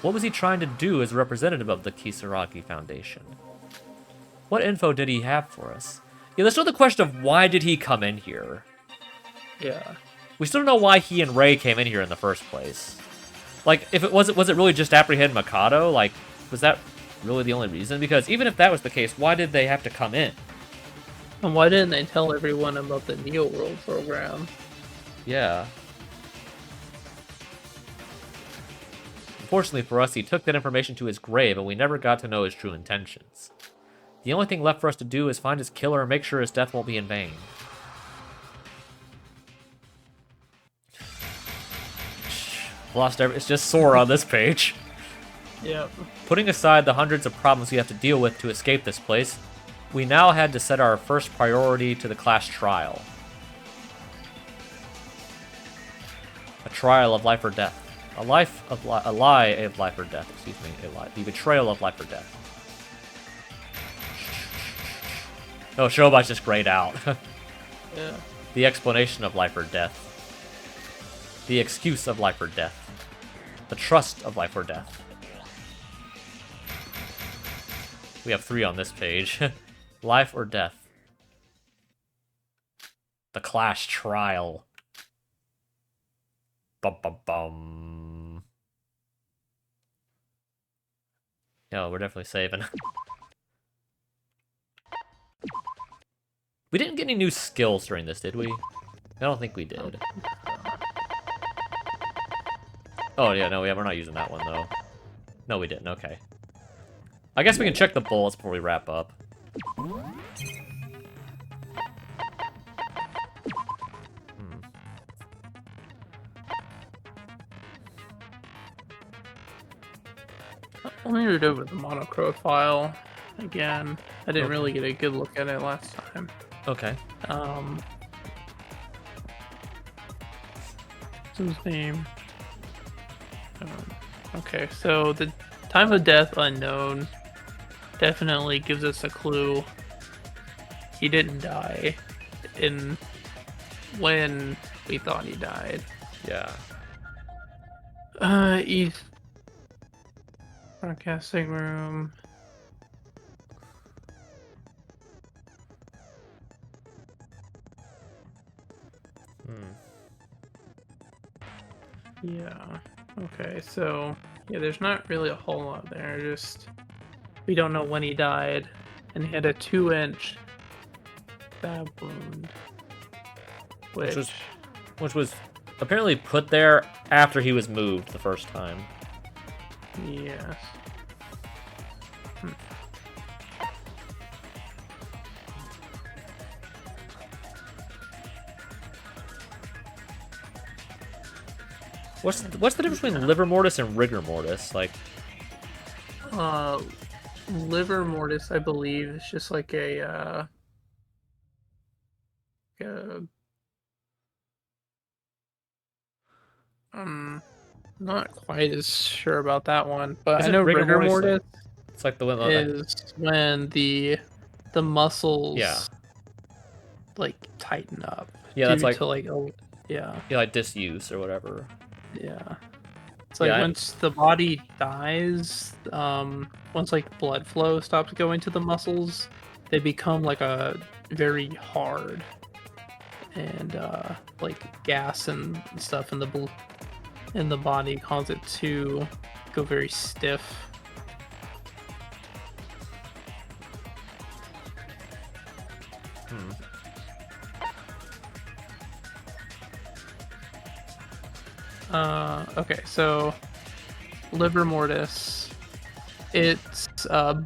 What was he trying to do as a representative of the Kisaragi Foundation? What info did he have for us? Yeah, there's still the question of why did he come in here? Yeah. We still don't know why he and Rei came in here in the first place. Like, if it was it really just to apprehend Mikado? Like, was that really the only reason? Because even if that was the case, why did they have to come in? And why didn't they tell everyone about the Neo World program? Yeah. Unfortunately for us, he took that information to his grave, and we never got to know his true intentions. The only thing left for us to do is find his killer and make sure his death won't be in vain. It's just Sora on this page. Yep. Putting aside the hundreds of problems we have to deal with to escape this place, we now had to set our first priority to the class trial. A trial of life or death. A lie of life or death, excuse me, a lie. The betrayal of life or death. Oh, Shobai's just grayed out. Yeah. The explanation of life or death. The excuse of life or death. The trust of life or death. We have 3 on this page. Life or death. The Clash Trial. Bum bum bum. No, we're definitely saving. We didn't get any new skills during this, did we? I don't think we did. Oh, yeah, no, we're not using that one, though. No, we didn't, okay. I guess we can check the bullets before we wrap up. Let me read over the monochrome file again. I didn't really get a good look at it last time. Okay. What's his name? Okay, so the time of death unknown definitely gives us a clue. He didn't die in when we thought he died. Yeah. East broadcasting room. Yeah. Okay, so yeah, there's not really a whole lot there. Just we don't know when he died, and he had a 2-inch stab wound, which Which was apparently put there after he was moved the first time. yes. What's the difference between livor mortis and rigor mortis? Like, Livor mortis, I believe, is just like not quite as sure about that one, but I isn't know rigor rigor mortis mortis it's like the one is when the muscles yeah, like tighten up yeah, that's due like to like yeah. yeah, like disuse or whatever. Yeah. It's like Yeah, once the body dies, once like blood flow stops going to the muscles, they become like a very hard and like gas and stuff in the body cause it to go very stiff. Okay, so livor mortis, it's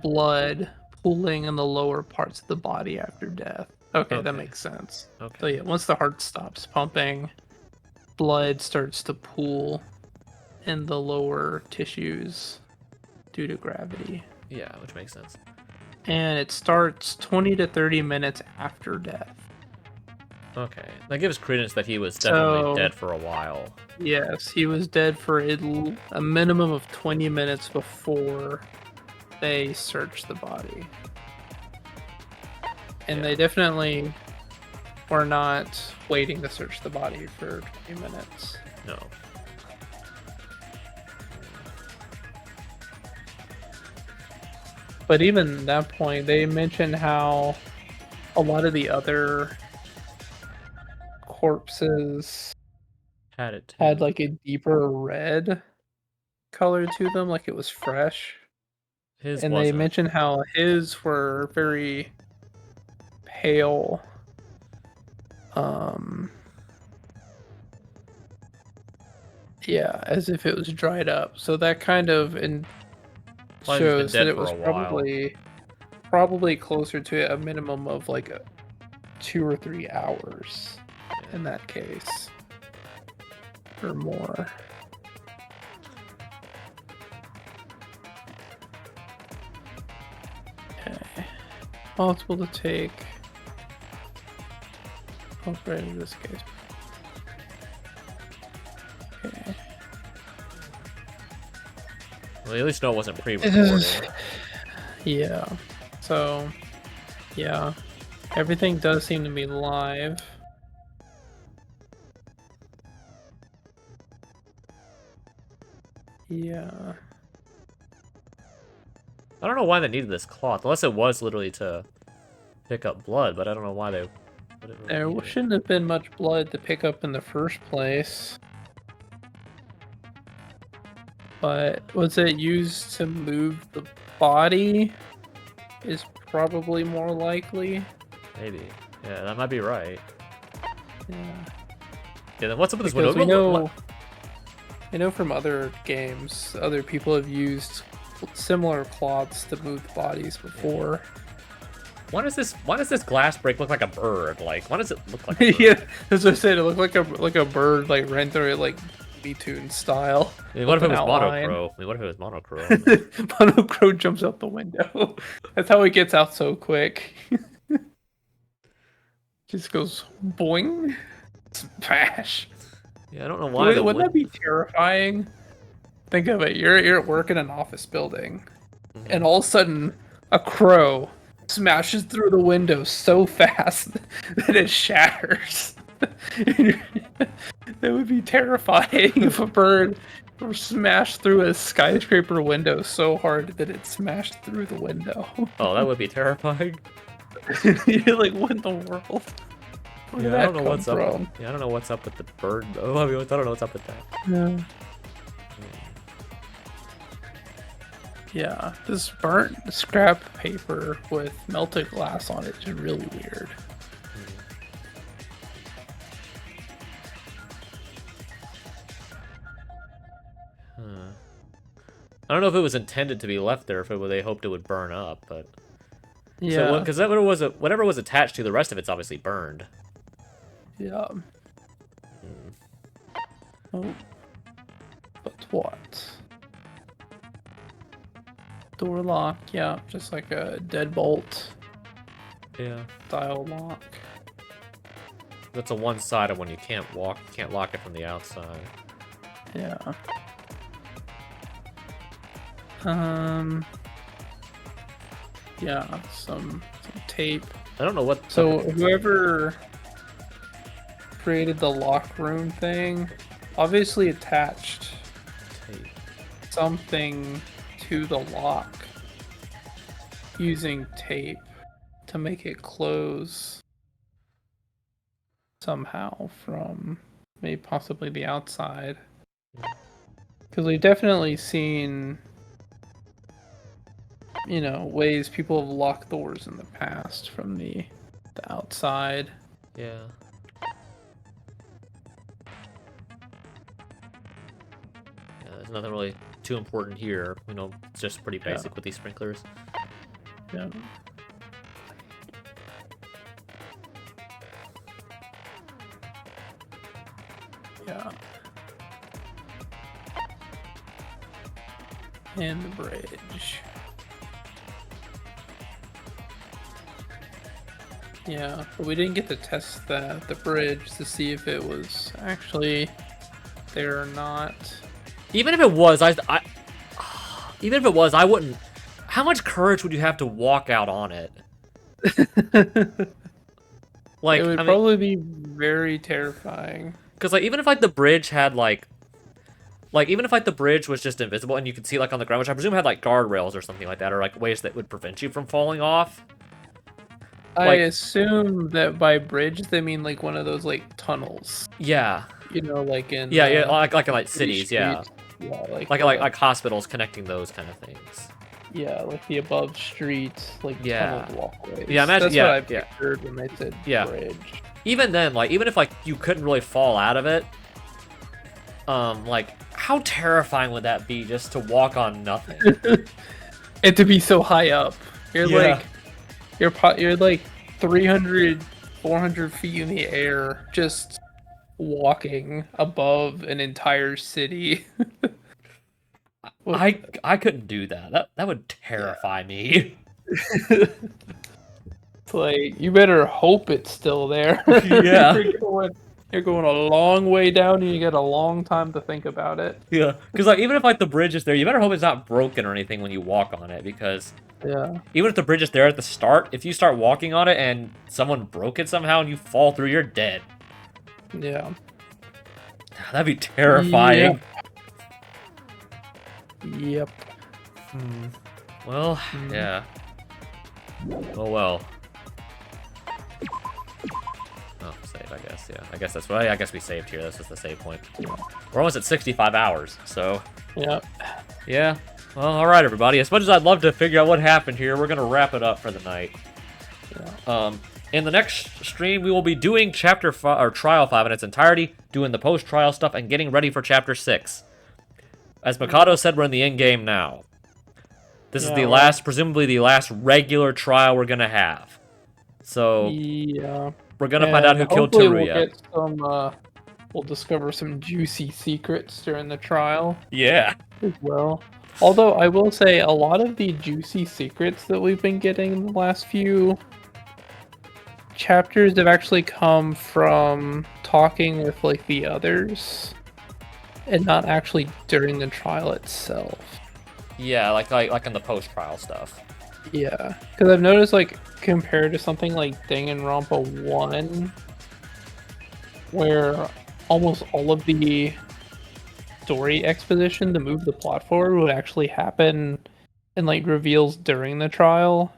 blood pooling in the lower parts of the body after death. Okay, that Okay. makes sense. Okay. So yeah, once the heart stops pumping, blood starts to pool in the lower tissues due to gravity. Yeah, which makes sense. And it starts 20 to 30 minutes after death. Okay. That gives credence that he was definitely So- dead for a while. Yes, he was dead for a minimum of 20 minutes before they searched the body. And Yeah. they definitely were not waiting to search the body for 20 minutes. No. But even at that point, they mentioned how a lot of the other corpses Had it too. had like a deeper red color to them, like it was fresh. His And they wasn't. mentioned how his were very pale. Yeah, as if it was dried up. So that kind of Well, he's been shows that dead it for was a while. probably closer to a minimum of like 2 or 3 hours in that case, or more. Okay, possible to take. Oh, right in this case. Okay. Well, at least know it wasn't pre-recorded. Yeah. So, yeah. Everything does seem to be live. Yeah. I don't know why they needed this cloth, unless it was literally to pick up blood, but I don't know why they There shouldn't have been much blood to pick up in the first place. But was it used to move the body? Is probably more likely. Maybe. Yeah, that might be right. Yeah. Yeah, then what's up with this Because window? I know from other games, other people have used similar cloths to move bodies before. Why does this glass break look like a bird? Like, why does it look like a bird? Yeah, as I said, it looked like a bird like ran through it like B-Toon style. I mean, what if it was outline. monochrome? I mean, what if it was monochrome? Monochrome jumps out the window. That's how it gets out so quick. Just goes boing, smash. Yeah, I don't know why. Wouldn't that be terrifying? Think of it. You're at work in an office building, and all of a sudden, a crow smashes through the window so fast that it shatters. That would be terrifying if a bird smashed through a skyscraper window so hard that it smashed through the window. Oh, that would be terrifying. You're like, what in the world? Where did Yeah, I that don't know come what's up. from? Yeah, I don't know what's up with the bird. Oh, I mean, I don't know what's up with that. Yeah. Yeah, this burnt scrap paper with melted glass on it is really weird. I don't know if it was intended to be left there, if they hoped it would burn up, but Yeah, because whatever was attached to, the rest of it's obviously burned. yeah. Oh, but what? Door lock, yeah, just like a deadbolt Yeah, style lock. that's a one-sided one. You can't lock it from the outside. Yeah. Yeah, some tape. I don't know what. So whoever created the lock room thing obviously attached Tape. something to the lock using tape to make it close somehow from maybe possibly the outside. Because we've definitely seen, you know, ways people have locked doors in the past from the outside. Yeah. Yeah, there's nothing really too important here. You know, it's just pretty basic with these sprinklers. Yeah. Yeah. And the bridge. Yeah, but we didn't get to test the bridge to see if it was actually there or not. Even if it was, even if it was, I wouldn't. How much courage would you have to walk out on it? Like, It would I mean, probably be very terrifying. because like even if like the bridge had like even if like the bridge was just invisible and you could see like on the ground, which I presume had like guardrails or something like that, or like ways that would prevent you from falling off. I Like- assume that by bridge they mean like one of those like tunnels. Yeah, You know, like in yeah, like in like city cities, yeah, streets. Yeah, like hospitals connecting those kind of things. yeah, like the above street, like Yeah. tunneled walkways. Yeah, imagine- That's yeah, what I yeah. pictured when they said Yeah. bridge. Even then, like even if like you couldn't really fall out of it, like how terrifying would that be just to walk on nothing? And to be so high up, you're Yeah. like you're like 300, 400 feet in the air, just walking above an entire city. I couldn't do that. That would terrify me. It's like you better hope it's still there. Yeah. You're going a long way down, and you get a long time to think about it. Yeah, because like even if like the bridge is there, you better hope it's not broken or anything when you walk on it, because Yeah. even if the bridge is there at the start, if you start walking on it and someone broke it somehow and you fall through, you're dead. Yeah. That'd be terrifying. Yep. Well, yeah. Oh well. I guess. Yeah, I guess that's what. I guess we saved here. This is the save point. We're almost at 65 hours, so. Yeah. Yeah. Well, all right, everybody. As much as I'd love to figure out what happened here, we're gonna wrap it up for the night. Yeah. In the next stream, we will be doing Chapter 5 or Trial 5 in its entirety, doing the post-trial stuff, and getting ready for Chapter 6. As Mikado said, we're in the end game now. This is the last, presumably the last regular trial we're gonna have. So Yeah. we're gonna find out who killed Teruya. We'll discover some juicy secrets during the trial Yeah. as well. Although I will say a lot of the juicy secrets that we've been getting in the last few chapters have actually come from talking with like the others and not actually during the trial itself. Yeah, like in the post-trial stuff. Yeah, because I've noticed, like, compared to something like Danganronpa 1, where almost all of the story exposition to move the plot forward would actually happen and, like, reveals during the trial.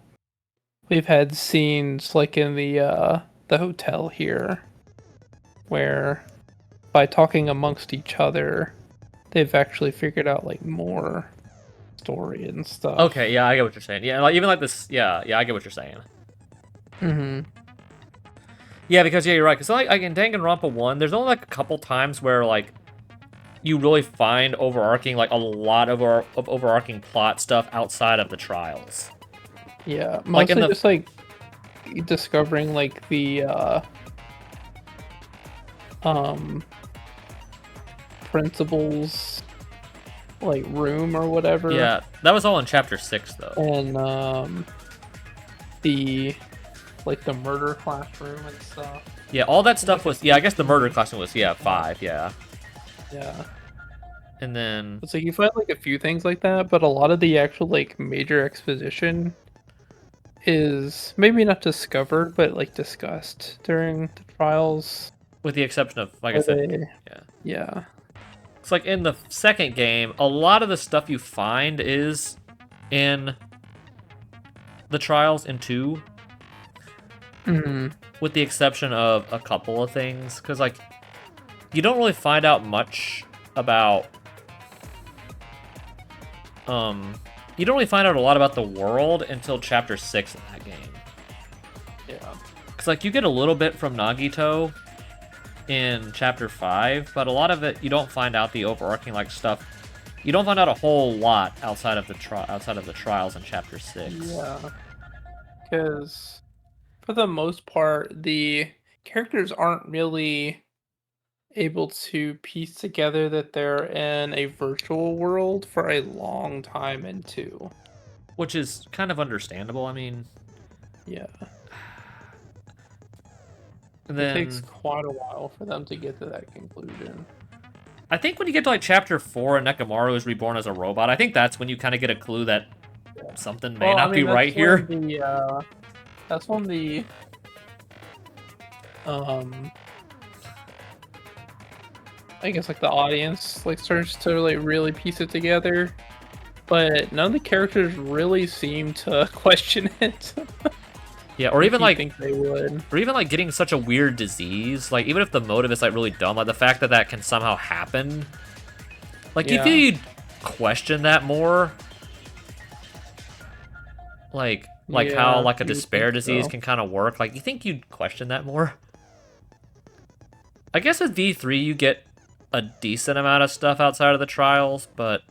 We've had scenes, like, in the hotel here, where by talking amongst each other, they've actually figured out, like, more story and stuff. Okay, yeah, I get what you're saying. Yeah, like even like this. Yeah, I get what you're saying. Mm-hmm. Yeah, because you're right. Because like in Danganronpa 1, there's only like a couple times where like you really find overarching like a lot of overarching plot stuff outside of the trials. Yeah, mostly Like in the- just like discovering like the principal's like room or whatever. Yeah, that was all in Chapter 6 though. And the like the murder classroom and stuff. Yeah, all that stuff was. Yeah, I guess the murder classroom was 5. Yeah. Yeah. And then It's like you find like a few things like that, but a lot of the actual like major exposition is maybe not discovered, but like discussed during the trials. with the exception of like I said, Yeah. it's like in the second game, a lot of the stuff you find is in the trials in 2. Mm-hmm. With the exception of a couple of things, because like you don't really find out much about you don't really find out a lot about the world until Chapter 6 in that game. Yeah. Because like you get a little bit from Nagito in Chapter 5, but a lot of it you don't find out the overarching like stuff. You don't find out a whole lot outside of the trials in Chapter 6. Yeah. Because for the most part, the characters aren't really able to piece together that they're in a virtual world for a long time in 2. Which is kind of understandable. I mean, Yeah. then It takes quite a while for them to get to that conclusion. I think when you get to like Chapter 4 and Nekomaru is reborn as a robot, I think that's when you kind of get a clue that something may not be right here. That's when the I guess like the audience like starts to like really piece it together, but none of the characters really seem to question it. Yeah, or even like think they would. or even like getting such a weird disease, like even if the motive is like really dumb, like the fact that that can somehow happen, like you feel you'd question that more, like how like a despair disease can kind of work, like you think you'd question that more. I guess with V3 you get a decent amount of stuff outside of the trials, but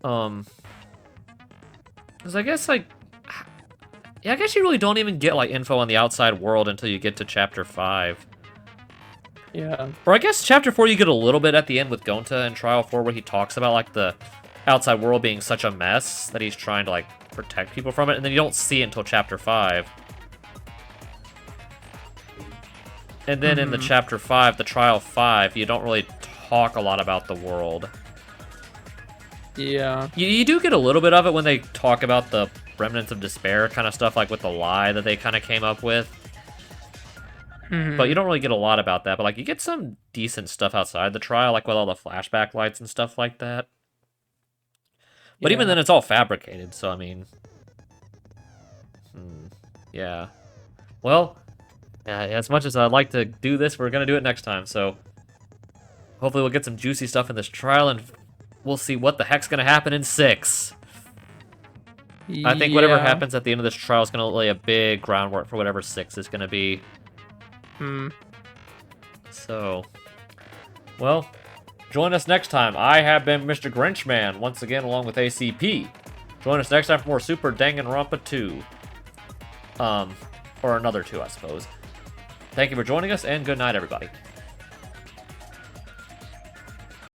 because I guess like yeah, I guess you really don't even get like info on the outside world until you get to Chapter 5. Yeah. Or I guess Chapter 4 you get a little bit at the end with Gonta in Trial 4 where he talks about like the outside world being such a mess that he's trying to like protect people from it, and then you don't see it until Chapter 5. And then in the Chapter 5, the Trial 5, you don't really talk a lot about the world. Yeah. You do get a little bit of it when they talk about the remnants of despair kind of stuff, like with the lie that they kind of came up with. But you don't really get a lot about that. But like you get some decent stuff outside the trial, like with all the flashback lights and stuff like that. But even then, it's all fabricated. So I mean, yeah. Well, as much as I'd like to do this, we're gonna do it next time. So hopefully we'll get some juicy stuff in this trial, and we'll see what the heck's gonna happen in 6. I think whatever happens at the end of this trial is gonna lay a big groundwork for whatever 6 is gonna be. So, well, join us next time. I have been Mr. Grinchman, once again, along with ACP. Join us next time for more Super Danganronpa 2. Or another 2, I suppose. Thank you for joining us, and good night, everybody.